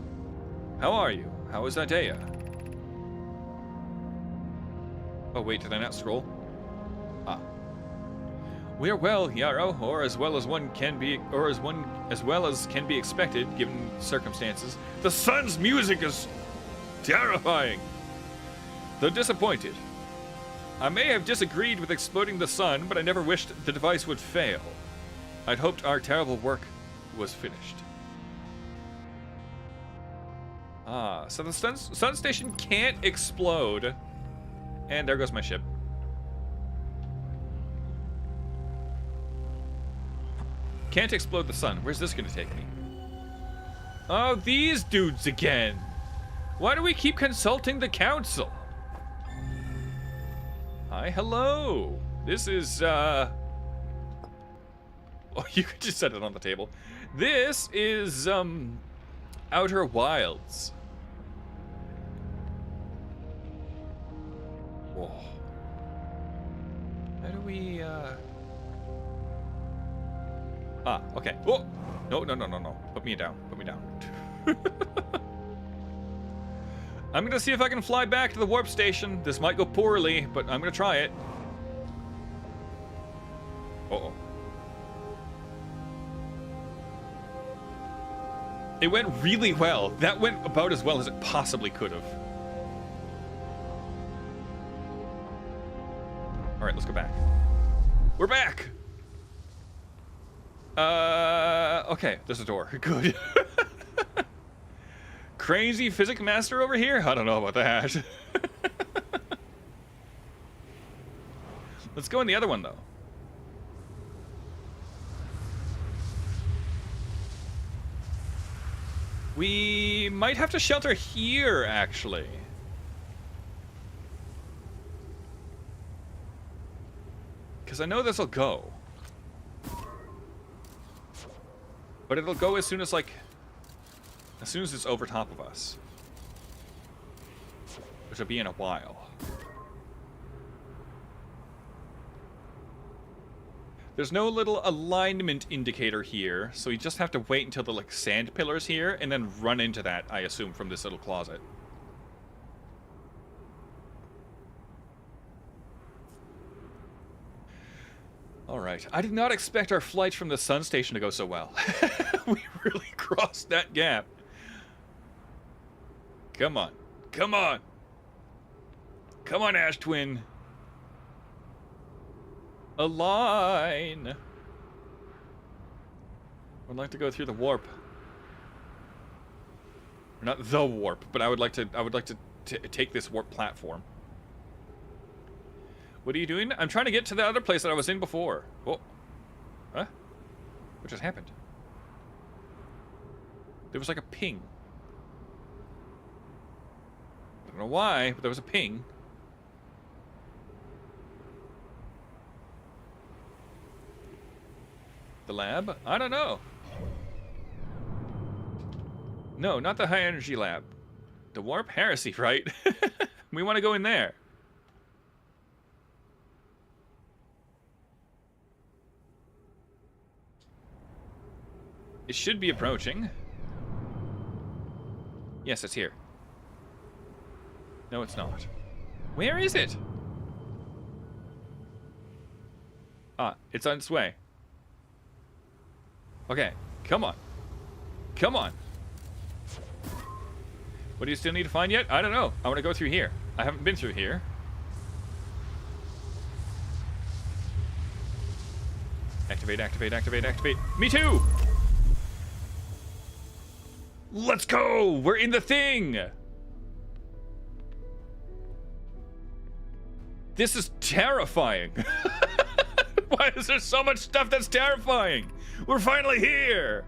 How are you? How is Adea? Oh wait, did I not scroll? Ah. We are well, Yarrow, or as well as can be expected given circumstances. The sun's music is terrifying. Though disappointed. I may have disagreed with exploding the sun, but I never wished the device would fail. I'd hoped our terrible work was finished. Ah, so the sun station can't explode. And there goes my ship. Can't explode the sun. Where's this gonna take me? Oh, these dudes again. Why do we keep consulting the council? Hi, hello. This is, oh, you could just set it on the table. This is, Outer Wilds. Whoa. How do we, Ah, okay. Oh! No. Put me down. Put me down. I'm gonna see if I can fly back to the warp station. This might go poorly, but I'm gonna try it. Uh-oh. It went really well. That went about as well as it possibly could have. Alright, let's go back. We're back! Okay, there's a door. Good. Crazy physics master over here? I don't know about that. Let's go in the other one, though. We might have to shelter here, actually. Because I know this'll go. But it'll go as soon as, like... as soon as it's over top of us. Which will be in a while. There's no little alignment indicator here, so you just have to wait until the, like, sand pillar's here, and then run into that, I assume, from this little closet. Alright, I did not expect our flight from the sun station to go so well. We really crossed that gap. Come on. Come on! Come on, Ash Twin! Align! I'd like to go through the warp. Not the warp, but I would like to take this warp platform. What are you doing? I'm trying to get to the other place that I was in before. Oh. Huh? What just happened? There was like a ping. I don't know why, but there was a ping. The lab? I don't know. No, not the high energy lab. The warp heresy, right? We want to go in there. It should be approaching. Yes, it's here. No, it's not. Where is it? Ah, it's on its way. Okay, come on. Come on. What do you still need to find yet? I don't know. I want to go through here. I haven't been through here. Activate, activate, activate, activate. Me too! Let's go! We're in the thing! This is terrifying. Why is there so much stuff that's terrifying? We're finally here!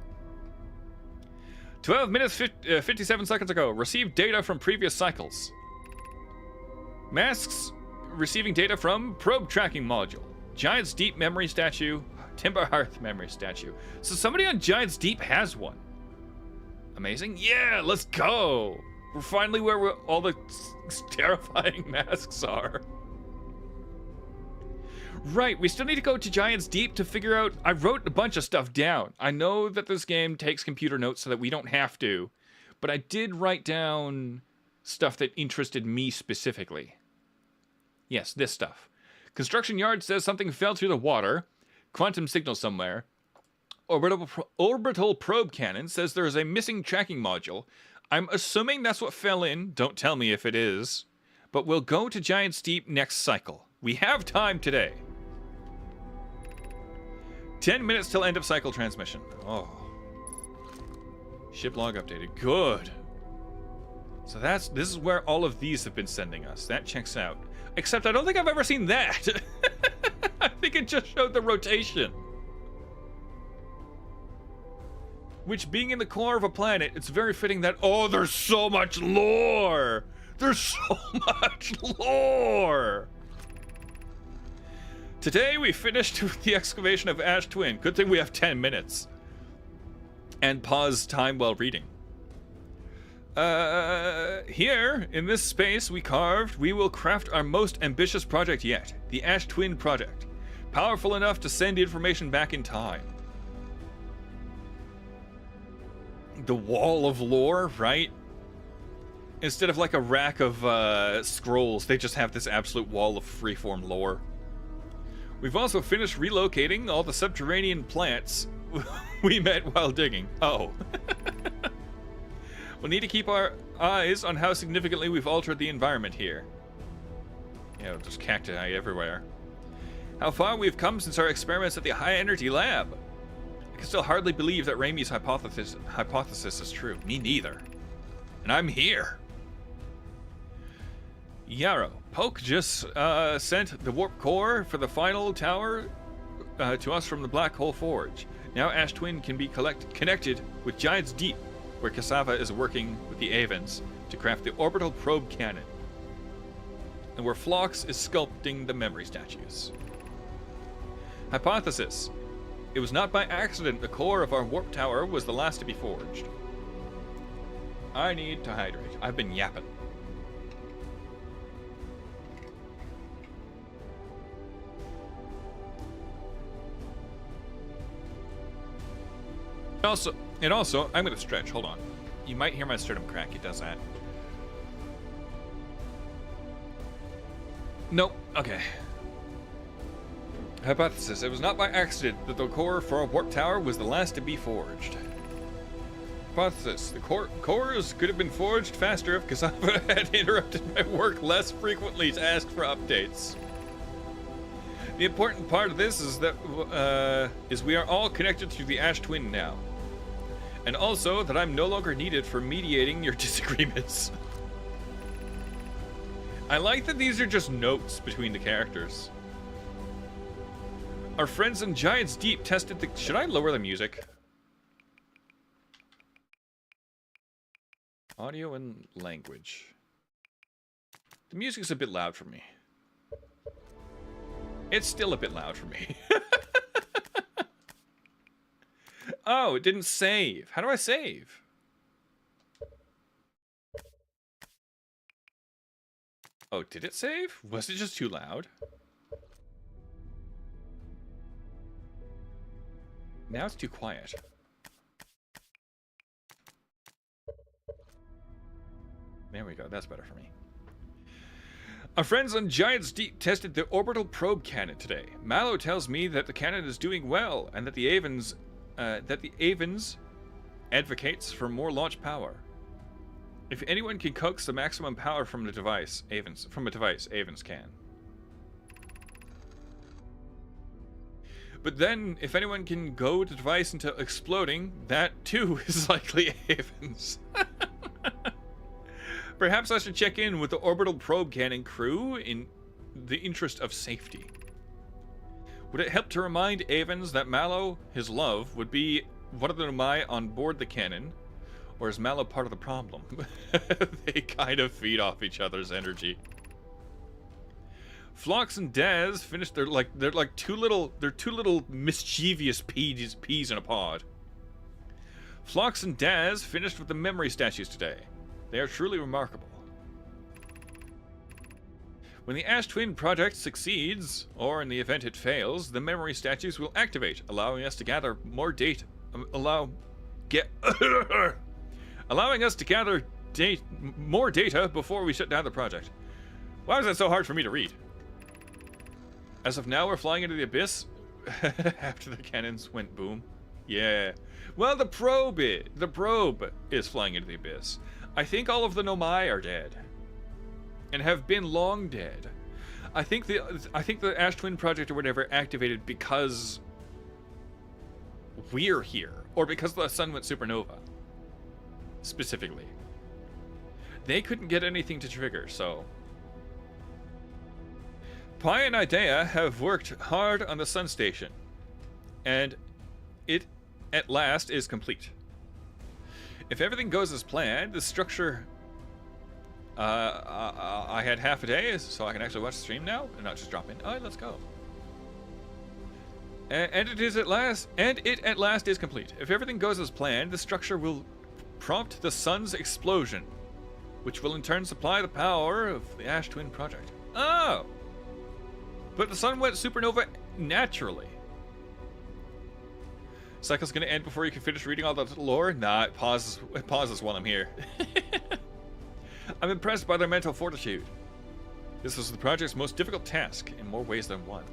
12 minutes, 57 seconds ago. Received data from previous cycles. Masks receiving data from probe tracking module. Giant's Deep memory statue. Timber Hearth memory statue. So somebody on Giant's Deep has one. Amazing. Yeah, let's go. We're finally where all the terrifying masks are. Right, we still need to go to Giant's Deep to figure out... I wrote a bunch of stuff down. I know that this game takes computer notes so that we don't have to, but I did write down stuff that interested me specifically. Yes, this stuff. Construction yard says something fell through the water. Quantum signal somewhere. Orbital probe cannon says there is a missing tracking module. I'm assuming that's what fell in. Don't tell me if it is. But we'll go to Giant's Deep next cycle. We have time today. 10 minutes till end of cycle transmission. Oh. Ship log updated. Good. So this is where all of these have been sending us. That checks out. Except I don't think I've ever seen that. I think it just showed the rotation. Which, being in the core of a planet, it's very fitting that... Oh, there's so much lore! There's so much lore! Today we finished with the excavation of Ash Twin. Good thing we have 10 minutes. And pause time while reading. Here, in this space we will craft our most ambitious project yet. The Ash Twin project. Powerful enough to send information back in time. The wall of lore, right? Instead of like a rack of scrolls, they just have this absolute wall of freeform lore. We've also finished relocating all the subterranean plants we met while digging. Oh. We'll need to keep our eyes on how significantly we've altered the environment here. Yeah, there's cacti everywhere. How far we've come since our experiments at the high energy lab. I can still hardly believe that Raimi's hypothesis is true. Me neither. And I'm here. Yarrow. Poke just sent the warp core for the final tower to us from the Black Hole Forge. Now Ash Twin can be connected with Giant's Deep, where Cassava is working with the Avens to craft the orbital probe cannon, and where Phlox is sculpting the memory statues. Hypothesis. It was not by accident the core of our warp tower was the last to be forged. I need to hydrate. I've been yapping. Also, I'm gonna stretch. Hold on. You might hear my sternum crack. It does that. Nope. Okay. Hypothesis. It was not by accident that the core for a warp tower was the last to be forged. Hypothesis. The cores could have been forged faster if Cassava had interrupted my work less frequently to ask for updates. The important part of this is that we are all connected through the Ash Twin now. And also that I'm no longer needed for mediating your disagreements. I like that these are just notes between the characters. Our friends in Giants Deep tested the... Should I lower the music? Audio and language. The music's a bit loud for me. It's still a bit loud for me. Oh, it didn't save. How do I save? Oh, did it save? Was it just too loud? Now it's too quiet. There we go. That's better for me. Our friends on Giants Deep tested the orbital probe cannon today. Mallow tells me that the cannon is doing well and that the Avens advocates for more launch power. If anyone can coax the maximum power from the device, Avens can. But then, if anyone can goad the device into exploding, that too is likely Avens. Perhaps I should check in with the orbital probe cannon crew in the interest of safety. Would it help to remind Avens that Mallow, his love, would be one of the Nomai on board the cannon? Or is Mallow part of the problem? They kind of feed off each other's energy. Phlox and Daz finished they're two little mischievous peas in a pod. Phlox and Daz finished with the memory statues today. They are truly remarkable. When the Ash Twin project succeeds, or in the event it fails, the memory statues will activate, allowing us to gather more data. Allowing us to gather more data before we shut down the project. Why is that so hard for me to read? As of now, we're flying into the abyss after the cannons went boom. Yeah. Well, the probe is flying into the abyss. I think all of the Nomai are dead, and have been long dead. I think the Ash Twin project or whatever activated because we're here, or because the sun went supernova. Specifically, they couldn't get anything to trigger, so. Pi and Idea have worked hard on the sun station, and it at last is complete. If everything goes as planned, the structure... I had half a day, so I can actually watch the stream now, and not just drop in. Alright, let's go. And it at last is complete. If everything goes as planned, the structure will prompt the sun's explosion, which will in turn supply the power of the Ash Twin project. Oh! But the sun went supernova naturally. Cycle's gonna end before you can finish reading all the lore? Nah, it pauses while I'm here. I'm impressed by their mental fortitude. This was the project's most difficult task in more ways than one.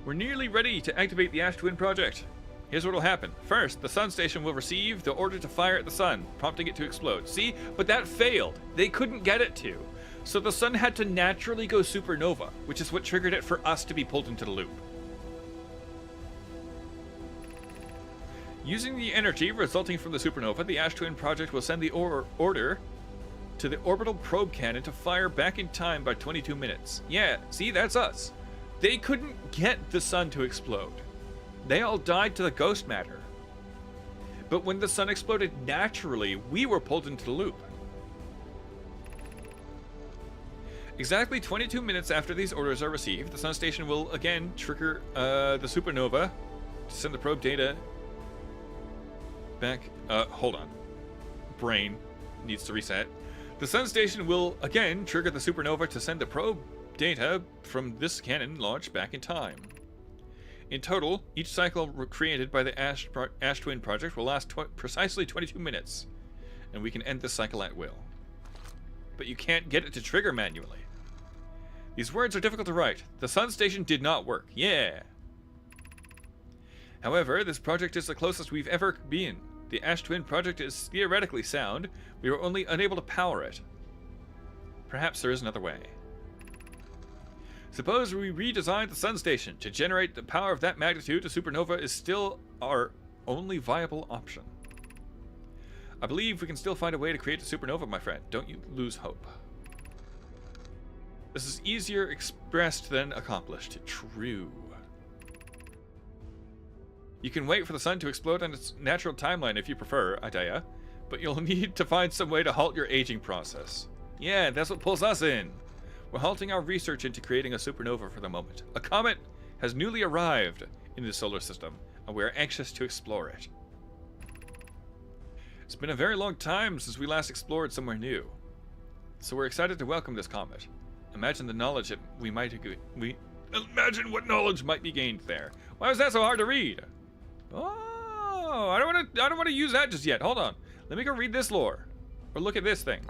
We're nearly ready to activate the Ash Twin project. Here's what will happen. First, the sun station will receive the order to fire at the sun, prompting it to explode. See? But that failed. They couldn't get it to. So the sun had to naturally go supernova, which is what triggered it for us to be pulled into the loop. Using the energy resulting from the supernova, the Ash Twin project will send the order to the orbital probe cannon to fire back in time by 22 minutes. Yeah, see, that's us. They couldn't get the sun to explode. They all died to the ghost matter. But when the sun exploded naturally, we were pulled into the loop. Exactly 22 minutes after these orders are received, the sun station will again trigger the supernova to send the probe data back. Hold on. Brain needs to reset. The sun station will again trigger the supernova to send the probe data from this cannon launch back in time. In total, each cycle created by the Ash Twin project will last precisely 22 minutes, and we can end this cycle at will. But you can't get it to trigger manually. These words are difficult to write. The sun station did not work. Yeah. However, this project is the closest we've ever been. The Ash Twin project is theoretically sound. We were only unable to power it. Perhaps there is another way. Suppose we redesign the sun station. To generate the power of that magnitude, a supernova is still our only viable option. I believe we can still find a way to create a supernova, my friend. Don't you lose hope. This is easier expressed than accomplished. True. You can wait for the sun to explode on its natural timeline if you prefer, Idea, but you'll need to find some way to halt your aging process. Yeah, that's what pulls us in. We're halting our research into creating a supernova for the moment. A comet has newly arrived in the solar system, and we are anxious to explore it. It's been a very long time since we last explored somewhere new, so we're excited to welcome this comet. Imagine the knowledge that imagine what knowledge might be gained there. Why was that so hard to read? Oh, I don't want to use that just yet. Hold on. Let me go read this lore, or look at this thing.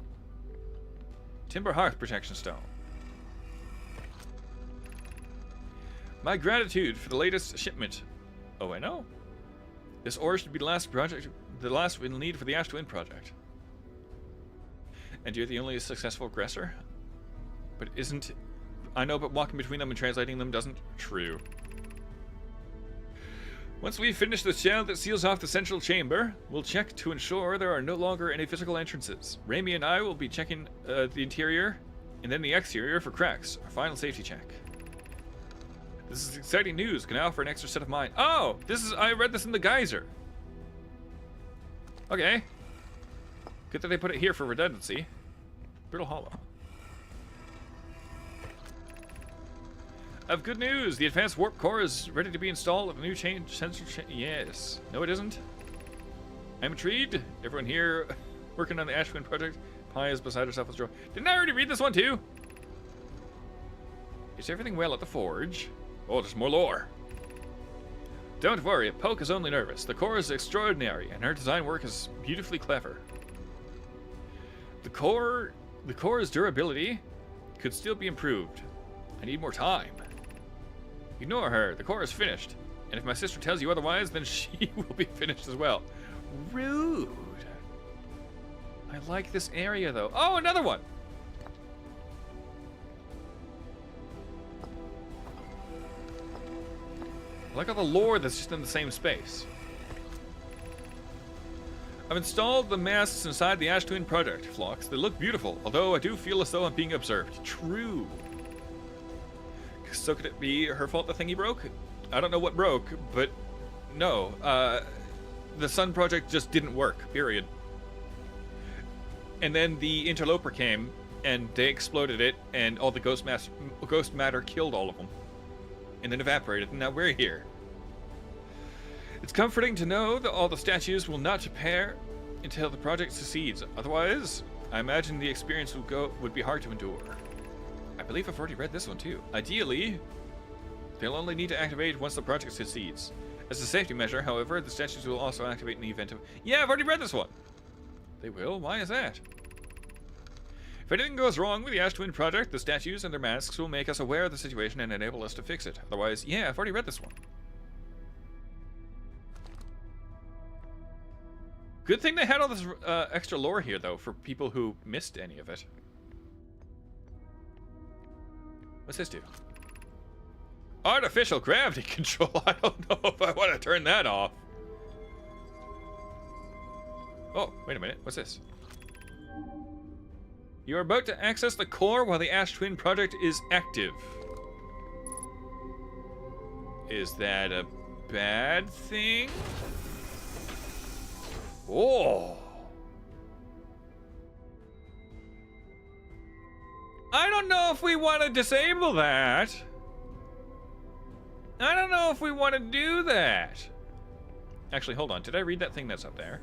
Timber Hearth Protection Stone. My gratitude for the latest shipment. Oh, I know. This ore should be the last we'll need for the Ash Twin project. And you're the only successful aggressor? But isn't... I know, but walking between them and translating them doesn't... True. Once we finish the shell that seals off the central chamber, we'll check to ensure there are no longer any physical entrances. Raimi and I will be checking the interior and then the exterior for cracks, our final safety check. This is exciting news. Can I offer an extra set of mind? Oh, I read this in the geyser. Okay. Good that they put it here for redundancy. Brittle Hollow. I have good news. The advanced warp core is ready to be installed at the new central yes. No, it isn't. I'm intrigued. Everyone here working on the Ash Twin project. Pi is beside herself with joy. Didn't I already read this one too? Is everything well at the forge? Oh, there's more lore. Don't worry, Poke is only nervous. The core is extraordinary, and her design work is beautifully clever. The core's durability could still be improved. I need more time. Ignore her. The core is finished. And if my sister tells you otherwise, then she will be finished as well. Rude. I like this area, though. Oh, another one! I like all the lore that's just in the same space. I've installed the masts inside the Ash Twin project, Phlox. They look beautiful, although I do feel as though I'm being observed. True. So could it be her fault the thingy broke? I don't know what broke, but no. The Sun project just didn't work, period. And then the interloper came, and they exploded it, and all the ghost matter killed all of them. And then evaporated, and now we're here. It's comforting to know that all the statues will not repair until the project succeeds. Otherwise, I imagine the experience would be hard to endure. I believe I've already read this one too. Ideally, they'll only need to activate once the project succeeds. As a safety measure, however, the statues will also activate in the event of... Yeah, I've already read this one! They will? Why is that? If anything goes wrong with the Ash Twin project, the statues and their masks will make us aware of the situation and enable us to fix it. Otherwise, yeah, I've already read this one. Good thing they had all this extra lore here, though, for people who missed any of it. What's this do? Artificial gravity control. I don't know if I want to turn that off. Oh, wait a minute. What's this? You are about to access the core while the Ash Twin project is active. Is that a bad thing? Oh. I don't know if we want to disable that. I don't know if we want to do that. Actually, hold on. Did I read that thing that's up there?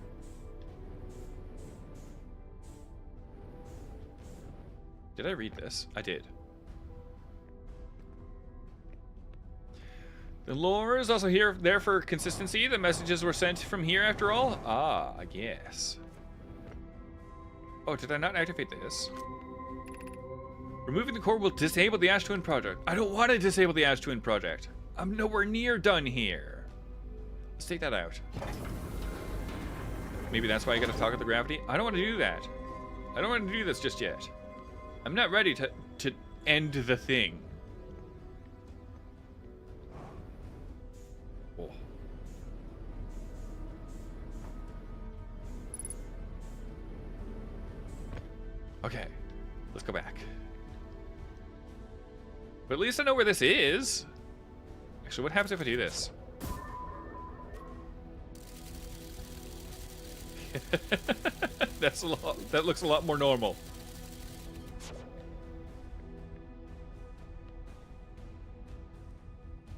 Did I read this? I did. The lore is also there for consistency. The messages were sent from here after all. Ah, I guess. Oh, did I not activate this? Removing the core will disable the Ash Twin project. I don't want to disable the Ash Twin project. I'm nowhere near done here. Let's take that out. Maybe that's why I gotta talk with the gravity. I don't want to do that. I don't want to do this just yet. I'm not ready to end the thing. Okay, let's go back. But at least I know where this is. Actually, what happens if I do this? That looks a lot more normal.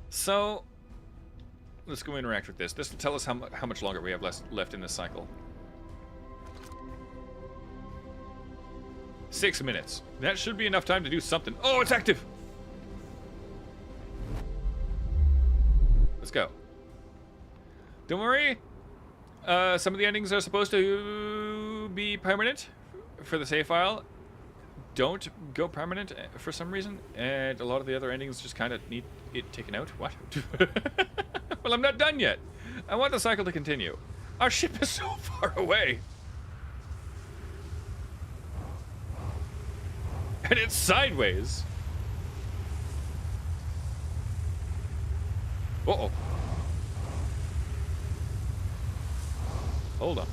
So, let's go interact with this. This will tell us how much longer we have left in this cycle. 6 minutes. That should be enough time to do something. Oh, it's active! Let's go. Don't worry. Some of the endings are supposed to be permanent for the save file. Don't go permanent for some reason, and a lot of the other endings just kind of need it taken out. What? Well, I'm not done yet. I want the cycle to continue. Our ship is so far away. And it's sideways. Uh-oh. Hold on.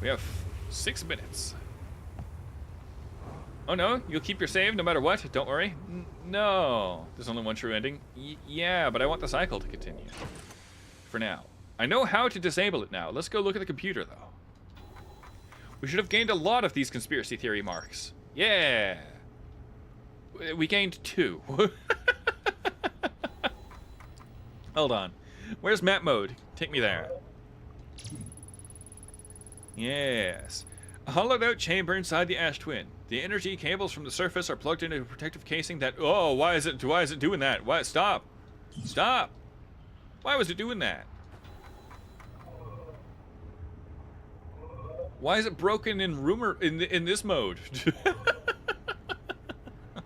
We have 6 minutes. Oh no, you'll keep your save no matter what, don't worry. No, there's only one true ending. Yeah, but I want the cycle to continue. For now. I know how to disable it now. Let's go look at the computer though. We should have gained a lot of these conspiracy theory marks. Yeah. We gained 2. Hold on. Where's map mode? Take me there. Yes. A hollowed out chamber inside the Ash Twin. The energy cables from the surface are plugged into a protective casing that... Oh, why is it doing that? Why? Stop. Stop. Why was it doing that? Why is it broken in this mode?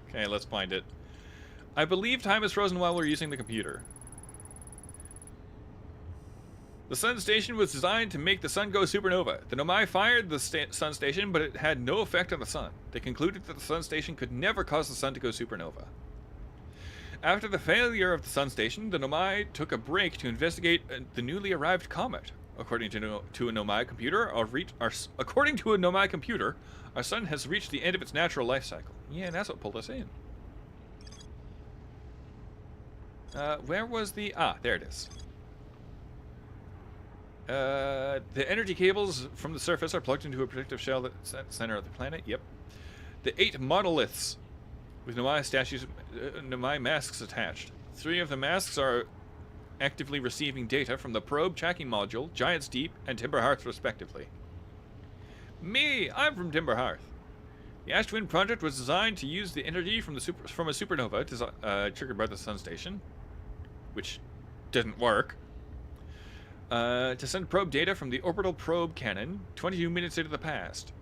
Okay, let's find it. I believe time is frozen while we're using the computer. The sun station was designed to make the sun go supernova. The Nomai fired the sun station, but it had no effect on the sun. They concluded that the sun station could never cause the sun to go supernova. After the failure of the sun station, the Nomai took a break to investigate the newly arrived comet. According to a Nomai computer, our sun has reached the end of its natural life cycle. Yeah, and that's what pulled us in. Where was the... Ah, there it is. The energy cables from the surface are plugged into a protective shell that's at the center of the planet. Yep. The 8 monoliths with Nomai statues, Nomai masks attached. 3 of the masks are actively receiving data from the probe tracking module, Giant's Deep, and Timber Hearth, respectively. Me, I'm from Timber Hearth. The Ash Twin project was designed to use the energy from a supernova triggered by the sun station, which didn't work. To send probe data from the orbital probe cannon 22 minutes into the past.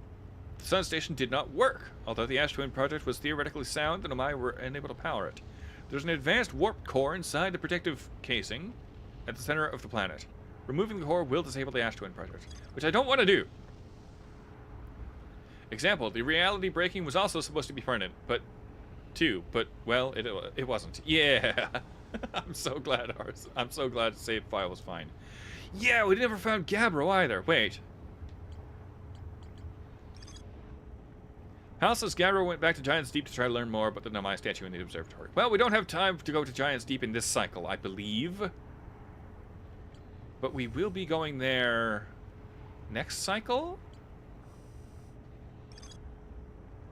The sun station did not work. Although the Ash Twin project was theoretically sound, the Nomai were unable to power it. There's an advanced warp core inside the protective casing at the center of the planet. Removing the core will disable the Ash Twin project, which I don't want to do. Example, the reality breaking was also supposed to be permanent, but well, it wasn't. Yeah. I'm so glad the save file was fine. Yeah, we never found Gabbro either. Wait. Hal says Gabbro went back to Giant's Deep to try to learn more about the Nomai statue in the observatory. Well, we don't have time to go to Giant's Deep in this cycle, I believe. But we will be going there next cycle?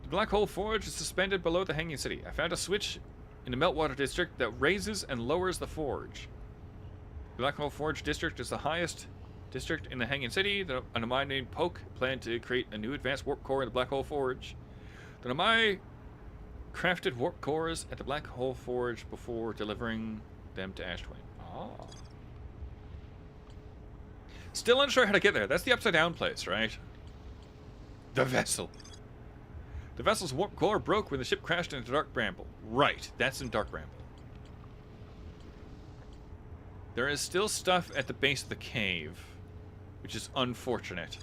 The Black Hole Forge is suspended below the Hanging City. I found a switch in the Meltwater District that raises and lowers the forge. The Black Hole Forge District is the highest district in the Hanging City. The Nomai named Poke planned to create a new advanced warp core in the Black Hole Forge. The Nomai crafted warp cores at the Black Hole Forge before delivering them to Ash Twin. Oh. Still unsure how to get there. That's the upside down place, right? The vessel. The vessel's warp core broke when the ship crashed into Dark Bramble. Right, that's in Dark Bramble. There is still stuff at the base of the cave, which is unfortunate.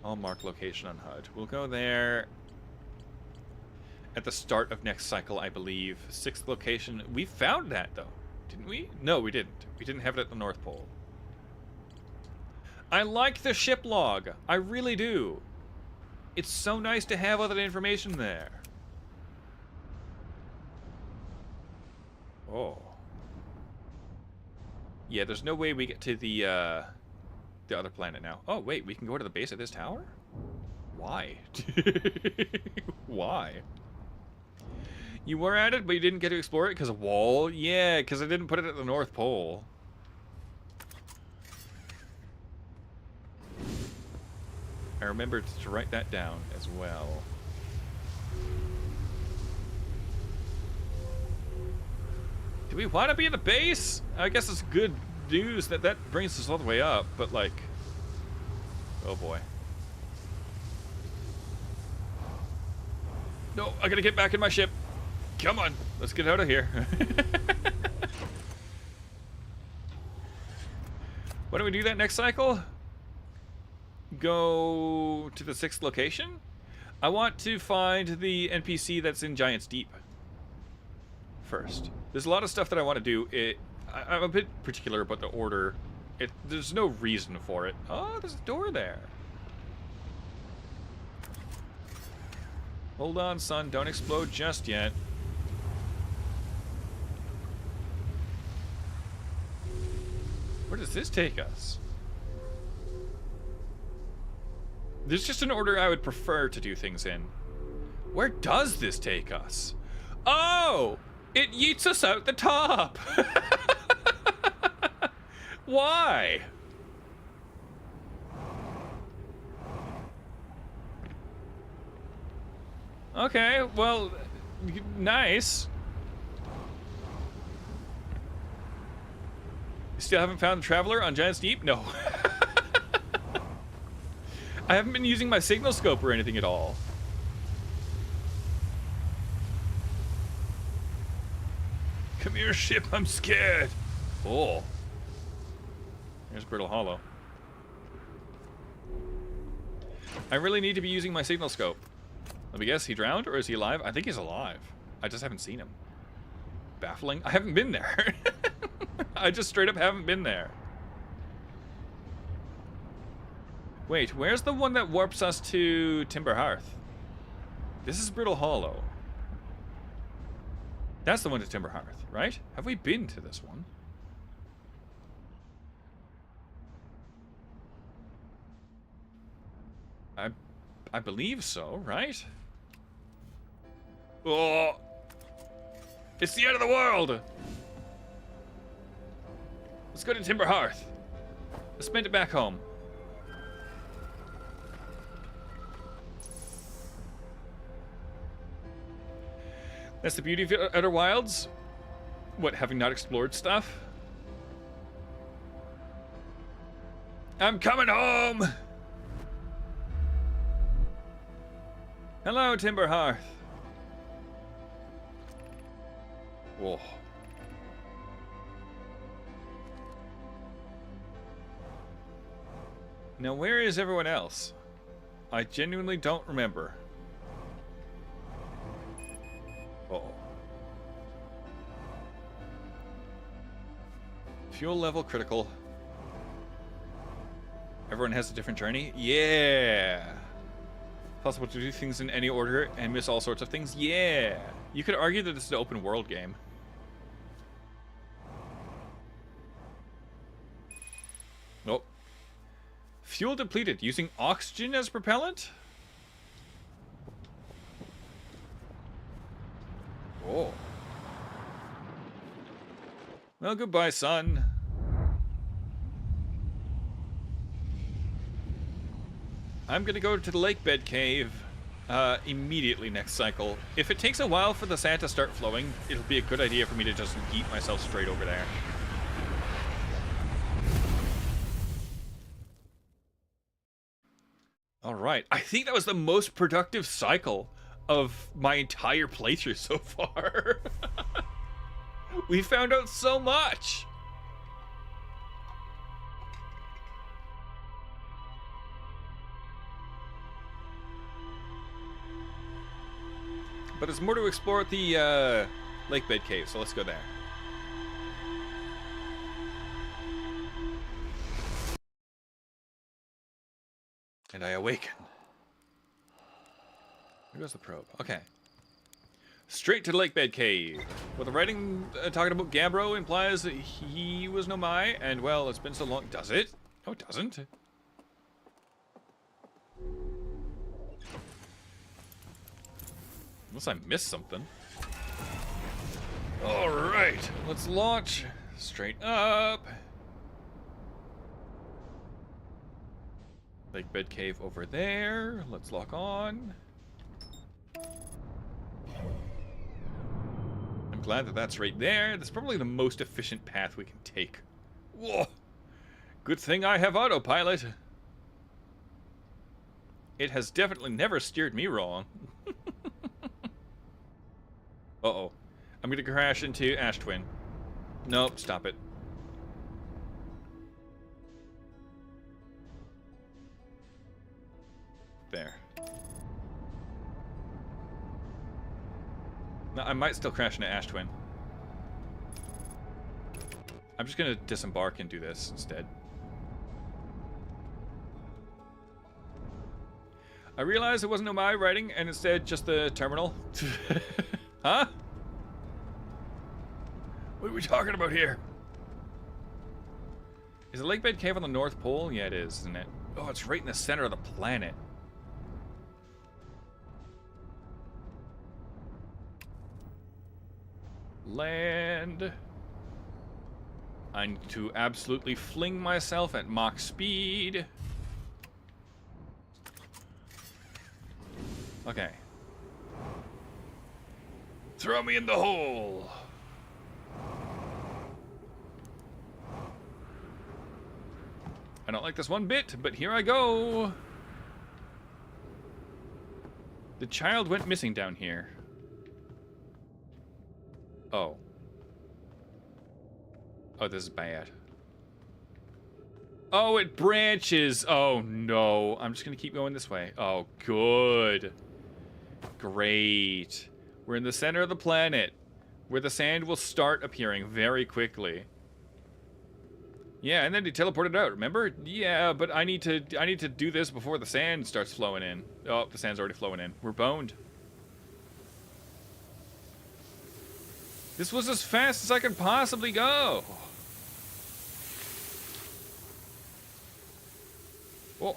I'll mark location on HUD. We'll go there at the start of next cycle, I believe. 6th location. We found that, though. Didn't we? No, we didn't. We didn't have it at the North Pole. I like the ship log. I really do. It's so nice to have all that information there. Oh. Yeah, there's no way we get to the other planet now. Oh, wait, we can go to the base of this tower? Why? Why? You were at it, but you didn't get to explore it because of wall? Yeah, because I didn't put it at the North Pole. I remembered to write that down as well. Do we want to be at the base? I guess it's good news that that brings us all the way up, but like... Oh boy. No, I gotta get back in my ship. Come on, let's get out of here. Why don't we do that next cycle? Go to the 6th location? I want to find the NPC that's in Giant's Deep first. There's a lot of stuff that I want to do. I'm a bit particular about the order. There's no reason for it. Oh, there's a door there. Hold on, son. Don't explode just yet. Where does this take us? There's just an order I would prefer to do things in. Where does this take us? Oh! It yeets us out the top! Why? Okay, well, nice. Still haven't found the Traveler on Giant's Deep? No. I haven't been using my signal scope or anything at all. Come here, ship, I'm scared. Oh. There's Brittle Hollow. I really need to be using my signal scope. Let me guess, he drowned or is he alive? I think he's alive. I just haven't seen him. Baffling. I haven't been there. I just straight up haven't been there. Wait, where's the one that warps us to Timber Hearth? This is Brittle Hollow. That's the one to Timber Hearth, right? Have we been to this one? I believe so, right? Oh! It's the end of the world! Let's go to Timber Hearth. Let's spend it back home. That's the beauty of Outer Wilds. What, having not explored stuff? I'm coming home! Hello, Timber Hearth. Whoa. Now, where is everyone else? I genuinely don't remember. Uh-oh. Fuel level critical. Everyone has a different journey? Yeah! Possible to do things in any order and miss all sorts of things? Yeah! You could argue that this is an open world game. Nope. Fuel depleted. Using oxygen as propellant? Oh. Well, goodbye, son. I'm gonna go to the lake bed cave immediately next cycle. If it takes a while for the sand to start flowing, it'll be a good idea for me to just yeet myself straight over there. Alright, I think that was the most productive cycle of my entire playthrough so far. We found out so much! But there's more to explore at the lake bed cave, so let's go there. And I awaken. There goes the probe. Okay. Straight to the lakebed cave. What the writing talking about Gabbro implies that he was Nomai, and well, it's been so long. Does it? No, it doesn't. Unless I missed something. Alright, let's launch. Straight up. Lakebed cave over there. Let's lock on. I'm glad that that's right there. That's probably the most efficient path we can take. Whoa! Good thing I have autopilot. It has definitely never steered me wrong. Uh-oh. I'm gonna crash into Ash Twin. Nope, stop it. There. No, I might still crash into Ash Twin. I'm just gonna disembark and do this instead. I realized it wasn't Nomai writing, and instead just the terminal. Huh? What are we talking about here? Is the lakebed cave on the North Pole? Yeah, it is, isn't it? Oh, it's right in the center of the planet. Land. I need to absolutely fling myself at Mach speed. Okay. Throw me in the hole. I don't like this one bit, but here I go. The child went missing down here. Oh. Oh, this is bad. Oh, it branches. Oh, no. I'm just going to keep going this way. Oh, good. Great. We're in the center of the planet, where the sand will start appearing very quickly. Yeah, and then he teleported out, remember? Yeah, but I need to do this before the sand starts flowing in. Oh, the sand's already flowing in. We're boned. This was as fast as I could possibly go. Oh.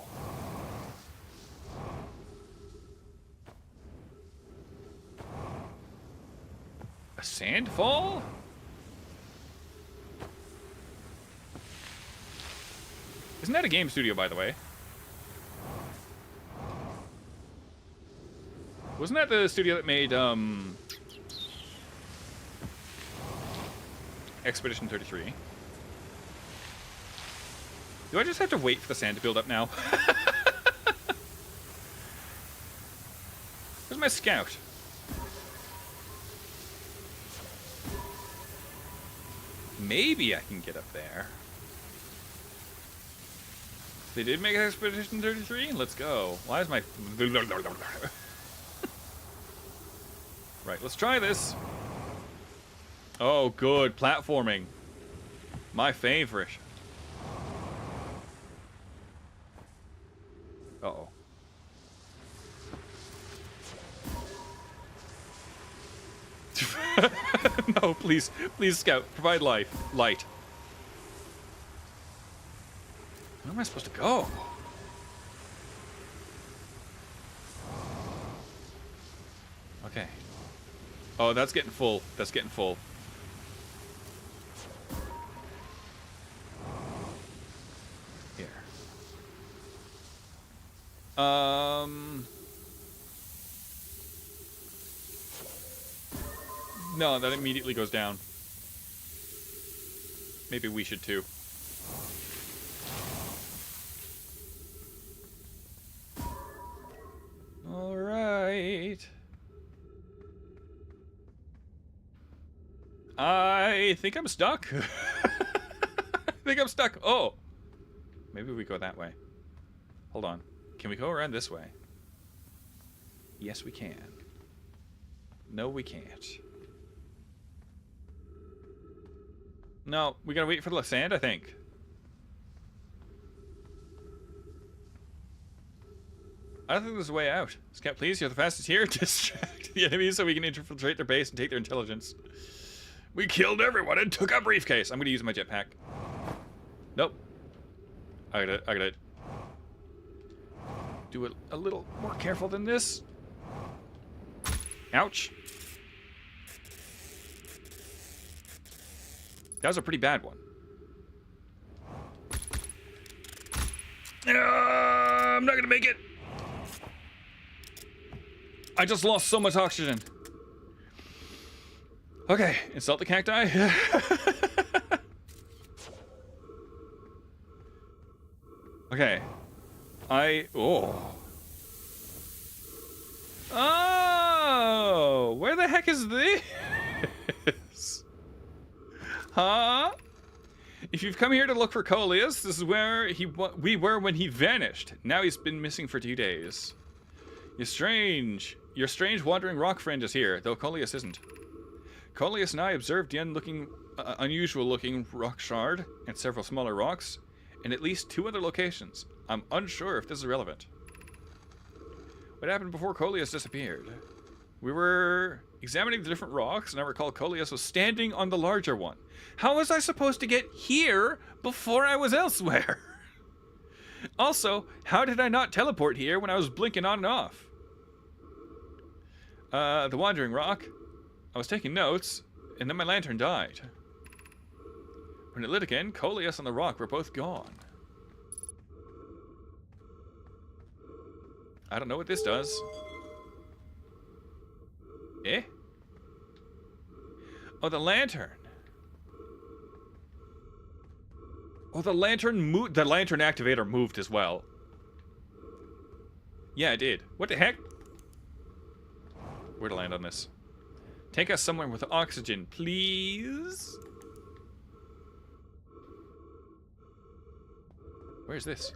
A sandfall? Isn't that a game studio, by the way? Wasn't that the studio that made, Expedition 33? Do I just have to wait for the sand to build up now? Where's my scout? Maybe I can get up there. They did make Expedition 33? Let's go. Why is my... Right, let's try this. Oh, good. Platforming. My favorite. Uh-oh. No, please. Please, Scout. Provide light. Where am I supposed to go? Okay. Oh, that's getting full. That's getting full. Here. No, that immediately goes down. Maybe we should too. All right. I think I'm stuck. I think I'm stuck. Oh. Maybe we go that way. Hold on. Can we go around this way? Yes, we can. No, we can't. No, we gotta wait for the sand, I think. I don't think there's a way out. Scout, please, you're the fastest here. Distract the enemies so we can infiltrate their base and take their intelligence. We killed everyone and took a briefcase. I'm gonna use my jetpack. Nope. I gotta do it a little more careful than this. Ouch. That was a pretty bad one. I'm not gonna make it. I just lost so much oxygen. Okay, insult the cacti. Okay. Oh, where the heck is this? Huh? If you've come here to look for Coleus, this is where we were when he vanished. Now he's been missing for 2 days. Your strange wandering rock friend is here, though Coleus isn't. Coleus and I observed the unusual-looking rock shard and several smaller rocks in at least 2 other locations. I'm unsure if this is relevant. What happened before Coleus disappeared? We were examining the different rocks, and I recall Coleus was standing on the larger one. How was I supposed to get here before I was elsewhere? Also, how did I not teleport here when I was blinking on and off? The wandering rock. I was taking notes, and then my lantern died. When it lit again, Coleus and the rock were both gone. I don't know what this does. Eh? Oh, the lantern. Oh, the lantern moved. The lantern activator moved as well. Yeah, it did. What the heck? Where to land on this? Take us somewhere with oxygen, please. Where's this?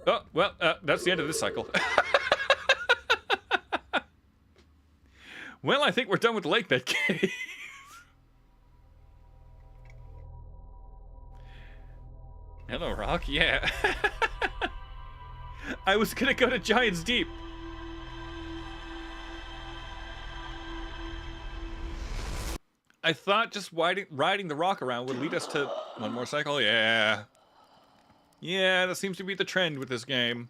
Oh, well, that's the end of this cycle. Well, I think we're done with the lake bed cave. Hello, Rock. Yeah. I was gonna go to Giant's Deep. I thought just riding the rock around would lead us to one more cycle. Yeah. Yeah, that seems to be the trend with this game.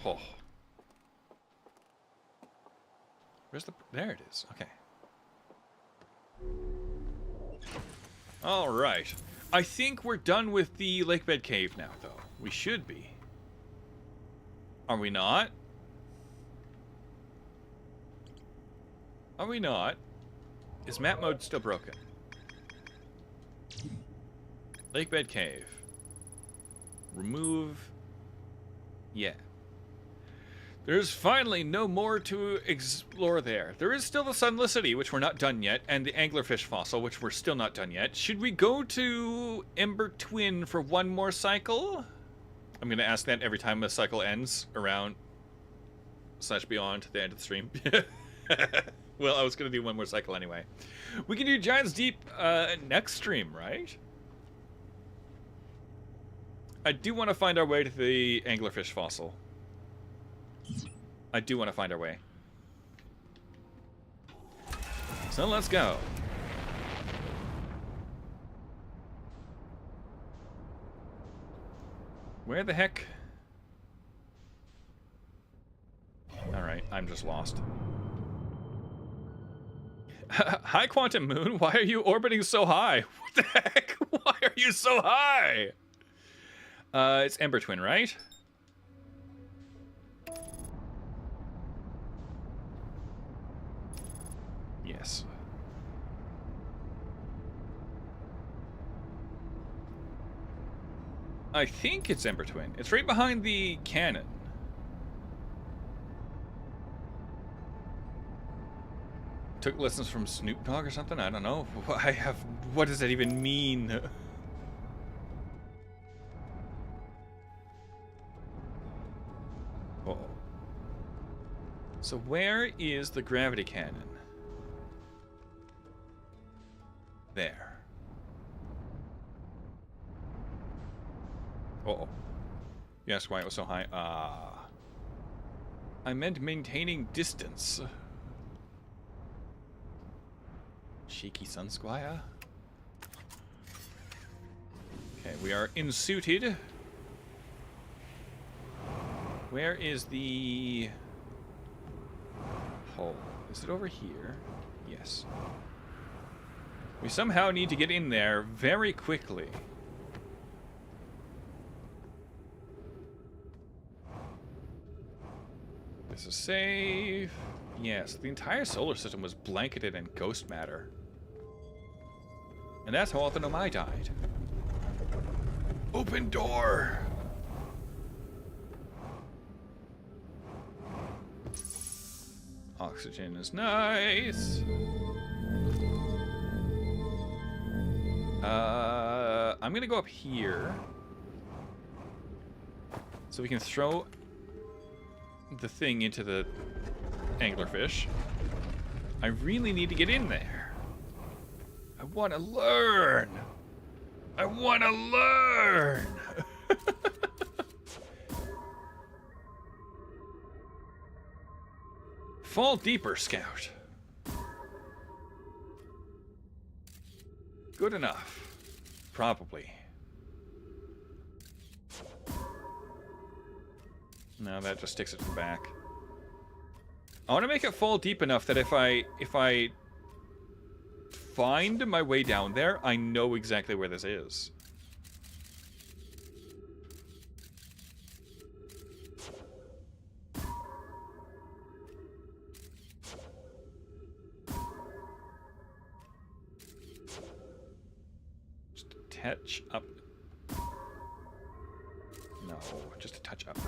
Oh. Where's the... There it is. Okay. Alright. I think we're done with the lake bed cave now, though. We should be. Are we not? Are we not? Is map mode still broken? Lake bed cave. Remove. Yeah. There's finally no more to explore there. There is still the Sunlicity, which we're not done yet, and the anglerfish fossil, which we're still not done yet. Should we go to Ember Twin for one more cycle? I'm going to ask that every time the cycle ends, around / beyond the end of the stream. Well, I was going to do one more cycle anyway. We can do Giant's Deep next stream, right? I do want to find our way to the anglerfish fossil. I do want to find our way. So let's go. Where the heck? Alright, I'm just lost. Hi, Quantum Moon. Why are you orbiting so high? What the heck? Why are you so high? It's Ember Twin, right? Yes. I think it's Ember Twin. It's right behind the cannon. Took lessons from Snoop Dogg or something? I don't know. What does that even mean? Uh-oh. So where is the gravity cannon? There. Uh-oh. Yes, why it was so high. I meant maintaining distance. Cheeky Sun Squire. Okay, we are insuited. Where is the hole? Is it over here? Yes. We somehow need to get in there very quickly. This is safe. Yes, the entire solar system was blanketed in ghost matter. And that's how Autonomai died. Open door! Oxygen is nice. I'm gonna go up here. So we can throw the thing into the anglerfish. I really need to get in there. I want to learn. I want to learn. Fall deeper, Scout. Good enough. Probably. No, that just sticks it to the back. I want to make it fall deep enough that if I find my way down there, I know exactly where this is. Just a touch up. No, just a touch up.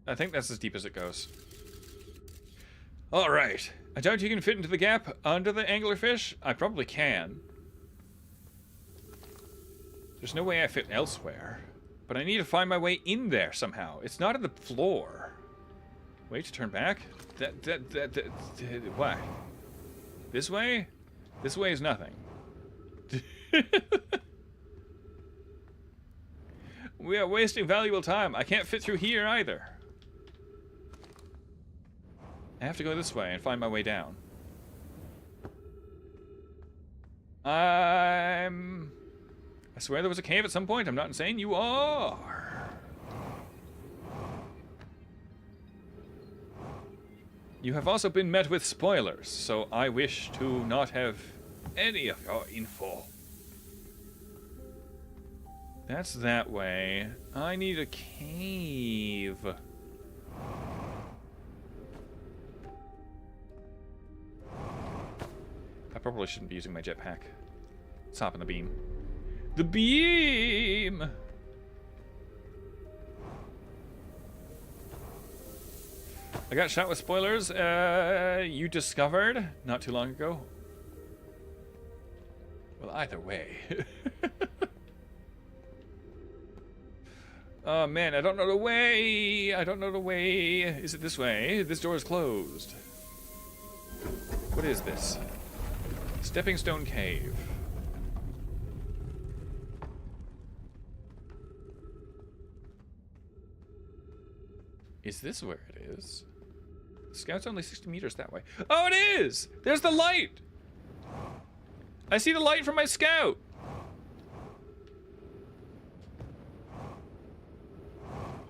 I think that's as deep as it goes. Alright. I doubt you can fit into the gap under the anglerfish. I probably can. There's no way I fit elsewhere. But I need to find my way in there somehow. It's not in the floor. Wait to turn back? What? This way? This way is nothing. We are wasting valuable time. I can't fit through here either. I have to go this way and find my way down. I swear there was a cave at some point. I'm not insane. You are. You have also been met with spoilers, so I wish to not have any of your info. That's that way. I need a cave. I probably shouldn't be using my jetpack. Let's hop on the beam. The beam! I got shot with spoilers. You discovered not too long ago. Well, either way. Oh man, I don't know the way. I don't know the way. Is it this way? This door is closed. What is this? Stepping Stone Cave. Is this where it is? The Scout's only 60 meters that way. Oh, it is! There's the light! I see the light from my Scout!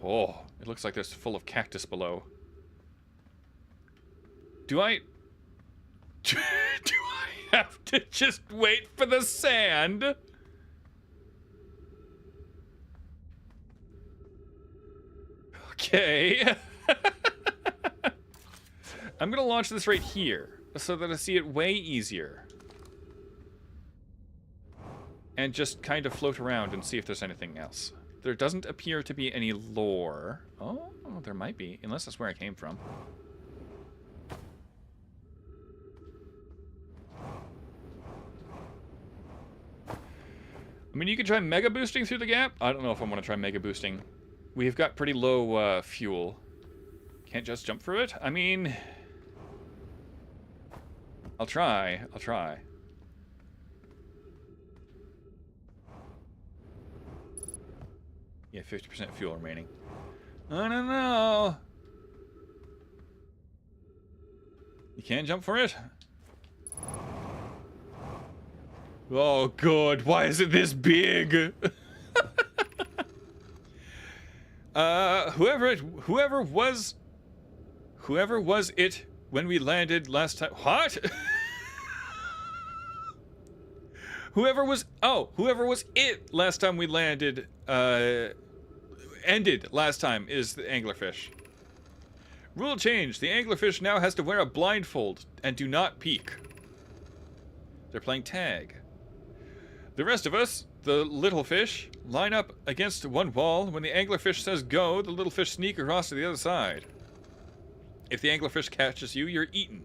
Oh, it looks like there's full of cactus below. Do I have to just wait for the sand? Okay. I'm gonna launch this right here so that I see it way easier. And just kind of float around and see if there's anything else. There doesn't appear to be any lore. Oh, there might be, unless that's where I came from. I mean, you could try mega boosting through the gap. I don't know if I want to try mega boosting. We've got pretty low fuel. Can't just jump through it? I mean... I'll try. I'll try. Yeah, 50% fuel remaining. I don't know. You can't jump for it? Oh, good. Why is it this big? Whoever was it when we landed last time. What? whoever was it last time we landed, ended last time is the anglerfish. Rule change. The anglerfish now has to wear a blindfold and do not peek. They're playing tag. The rest of us, the little fish, line up against one wall. When the anglerfish says go, the little fish sneak across to the other side. If the anglerfish catches you, you're eaten.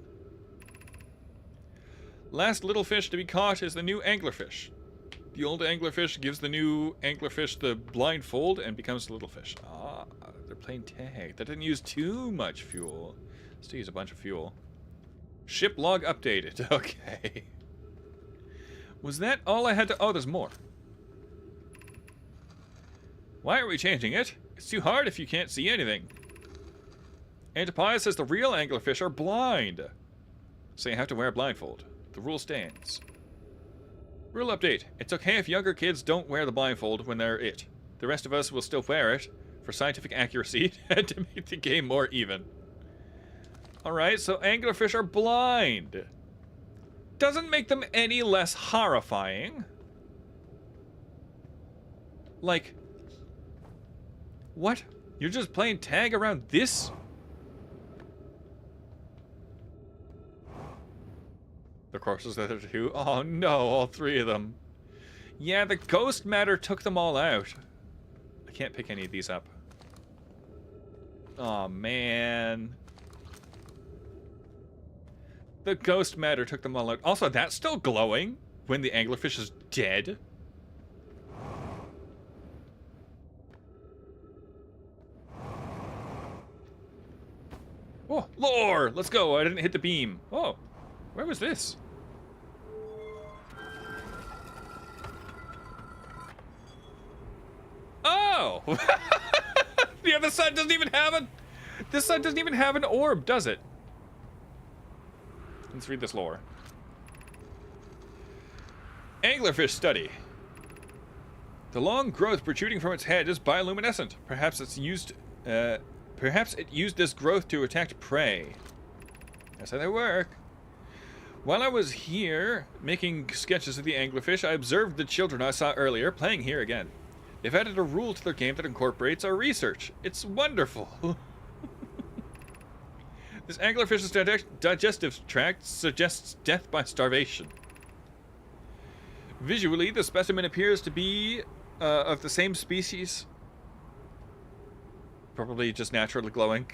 Last little fish to be caught is the new anglerfish. The old anglerfish gives the new anglerfish the blindfold and becomes the little fish. Ah, they're playing tag. That didn't use too much fuel. Still use a bunch of fuel. Ship log updated. Okay. Was that all I had to... Oh, there's more. Why are we changing it? It's too hard if you can't see anything. Antipias says the real anglerfish are blind. So you have to wear a blindfold. The rule stands. Rule update. It's okay if younger kids don't wear the blindfold when they're it. The rest of us will still wear it for scientific accuracy and to make the game more even. Alright, so anglerfish are blind. Doesn't make them any less horrifying. Like, what? You're just playing tag around this? The corpses that are two. Oh no, all three of them. Yeah, the ghost matter took them all out. I can't pick any of these up. Oh man. The ghost matter took them all out. Also, that's still glowing when the anglerfish is dead. Oh, lore! Let's go. I didn't hit the beam. Oh, where was this? Oh! The other side doesn't even have a... This side doesn't even have an orb, does it? Let's read this lore. Anglerfish study. The long growth protruding from its head is bioluminescent. Perhaps it used this growth to attack prey. That's how they work. While I was here making sketches of the anglerfish, I observed the children I saw earlier playing here again. They've added a rule to their game that incorporates our research. It's wonderful. This anglerfish's digestive tract suggests death by starvation. Visually, the specimen appears to be of the same species. Probably just naturally glowing.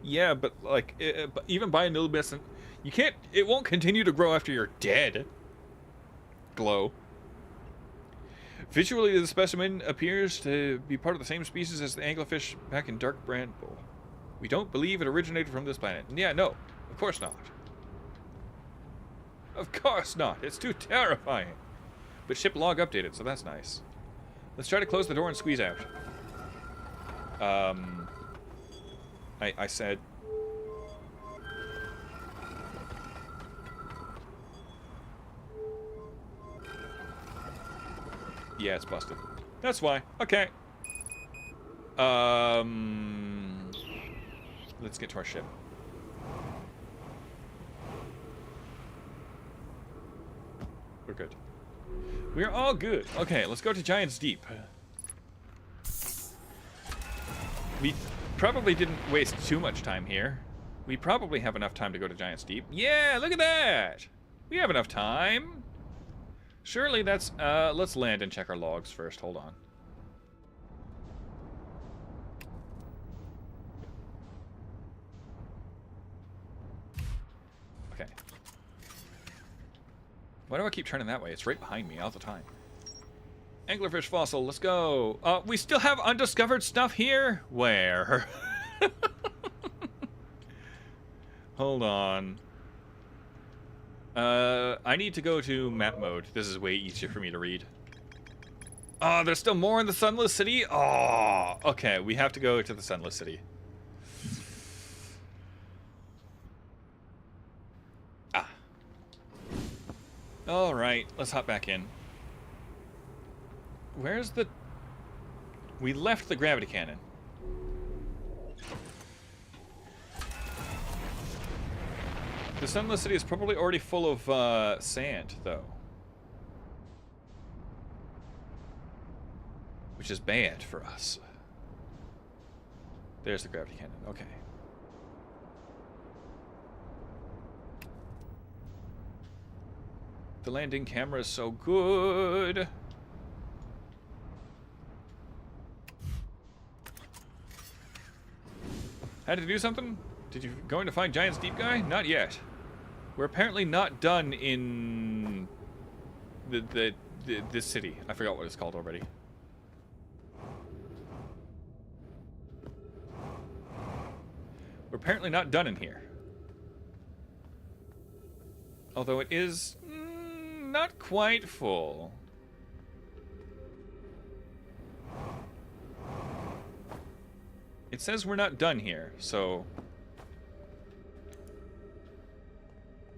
Yeah, but like, even bioluminescent, you can't. It won't continue to grow after you're dead. Glow. Visually, the specimen appears to be part of the same species as the anglerfish back in Dark Bramble. We don't believe it originated from this planet. Yeah, no, of course not. Of course not. It's too terrifying. But ship log updated, so that's nice. Let's try to close the door and squeeze out. I said... Yeah, it's busted. That's why. Okay. Let's get to our ship. We're good. We're all good. Okay, let's go to Giant's Deep. We probably didn't waste too much time here. We probably have enough time to go to Giant's Deep. Yeah, look at that! We have enough time. Surely that's... let's land and check our logs first. Hold on. Okay. Why do I keep turning that way? It's right behind me all the time. Anglerfish fossil, let's go. We still have undiscovered stuff here? Where? Hold on. I need to go to map mode. This is way easier for me to read. Oh, there's still more in the Sunless City? Oh, okay. We have to go to the Sunless City. Ah. Alright, let's hop back in. Where's the... We left the gravity cannon. The Sunless City is probably already full of sand, though. Which is bad for us. There's the gravity cannon. Okay. The landing camera is so good. Had to do something? Did you going to find Giant's Deep Guy? Not yet. We're apparently not done in this city. I forgot what it's called already. We're apparently not done in here. Although it is not quite full. It says we're not done here, so...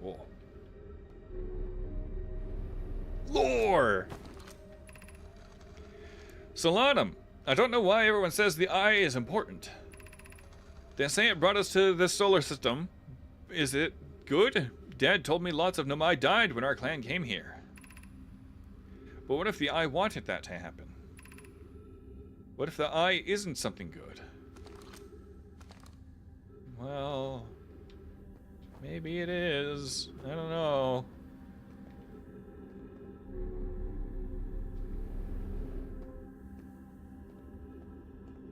Whoa. Lore! Solanum, I don't know why everyone says the eye is important. They say it brought us to this solar system. Is it good? Dad told me lots of Nomai died when our clan came here. But what if the eye wanted that to happen? What if the eye isn't something good? Well, maybe it is. I don't know.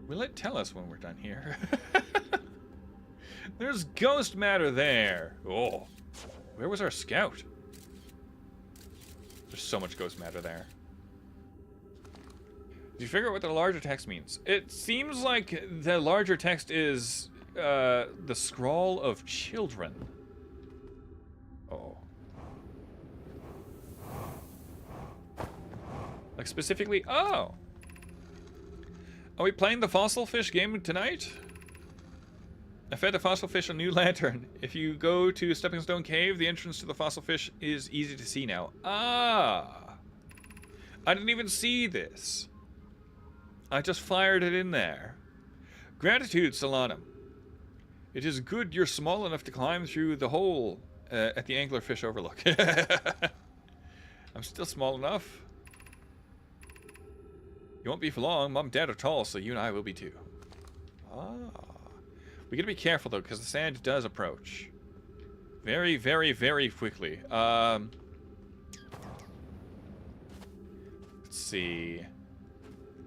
Will it tell us when we're done here? There's ghost matter there. Oh, where was our scout? There's so much ghost matter there. Did you figure out what the larger text means? It seems like the larger text is the scrawl of children. Oh. Like specifically, oh. Are we playing the fossil fish game tonight? I fed the fossil fish a new lantern. If you go to Stepping Stone Cave, the entrance to the fossil fish is easy to see now. Ah! I didn't even see this. I just fired it in there. Gratitude, Solanum. It is good you're small enough to climb through the hole at the anglerfish overlook. I'm still small enough. You won't be for long. Mom and Dad are tall, so you and I will be too. Ah. We gotta be careful, though, because the sand does approach. Very, very, very quickly. Let's see.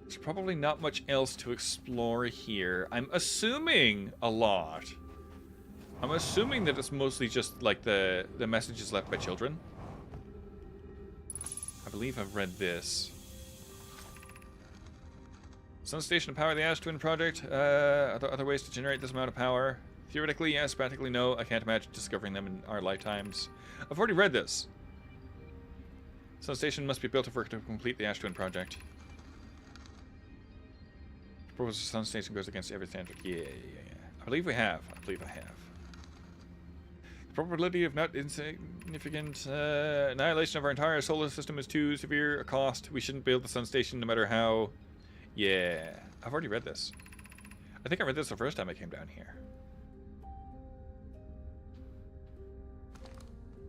There's probably not much else to explore here. I'm assuming a lot. I'm assuming that it's mostly just, like, the messages left by children. I believe I've read this. Sun station to power the Ash Twin project. Are there other ways to generate this amount of power? Theoretically, yes. Practically, no. I can't imagine discovering them in our lifetimes. I've already read this. Sun station must be built to work to complete the Ash Twin project. The proposed sun station goes against every standard. Yeah. I believe we have. I believe I have. The probability of not insignificant annihilation of our entire solar system is too severe a cost. We shouldn't build the sun station no matter how... Yeah, I've already read this. I think I read this the first time I came down here.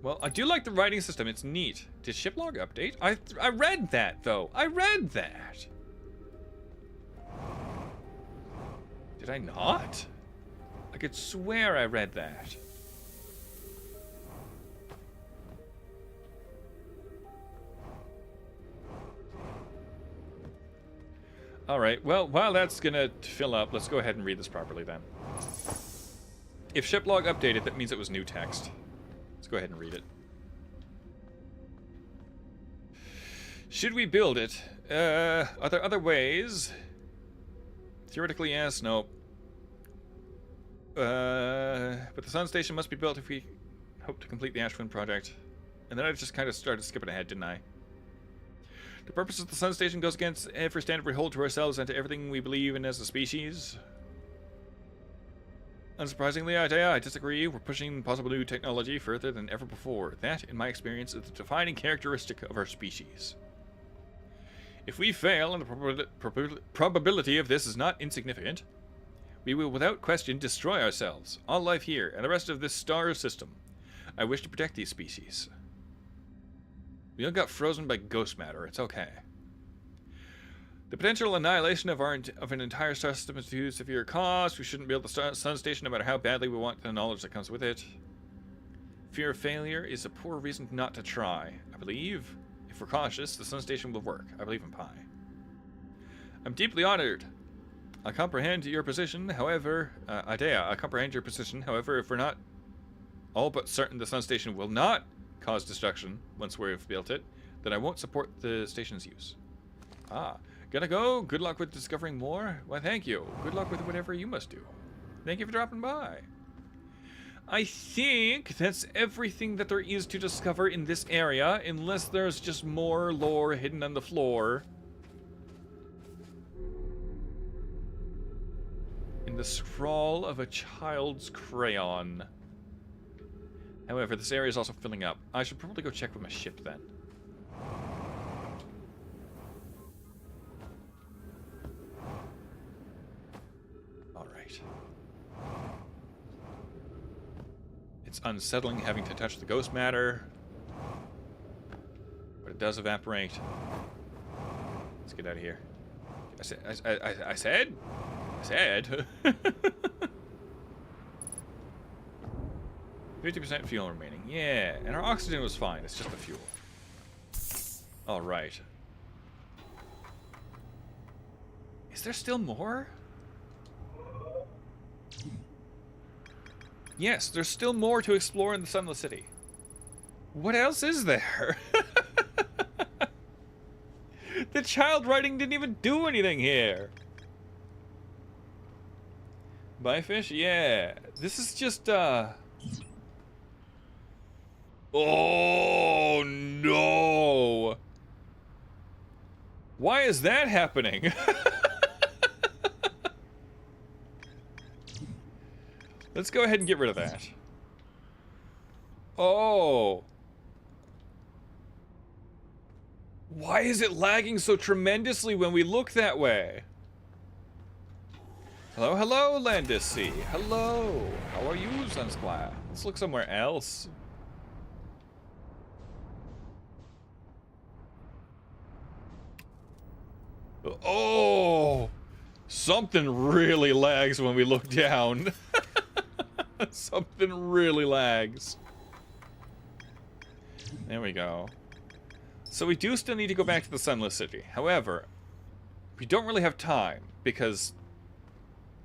Well, I do like the writing system. It's neat. Did shiplog update? I read that, though. I read that. Did I not? I could swear I read that. Alright, well, while that's gonna fill up, let's go ahead and read this properly then. If shiplog updated, that means it was new text. Let's go ahead and read it. Should we build it? Are there other ways? Theoretically, yes, no. But the sun station must be built if we hope to complete the Ash Twin project. And then I just kind of started skipping ahead, didn't I? The purpose of the Sun Station goes against every standard we hold to ourselves and to everything we believe in as a species. Unsurprisingly, I disagree. We're pushing possible new technology further than ever before. That, in my experience, is the defining characteristic of our species. If we fail, and the probability of this is not insignificant, we will without question destroy ourselves, all life here, and the rest of this star system. I wish to protect these species. We all got frozen by ghost matter. It's okay. The potential annihilation of an entire star system is too severe a cost. We shouldn't build the Sun Station no matter how badly we want the knowledge that comes with it. Fear of failure is a poor reason not to try. I believe, if we're cautious, the Sun Station will work. I believe in Pi. I'm deeply honored. I comprehend your position, however... Idea, I comprehend your position. However, if we're not all but certain the Sun Station will not cause destruction once we've built it, then I won't support the station's use. Ah. Gotta go. Good luck with discovering more. Why, thank you. Good luck with whatever you must do. Thank you for dropping by. I think that's everything that there is to discover in this area, unless there's just more lore hidden on the floor. In the scrawl of a child's crayon. However, this area is also filling up. I should probably go check with my ship then. It's unsettling having to touch the ghost matter, but it does evaporate. Let's get out of here. I said? 50% fuel remaining. Yeah, and our oxygen was fine. It's just the fuel. All right. Is there still more? Yes, there's still more to explore in the Sunless City. What else is there? The child writing didn't even do anything here. Biofish? Yeah. This is just, Oh, no! Why is that happening? Let's go ahead and get rid of that. Oh. Why is it lagging so tremendously when we look that way? Hello, hello, Landis Sea. Hello. How are you, Sunsplash? Let's look somewhere else. Oh. Something really lags when we look down. Something really lags. There we go. So we do still need to go back to the Sunless City. However, we don't really have time because...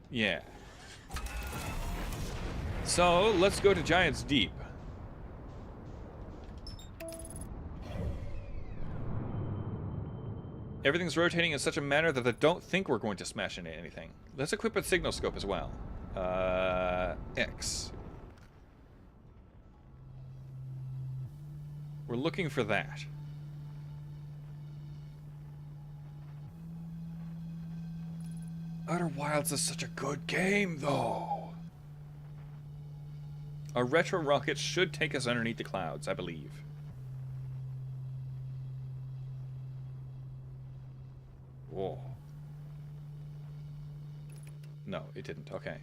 yeah. So, let's go to Giant's Deep. Everything's rotating in such a manner that I don't think we're going to smash into anything. Let's equip a signal scope as well. X. We're looking for that. Outer Wilds is such a good game, though. Our retro rocket should take us underneath the clouds, I believe. Whoa. No, it didn't. Okay.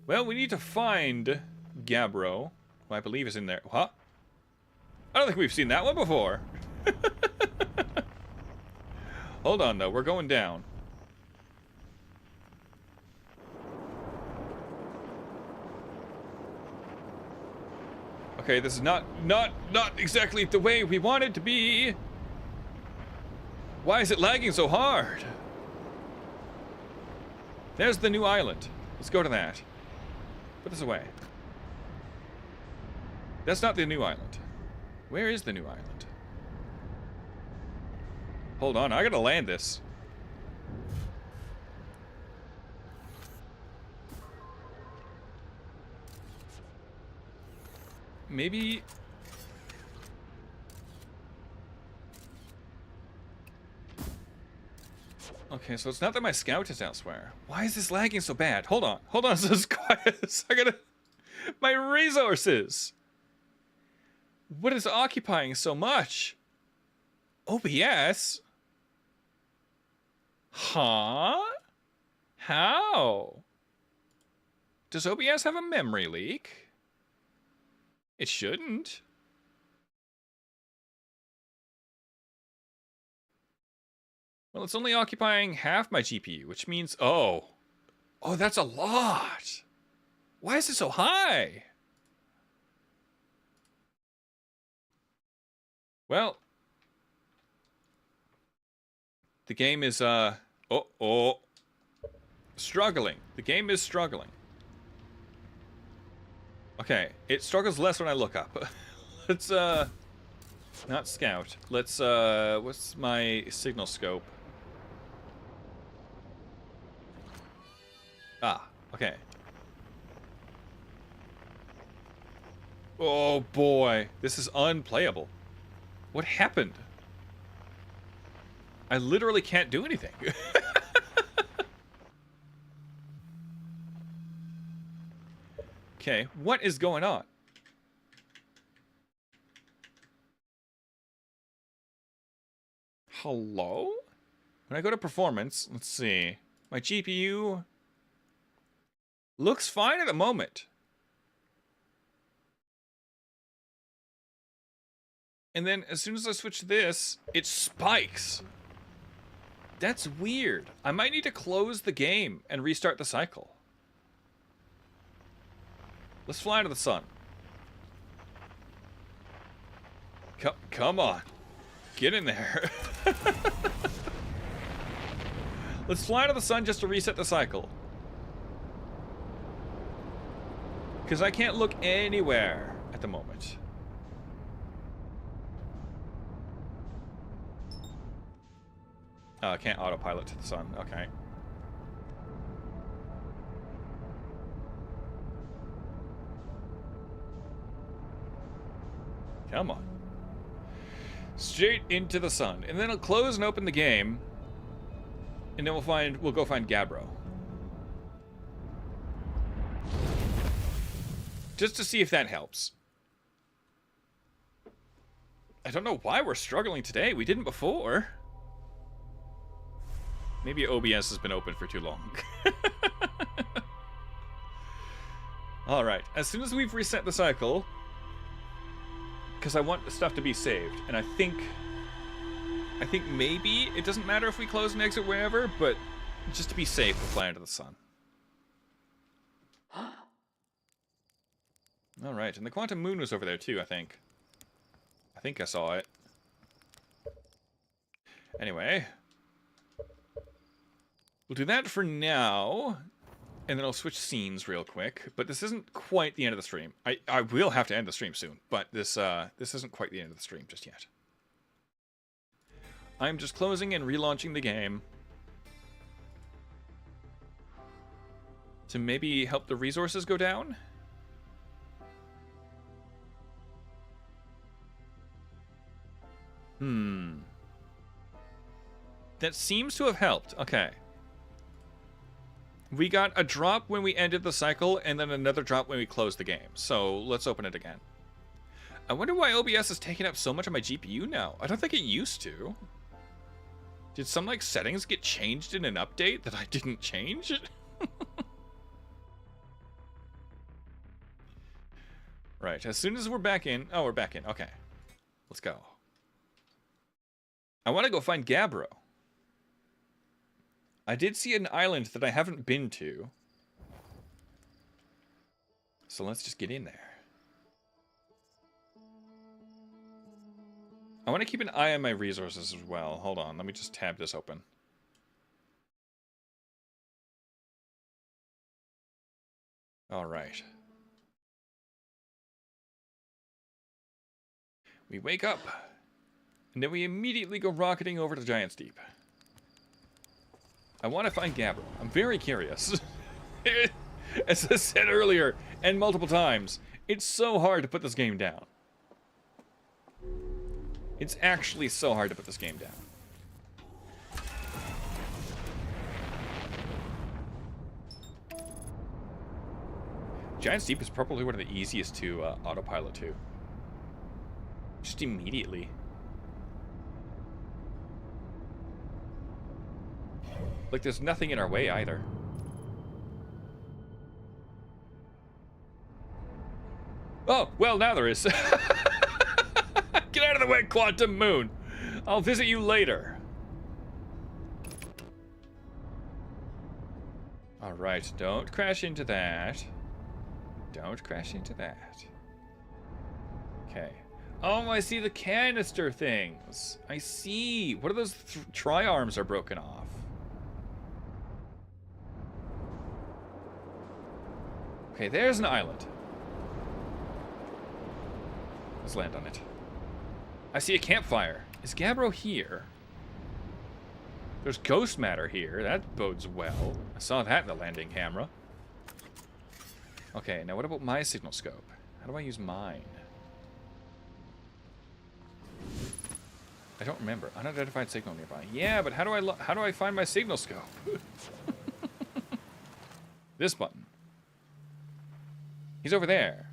Well, we need to find Gabbro, who I believe is in there. Huh? I don't think we've seen that one before. Hold on, though. We're going down. Okay, this is not exactly the way we want it to be. Why is it lagging so hard? There's the new island. Let's go to that. Put this away. That's not the new island. Where is the new island? Hold on, I gotta land this. Maybe... Okay, so it's not that my scout is elsewhere. Why is this lagging so bad? Hold on. Hold on, so quiet. I gotta... My resources! What is occupying so much? OBS? Huh? How? Does OBS have a memory leak? It shouldn't. Well, it's only occupying half my GPU, which means... Oh, that's a lot! Why is it so high? Well... The game is, struggling. The game is struggling. Okay, it struggles less when I look up. Let's, not scout. Let's, what's my signal scope? Ah, okay. Oh boy, this is unplayable. What happened? I literally can't do anything. Okay, what is going on? Hello? When I go to performance, let's see. My GPU looks fine at the moment. And then as soon as I switch to this, it spikes. That's weird. I might need to close the game and restart the cycle. Let's fly to the sun. Come on. Get in there. Let's fly to the sun just to reset the cycle. Because I can't look anywhere at the moment. Oh, I can't autopilot to the sun. Okay. Come on. Straight into the sun. And then I'll close and open the game. And then we'll go find Gabbro. Just to see if that helps. I don't know why we're struggling today. We didn't before. Maybe OBS has been open for too long. Alright, as soon as we've reset the cycle, because I want the stuff to be saved, and I think maybe it doesn't matter if we close and exit wherever, but just to be safe, we'll fly into the sun. Alright, and the quantum moon was over there too, I think. I think I saw it. Anyway. We'll do that for now, and then I'll switch scenes real quick. But this isn't quite the end of the stream. I will have to end the stream soon, but this isn't quite the end of the stream just yet. I'm just closing and relaunching the game to maybe help the resources go down. That seems to have helped. Okay. We got a drop when we ended the cycle, and then another drop when we closed the game. So, let's open it again. I wonder why OBS is taking up so much of my GPU now. I don't think it used to. Did some, like, settings get changed in an update that I didn't change? Right, as soon as we're back in... Oh, we're back in. Okay. Let's go. I want to go find Gabbro. I did see an island that I haven't been to. So let's just get in there. I want to keep an eye on my resources as well. Hold on, let me just tab this open. Alright. We wake up, and then we immediately go rocketing over to Giant's Deep. I want to find Gabbro. I'm very curious. As I said earlier, and multiple times, it's so hard to put this game down. It's actually so hard to put this game down. Giant's Deep is probably one of the easiest to autopilot to. Just immediately. Like, there's nothing in our way either. Oh, well, now there is. Get out of the way, Quantum Moon. I'll visit you later. Alright, don't crash into that. Don't crash into that. Okay. Oh, I see the canister things. I see. What are those tri-arms are broken off? Okay, there's an island. Let's land on it. I see a campfire. Is Gabbro here? There's ghost matter here. That bodes well. I saw that in the landing camera. Okay, now what about my signal scope? How do I use mine? I don't remember. Unidentified signal nearby. Yeah, but how do I find my signal scope? This button. He's over there.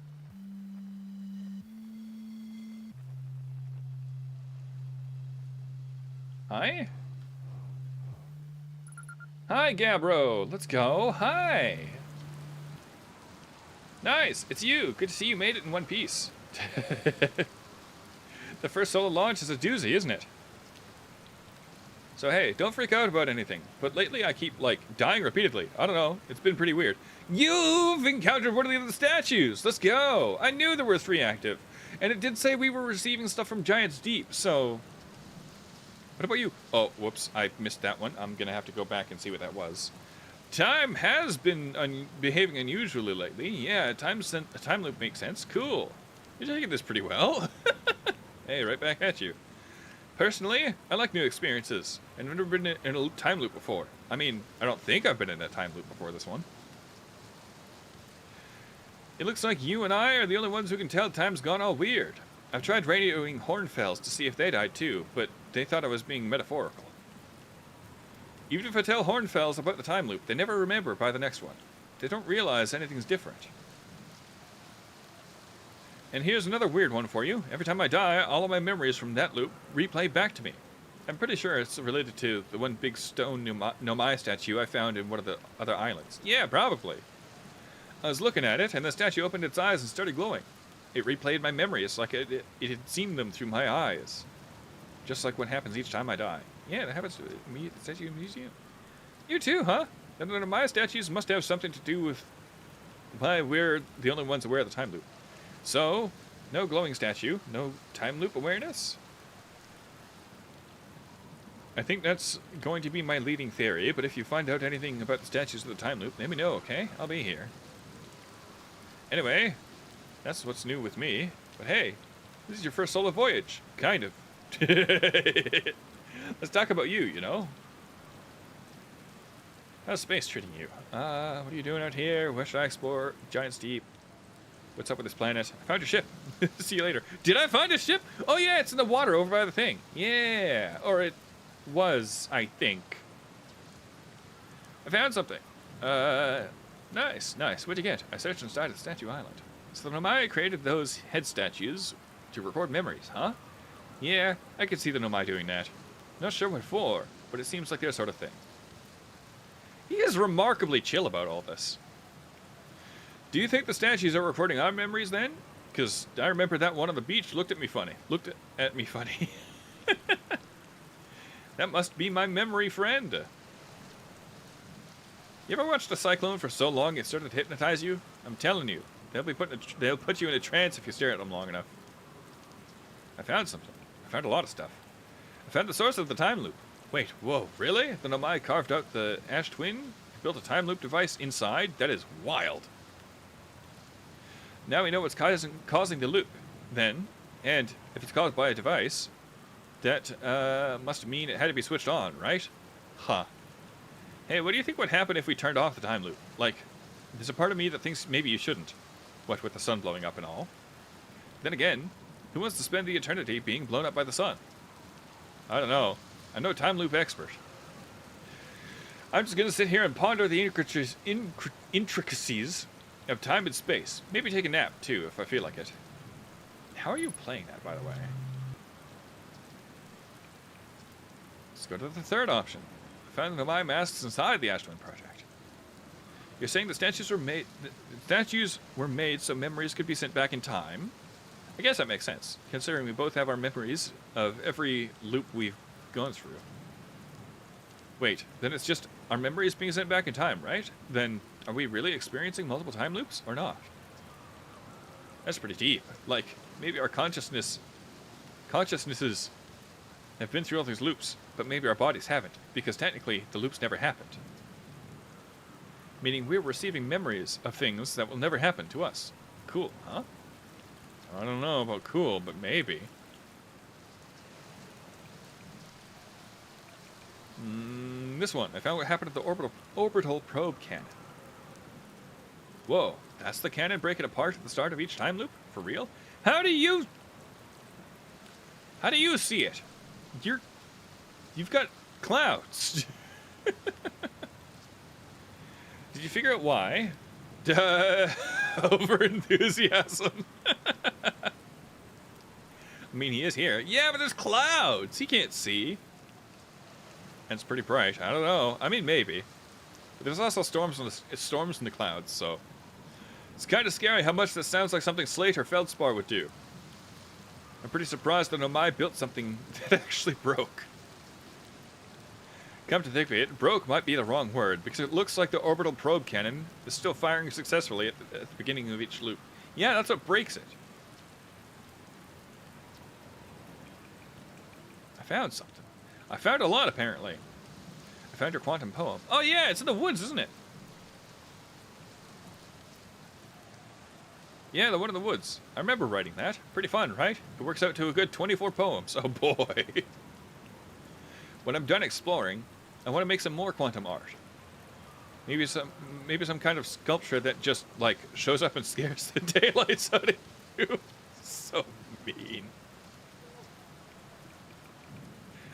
Hi? Hi, Gabbro. Let's go. Hi. Nice. It's you. Good to see you made it in one piece. The first solo launch is a doozy, isn't it? So hey, don't freak out about anything. But lately I keep, like, dying repeatedly. I don't know. It's been pretty weird. You've encountered one of the other statues. Let's go. I knew there were 3 active. And it did say we were receiving stuff from Giant's Deep, so... What about you? Oh, whoops. I missed that one. I'm going to have to go back and see what that was. Time has been behaving unusually lately. Yeah, a time loop makes sense. Cool. You're taking this pretty well. Hey, right back at you. Personally, I like new experiences. I've never been in a time loop before. I mean, I don't think I've been in a time loop before this one. It looks like you and I are the only ones who can tell time's gone all weird. I've tried radioing Hornfells to see if they died too, but they thought I was being metaphorical. Even if I tell Hornfells about the time loop, they never remember by the next one. They don't realize anything's different. And here's another weird one for you. Every time I die, all of my memories from that loop replay back to me. I'm pretty sure it's related to the one big stone Nomai statue I found in one of the other islands. Yeah, probably. I was looking at it, and the statue opened its eyes and started glowing. It replayed my memories like it had seen them through my eyes. Just like what happens each time I die. Yeah, that happens to me at the statue museum. You too, huh? Then one of my statues must have something to do with why we're the only ones aware of the time loop. So, no glowing statue, no time loop awareness? I think that's going to be my leading theory, but if you find out anything about the statues of the time loop, let me know, okay? I'll be here. Anyway, that's what's new with me. But hey, this is your first solo voyage. Kind of. Let's talk about you, you know? How's space treating you? What are you doing out here? Where should I explore? Giant's Deep. What's up with this planet? I found your ship. See you later. Did I find a ship? Oh yeah, it's in the water over by the thing. Yeah. Or it was, I think. I found something. Nice, nice. What'd you get? I searched inside of Statue Island. So the Nomai created those head statues to record memories, huh? Yeah, I could see the Nomai doing that. Not sure what for, but it seems like their sort of thing. He is remarkably chill about all this. Do you think the statues are recording our memories then? Because I remember that one on the beach looked at me funny. That must be my memory friend. You ever watched a cyclone for so long it started to hypnotize you? I'm telling you, they'll put you in a trance if you stare at them long enough. I found something. I found a lot of stuff. I found the source of the time loop. Wait, whoa, really? The Nomai carved out the Ash Twin, built a time loop device inside? That is wild. Now we know what's causing the loop, then, and if it's caused by a device, that must mean it had to be switched on, right? Huh. Hey, what do you think would happen if we turned off the time loop? Like, there's a part of me that thinks maybe you shouldn't. What with the sun blowing up and all. Then again, who wants to spend the eternity being blown up by the sun? I don't know. I'm no time loop expert. I'm just going to sit here and ponder the intricacies Of time and space. Maybe take a nap, too, if I feel like it. How are you playing that, by the way? Let's go to the third option. Found the Mayan masks inside the Ashland Project. You're saying the statues were made so memories could be sent back in time? I guess that makes sense, considering we both have our memories of every loop we've gone through. Wait, then it's just our memories being sent back in time, right? Then are we really experiencing multiple time loops or not? That's pretty deep. Like, maybe our consciousnesses have been through all these loops, but maybe our bodies haven't, because technically the loops never happened. Meaning we're receiving memories of things that will never happen to us. Cool, huh? I don't know about cool, but maybe. This one. I found what happened at the orbital probe cannon. Whoa, that's the cannon breaking apart at the start of each time loop? For real? How do you see it? You've got clouds. Did you figure out why? Duh. Over enthusiasm. I mean, he is here. Yeah, but there's clouds. He can't see. And it's pretty bright. I don't know. I mean, maybe. But there's also storms in the clouds, so it's kind of scary how much this sounds like something Slate or Feldspar would do. I'm pretty surprised that Omai built something that actually broke. Come to think of it, broke might be the wrong word, because it looks like the orbital probe cannon is still firing successfully at the beginning of each loop. Yeah, that's what breaks it. I found something. I found a lot, apparently. I found your quantum poem. Oh yeah, it's in the woods, isn't it? Yeah, the one in the woods. I remember writing that. Pretty fun, right? It works out to a good 24 poems. Oh boy. When I'm done exploring, I want to make some more quantum art. Maybe some kind of sculpture that just, like, shows up and scares the daylights out of you. So mean.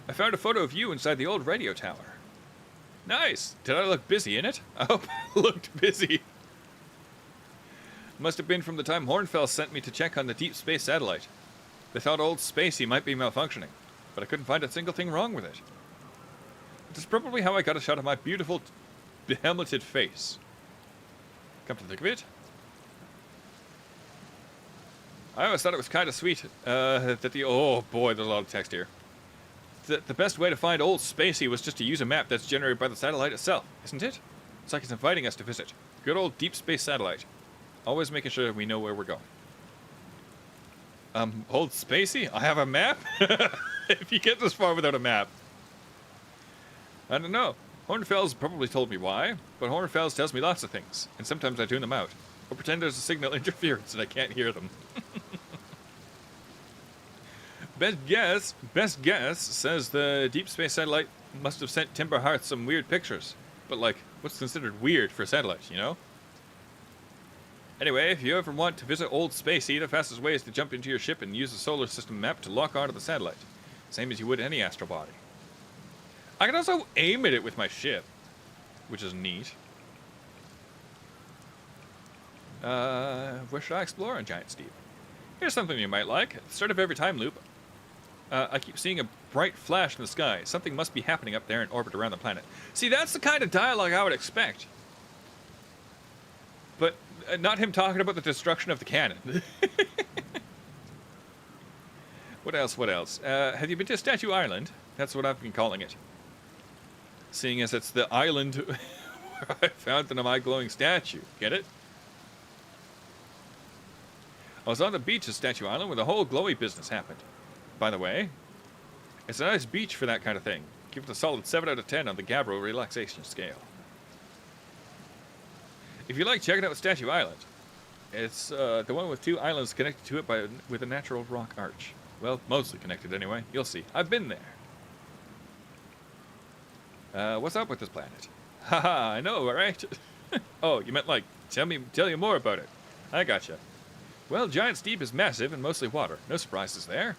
I found a photo of you inside the old radio tower. Nice. Did I look busy in it? I hope I looked busy. Must have been from the time Hornfels sent me to check on the deep space satellite. They thought old Spacey might be malfunctioning, but I couldn't find a single thing wrong with it. Which is probably how I got a shot of my beautiful, behelmeted face. Come to think of it, I always thought it was kind of sweet that the... Oh boy, there's a lot of text here. The best way to find old Spacey was just to use a map that's generated by the satellite itself, isn't it? It's like it's inviting us to visit. Good old deep space satellite. Always making sure we know where we're going. Old Spacey? I have a map? If you get this far without a map. I don't know. Hornfels probably told me why, but Hornfels tells me lots of things, and sometimes I tune them out, or pretend there's a signal interference and I can't hear them. Best guess says the deep space satellite must have sent Timber Hearth some weird pictures. But, like, what's considered weird for a satellite, you know? Anyway, if you ever want to visit old Spacey, the fastest way is to jump into your ship and use the solar system map to lock onto the satellite. Same as you would any astral body. I can also aim at it with my ship, which is neat. Where should I explore on Giant Steep? Here's something you might like. At the start of every time loop, I keep seeing a bright flash in the sky. Something must be happening up there in orbit around the planet. See, that's the kind of dialogue I would expect. But not him talking about the destruction of the cannon. What else? Have you been to Statue Island? That's what I've been calling it. Seeing as it's the island where I found the my glowing statue. Get it? I was on the beach of Statue Island where the whole glowy business happened. By the way, it's a nice beach for that kind of thing. Give it a solid 7 out of 10 on the Gabbro relaxation scale. If you like checking out Statue Island, it's the one with 2 islands connected to it with a natural rock arch. Well, mostly connected anyway. You'll see. I've been there. What's up with this planet? Haha, I know, right? Oh, you meant like, tell you more about it. I gotcha. Well, Giant Steep is massive and mostly water. No surprises there.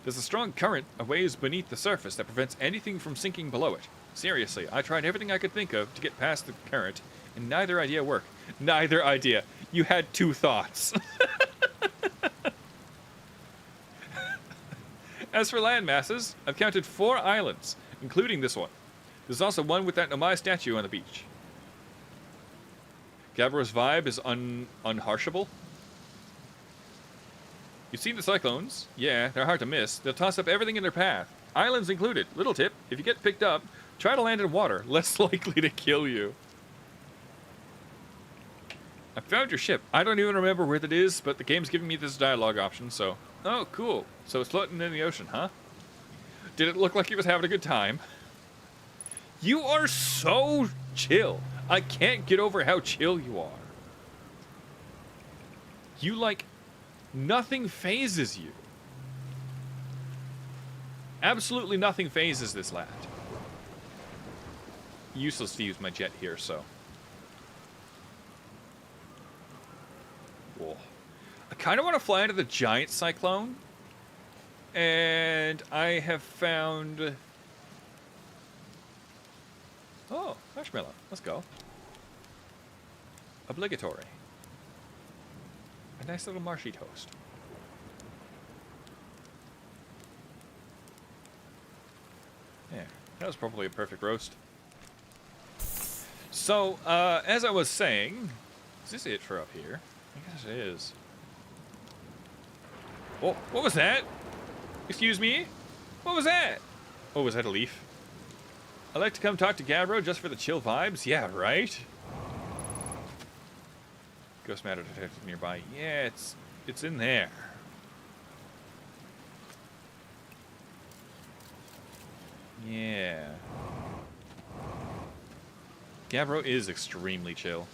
There's a strong current a ways beneath the surface that prevents anything from sinking below it. Seriously, I tried everything I could think of to get past the current, and neither idea worked. Neither idea. You had two thoughts. As for land masses, I've counted 4 islands, including this one. There's also one with that Nomai statue on the beach. Gabbro's vibe is unharshable. You've seen the cyclones? Yeah, they're hard to miss. They'll toss up everything in their path. Islands included. Little tip, if you get picked up, try to land in water. Less likely to kill you. I found your ship. I don't even remember where that is, but the game's giving me this dialogue option, so... Oh, cool. So it's floating in the ocean, huh? Did it look like he was having a good time? You are so chill. I can't get over how chill you are. You, like... Nothing phases you. Absolutely nothing phases this lad. Useless to use my jet here, so... Whoa. I kind of want to fly into the giant cyclone. And I have found... Oh, marshmallow. Let's go. Obligatory. A nice little marshy toast. Yeah, that was probably a perfect roast. So, as I was saying... Is this it for up here? I guess it is. Oh, what was that? Excuse me? What was that? Oh, was that a leaf? I'd like to come talk to Gabbro just for the chill vibes. Yeah, right? Ghost matter detected nearby. Yeah, it's in there. Yeah. Gabbro is extremely chill.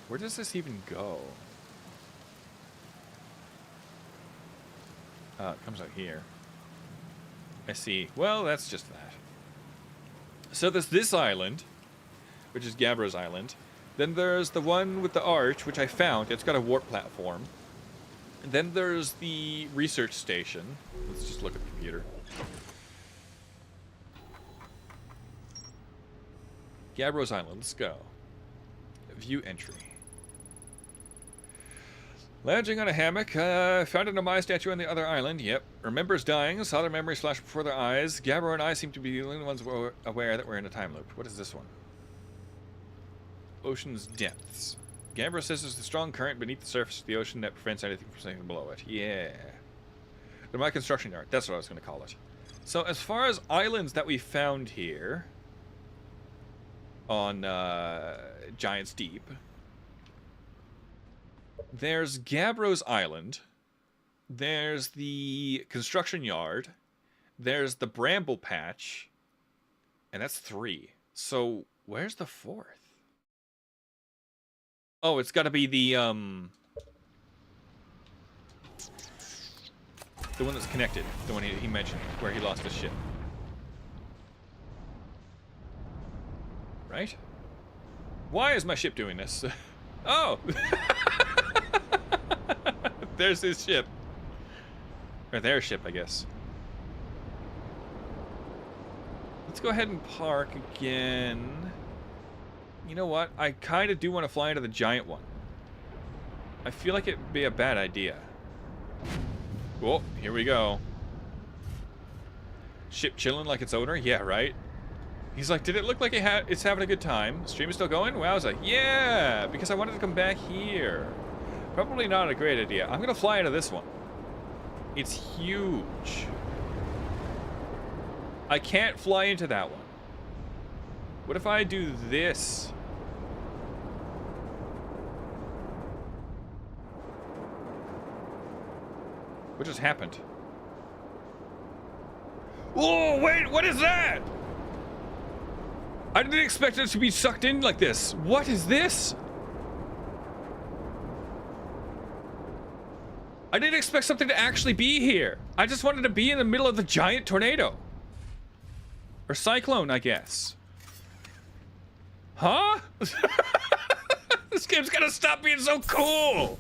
Where does this even go? It comes out here. I see. Well, that's just that. So there's this island, which is Gabbro's island. Then there's the one with the arch, which I found. It's got a warp platform. And then there's the research station. Let's just look at the computer. Gabbro's island. Let's go. View entry. Lounging on a hammock, found a Nomai statue on the other island. Yep. Remembers dying, saw their memories flash before their eyes. Gabbro and I seem to be the only ones aware that we're in a time loop. What is this one? Ocean's depths. Gabbro says there's a strong current beneath the surface of the ocean that prevents anything from sinking below it. Yeah. The Nomai construction yard. That's what I was going to call it. So as far as islands that we found here on Giant's Deep... There's Gabbro's Island. There's the construction yard. There's the bramble patch. And that's 3. So, where's the 4th? Oh, it's got to be the one that's connected. The one he mentioned, where he lost his ship. Right? Why is my ship doing this? Oh! There's his ship. Or their ship, I guess. Let's go ahead and park again. You know what? I kind of do want to fly into the giant one. I feel like it'd be a bad idea. Oh, here we go. Ship chilling like its owner? Yeah, right? He's like, did it look like it's having a good time? Stream is still going? Wowza. Yeah, because I wanted to come back here. Probably not a great idea. I'm going to fly into this one. It's huge. I can't fly into that one. What if I do this? What just happened? Oh, wait, what is that? I didn't expect it to be sucked in like this. What is this? I didn't expect something to actually be here. I just wanted to be in the middle of the giant tornado. Or cyclone, I guess. Huh? This game's gotta stop being so cool.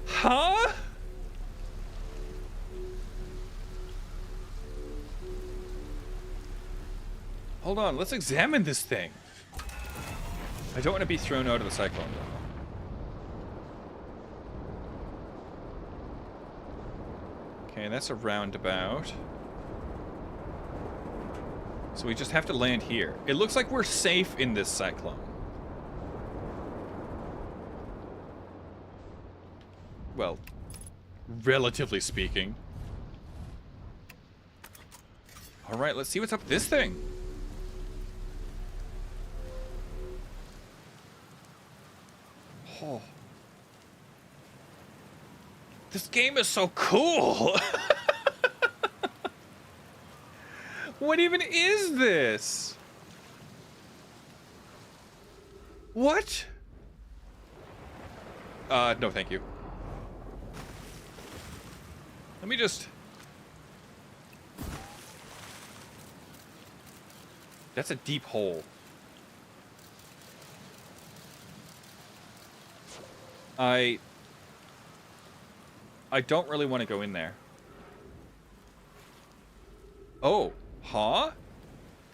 Huh? Hold on, let's examine this thing. I don't want to be thrown out of the cyclone, though. Okay, that's a roundabout. So we just have to land here. It looks like we're safe in this cyclone. Well, relatively speaking. Alright, let's see what's up this thing. Oh. This game is so cool! What even is this? What? No thank you. Let me just... That's a deep hole. I don't really want to go in there. Oh, huh?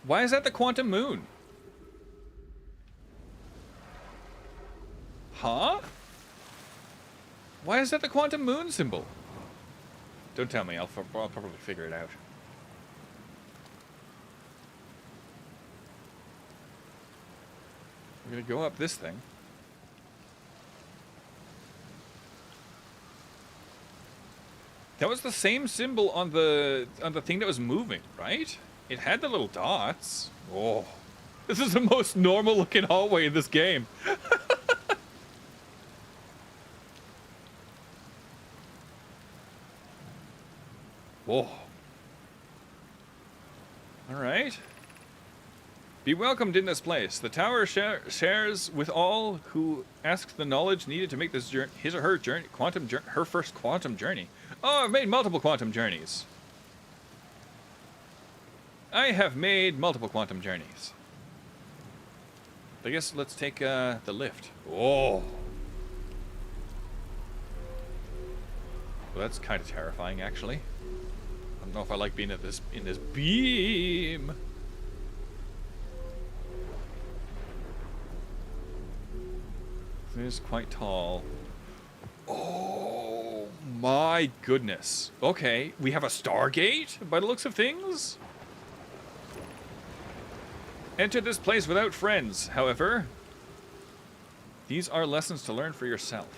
Why is that the quantum moon? Huh? Why is that the quantum moon symbol? Don't tell me, I'll probably figure it out. We're gonna go up this thing. That was the same symbol on the thing that was moving, right? It had the little dots. Oh, this is the most normal looking hallway in this game. Whoa. All right. Be welcomed in this place. The tower shares with all who ask the knowledge needed to make this journey, his or her journey, her first quantum journey. Oh, I've made multiple quantum journeys. I have made multiple quantum journeys. I guess let's take the lift. Oh. Well, that's kind of terrifying, actually. I don't know if I like being in this beam. It is quite tall. Oh my goodness. Okay, we have a Stargate by the looks of things. Enter this place without friends, however. These are lessons to learn for yourself.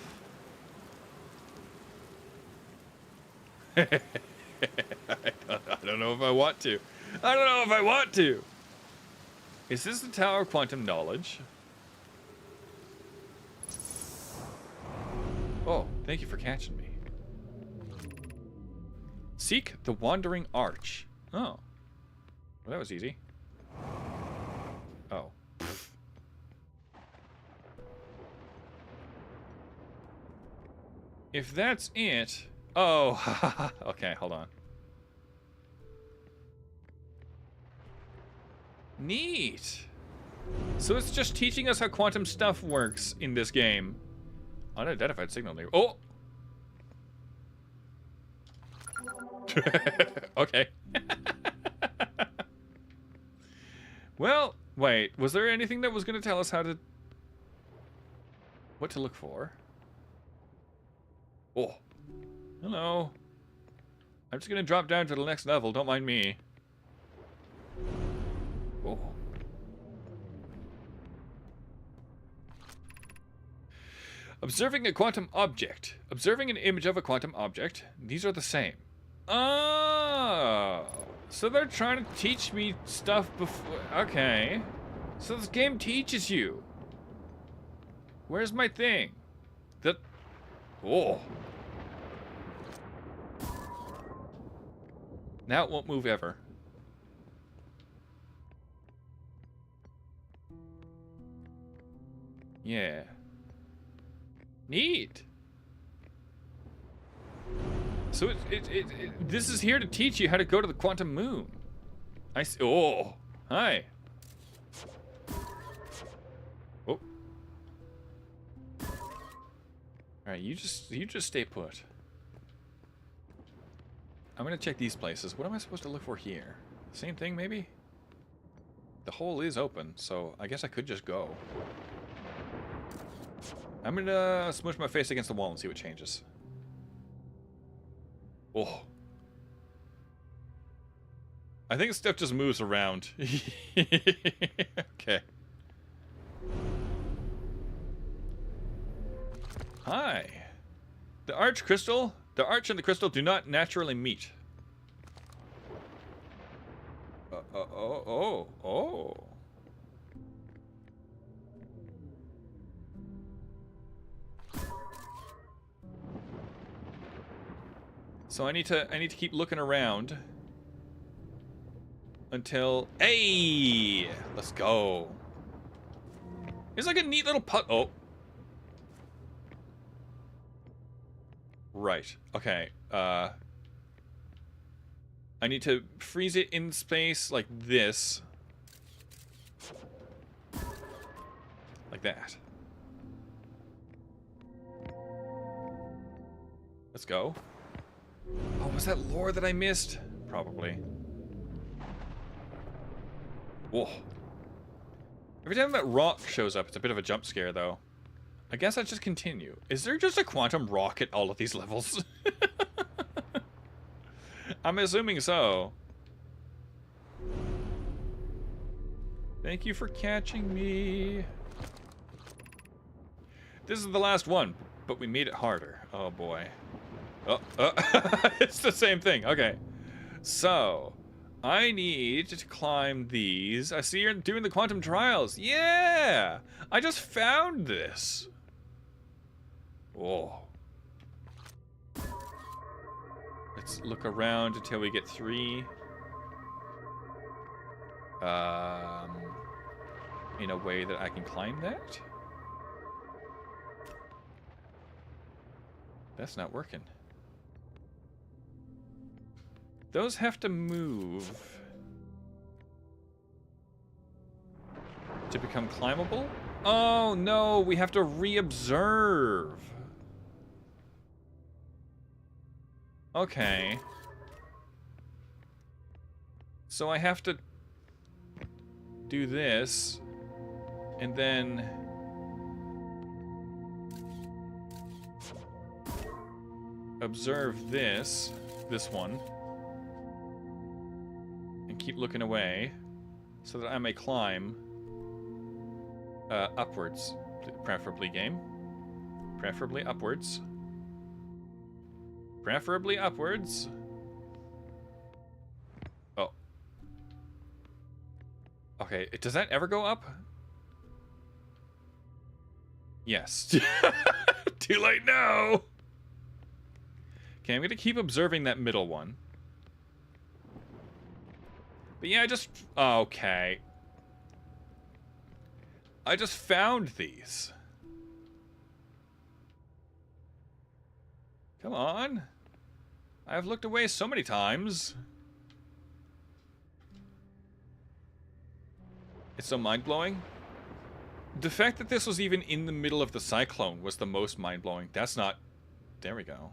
I don't know if I want to. I don't know if I want to. Is this the Tower of Quantum Knowledge? Oh, thank you for catching me. Seek the Wandering Arch. Oh. Well, that was easy. Oh. If that's it... Oh, okay, hold on. Neat. So it's just teaching us how quantum stuff works in this game. Unidentified signal near. Oh! Okay. Well, wait. Was there anything that was going to tell us how to... what to look for? Oh. Hello. I'm just going to drop down to the next level. Don't mind me. Oh. Observing a quantum object. Observing an image of a quantum object. These are the same. Oh. So they're trying to teach me stuff before... Okay. So this game teaches you. Where's my thing? The... Oh. Now it won't move ever. Yeah. Neat. So this is here to teach you how to go to the quantum moon. I see. Oh, hi. Oh. All right, you just stay put. I'm gonna check these places. What am I supposed to look for here? Same thing, maybe? The hole is open, so I guess I could just go. I'm gonna smush my face against the wall and see what changes. Oh. I think stuff just moves around. Okay. Hi. The arch and the crystal do not naturally meet. Oh. So I need to keep looking around until, hey, let's go. It's like a neat little putt. Oh. Right. Okay. I need to freeze it in space like this. Like that. Let's go. Oh, was that lore that I missed? Probably. Whoa. Every time that rock shows up, it's a bit of a jump scare, though. I guess I just continue. Is there just a quantum rock at all of these levels? I'm assuming so. Thank you for catching me. This is the last one, but we made it harder. Oh, boy. Oh, it's the same thing. Okay. So, I need to climb these. I see you're doing the quantum trials. Yeah! I just found this. Oh. Let's look around until we get 3. In a way that I can climb that? That's not working. Those have to move to become climbable? Oh no, we have to re-observe. Okay. So I have to do this, and then observe this one, and keep looking away so that I may climb upwards, preferably game. Preferably upwards. Preferably upwards. Oh. Okay, does that ever go up? Yes. Too late now! Okay, I'm gonna keep observing that middle one. But yeah, okay. I just found these. Come on. I've looked away so many times. It's so mind-blowing. The fact that this was even in the middle of the cyclone was the most mind-blowing. That's not... There we go.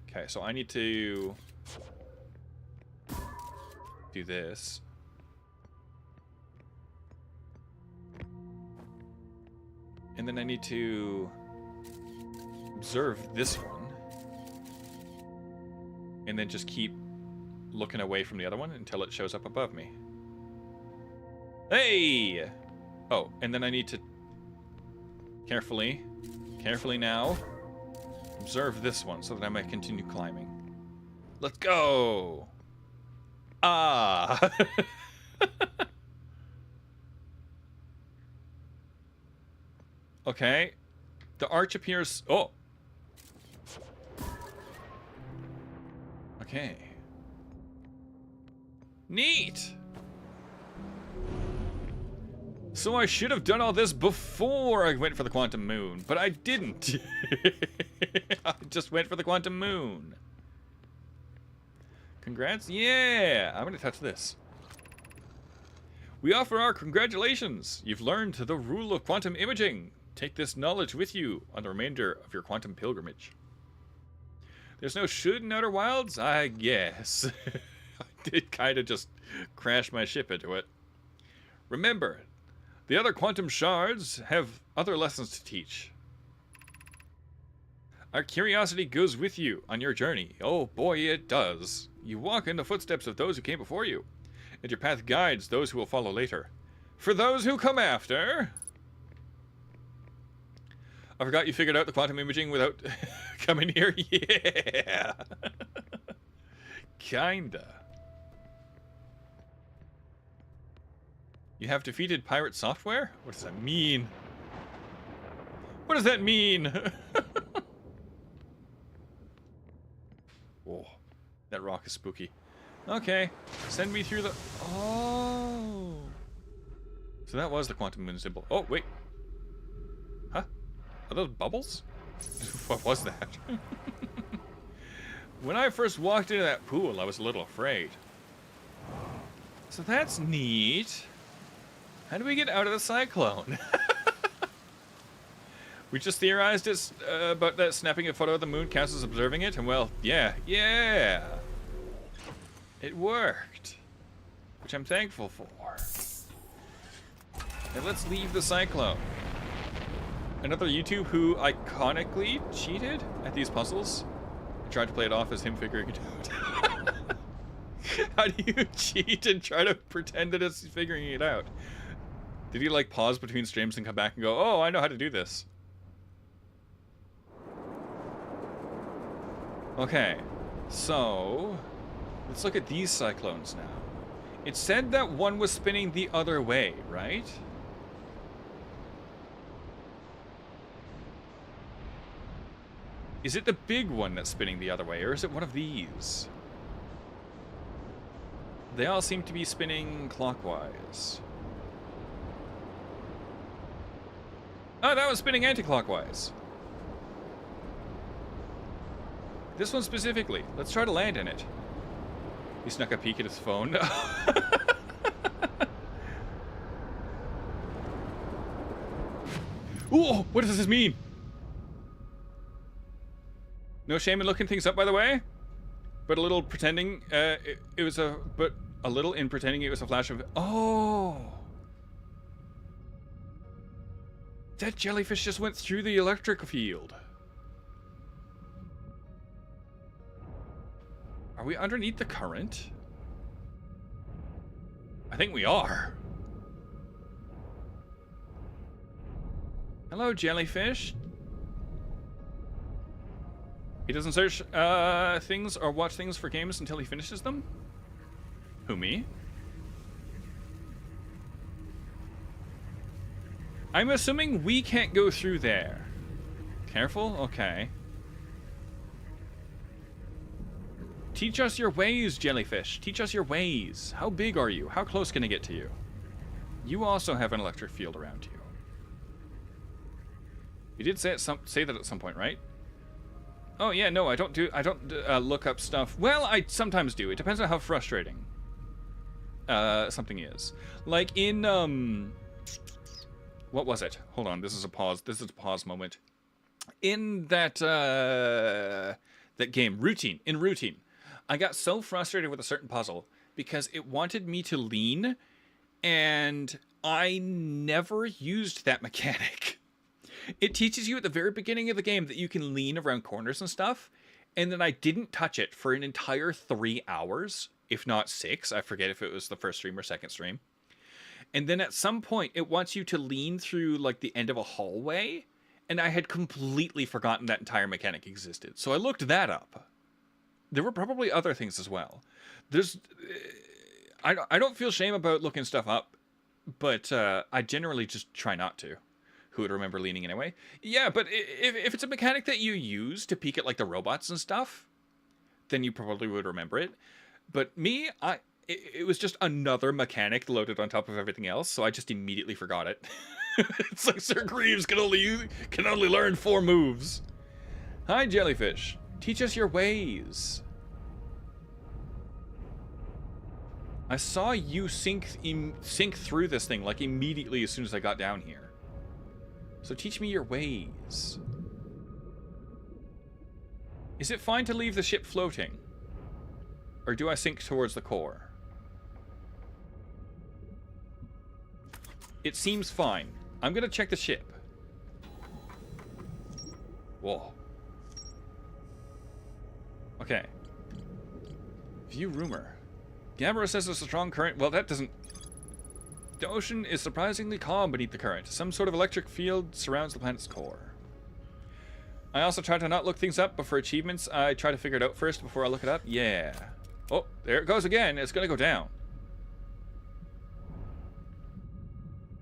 Okay, so I need to do this. And then I need to observe this one. And then just keep looking away from the other one until it shows up above me. Hey! Oh, and then I need to carefully now, observe this one so that I might continue climbing. Let's go! Ah! Okay. The arch appears... Oh! Okay. Neat! So I should have done all this before I went for the quantum moon, but I didn't. I just went for the quantum moon. Congrats. Yeah! I'm gonna touch this. We offer our congratulations. You've learned the rule of quantum imaging. Take this knowledge with you on the remainder of your quantum pilgrimage. There's no should in Outer Wilds? I guess. I did kind of just crash my ship into it. Remember, the other quantum shards have other lessons to teach. Our curiosity goes with you on your journey. Oh boy, it does. You walk in the footsteps of those who came before you, and your path guides those who will follow later. For those who come after... I forgot you figured out the quantum imaging without coming here? Yeah! Kinda. You have defeated pirate software? What does that mean? What does that mean? Whoa. That rock is spooky. Okay. Send me through the... Oh. So that was the quantum moon symbol. Oh, wait. Huh? Are those bubbles? What was that? When I first walked into that pool, I was a little afraid. So that's neat. How do we get out of the cyclone? We just theorized about that snapping a photo of the moon counts as observing it, and well, yeah. It worked. Which I'm thankful for. Now let's leave the cyclone. Another YouTube who iconically cheated at these puzzles. I tried to play it off as him figuring it out. How do you cheat and try to pretend that it's figuring it out? Did he like pause between streams and come back and go, oh, I know how to do this? Okay, so let's look at these cyclones now. It said that one was spinning the other way, right? Is it the big one that's spinning the other way, or is it one of these? They all seem to be spinning clockwise. Oh, that was spinning anti-clockwise. This one specifically. Let's try to land in it. He snuck a peek at his phone. Ooh, what does this mean? No shame in looking things up, by the way. But a little pretending but a little in pretending it was a flash of... Oh! That jellyfish just went through the electric field. Are we underneath the current? I think we are. Hello, jellyfish. He doesn't search things or watch things for games until he finishes them? Who, me? I'm assuming we can't go through there. Careful? Okay. Teach us your ways, jellyfish. Teach us your ways. How big are you? How close can I get to you? You also have an electric field around you. You did say that at some point, right? Oh yeah, no, I don't look up stuff. Well, I sometimes do. It depends on how frustrating something is. Like in what was it? Hold on, this is a pause. This is a pause moment. In that that game, Routine. In Routine, I got so frustrated with a certain puzzle because it wanted me to lean, and I never used that mechanic. It teaches you at the very beginning of the game that you can lean around corners and stuff, and then I didn't touch it for an entire 3 hours, if not 6. I forget if it was the first stream or second stream. And then at some point, it wants you to lean through like the end of a hallway, and I had completely forgotten that entire mechanic existed. So I looked that up. There were probably other things as well. I don't feel shame about looking stuff up, but I generally just try not to. Who would remember leaning anyway? Yeah, but if it's a mechanic that you use to peek at like the robots and stuff, then you probably would remember it. But me, it was just another mechanic loaded on top of everything else, so I just immediately forgot it. It's like Sir Greaves can only learn 4 moves. Hi, jellyfish. Teach us your ways. I saw you sink through this thing like immediately as soon as I got down here. So teach me your ways. Is it fine to leave the ship floating? Or do I sink towards the core? It seems fine. I'm gonna check the ship. Whoa. Okay. View rumor. Gabbro says there's a strong current. Well, that doesn't... The ocean is surprisingly calm beneath the current. Some sort of electric field surrounds the planet's core. I also try to not look things up, but for achievements, I try to figure it out first before I look it up. Yeah. Oh, there it goes again. It's gonna go down.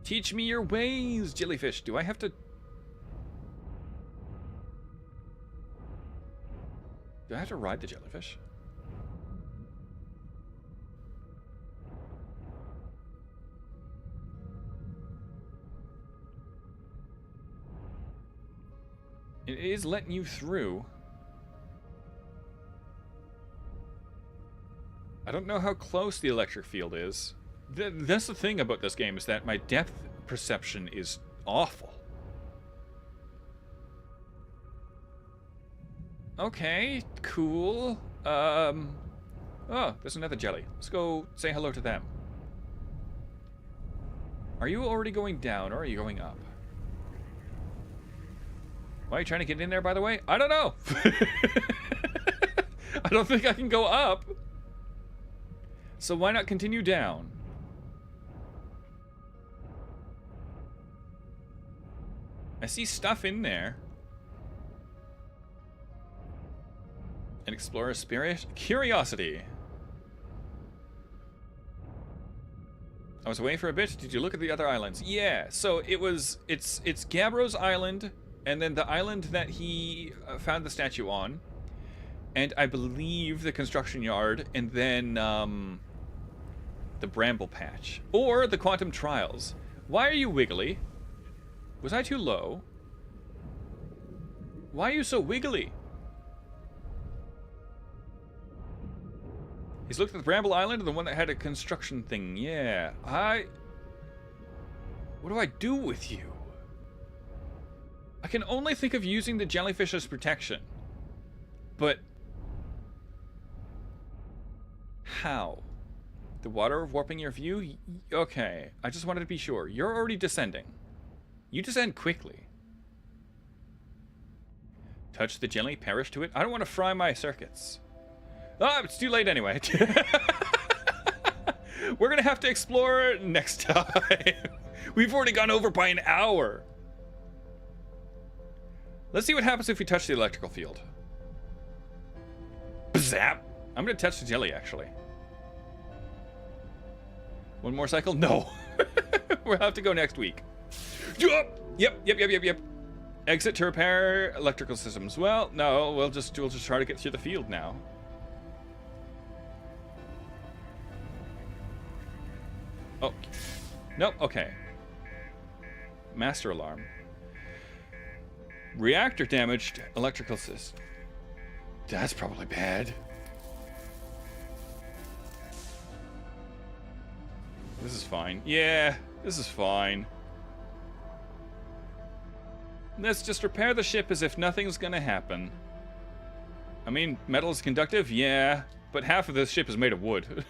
Teach me your ways, jellyfish. Do I have to... Do I have to ride the jellyfish? It is letting you through. I don't know how close the electric field is. That's the thing about this game, is that my depth perception is awful. Okay, cool. Oh, there's another jelly. Let's go say hello to them. Are you already going down, or are you going up? Why are you trying to get in there, by the way? I don't know. I don't think I can go up. So why not continue down? I see stuff in there. An explorer's spirit? Curiosity. I was away for a bit. Did you look at the other islands? Yeah, so it's Gabbro's island, and then the island that he found the statue on, and I believe the construction yard, and then the bramble patch, or the quantum trials. Why are you wiggly? Was I too low? Why are you so wiggly? He's looked at the bramble island, the one that had a construction thing. Yeah, what do I do with you? I can only think of using the jellyfish as protection. But... how? The water warping your view? Okay, I just wanted to be sure. You're already descending. You descend quickly. Touch the jelly, perish to it. I don't want to fry my circuits. Ah, it's too late anyway. We're gonna have to explore next time. We've already gone over by an hour. Let's see what happens if we touch the electrical field. Zap! I'm gonna touch the jelly, actually. One more cycle? No. We'll have to go next week. Yep. Exit to repair electrical systems. Well, no, we'll just try to get through the field now. Oh. Nope, okay. Master alarm. Reactor damaged, electrical system. That's probably bad. This is fine. Yeah, this is fine. Let's just repair the ship as if nothing's gonna happen. I mean, metal is conductive, yeah, but half of this ship is made of wood.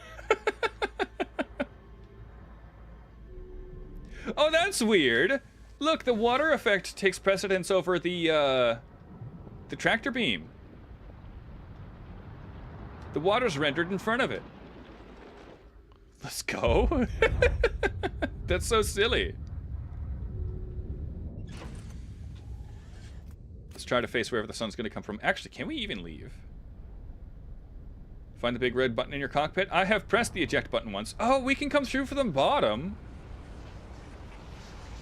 Oh, that's weird. Look, the water effect takes precedence over the tractor beam. The water's rendered in front of it. Let's go. That's so silly. Let's try to face wherever the sun's going to come from. Actually, can we even leave? Find the big red button in your cockpit. I have pressed the eject button once. Oh, we can come through from the bottom.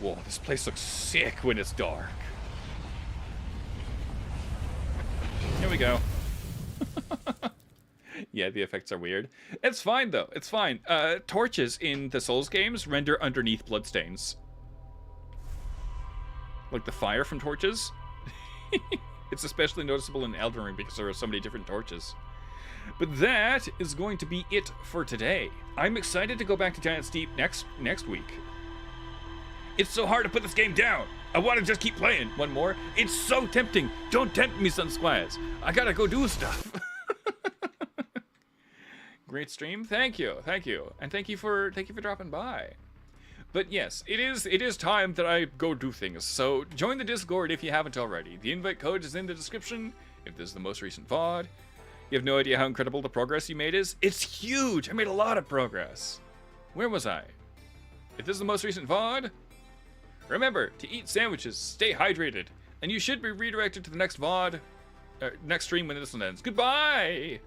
Whoa, this place looks sick when it's dark. Here we go. Yeah, the effects are weird. It's fine, though. It's fine. Torches in the Souls games render underneath bloodstains. Like the fire from torches. It's especially noticeable in Elden Ring because there are so many different torches. But that is going to be it for today. I'm excited to go back to Giant's Deep next week. It's so hard to put this game down. I want to just keep playing. One more. It's so tempting. Don't tempt me, Sun Squires. I gotta go do stuff. Great stream. Thank you. And thank you for dropping by. But yes, it is time that I go do things. So join the Discord if you haven't already. The invite code is in the description if this is the most recent VOD. You have no idea how incredible the progress you made is? It's huge! I made a lot of progress. Where was I? If this is the most recent VOD, remember to eat sandwiches, stay hydrated, and you should be redirected to the next VOD, next stream when this one ends. Goodbye!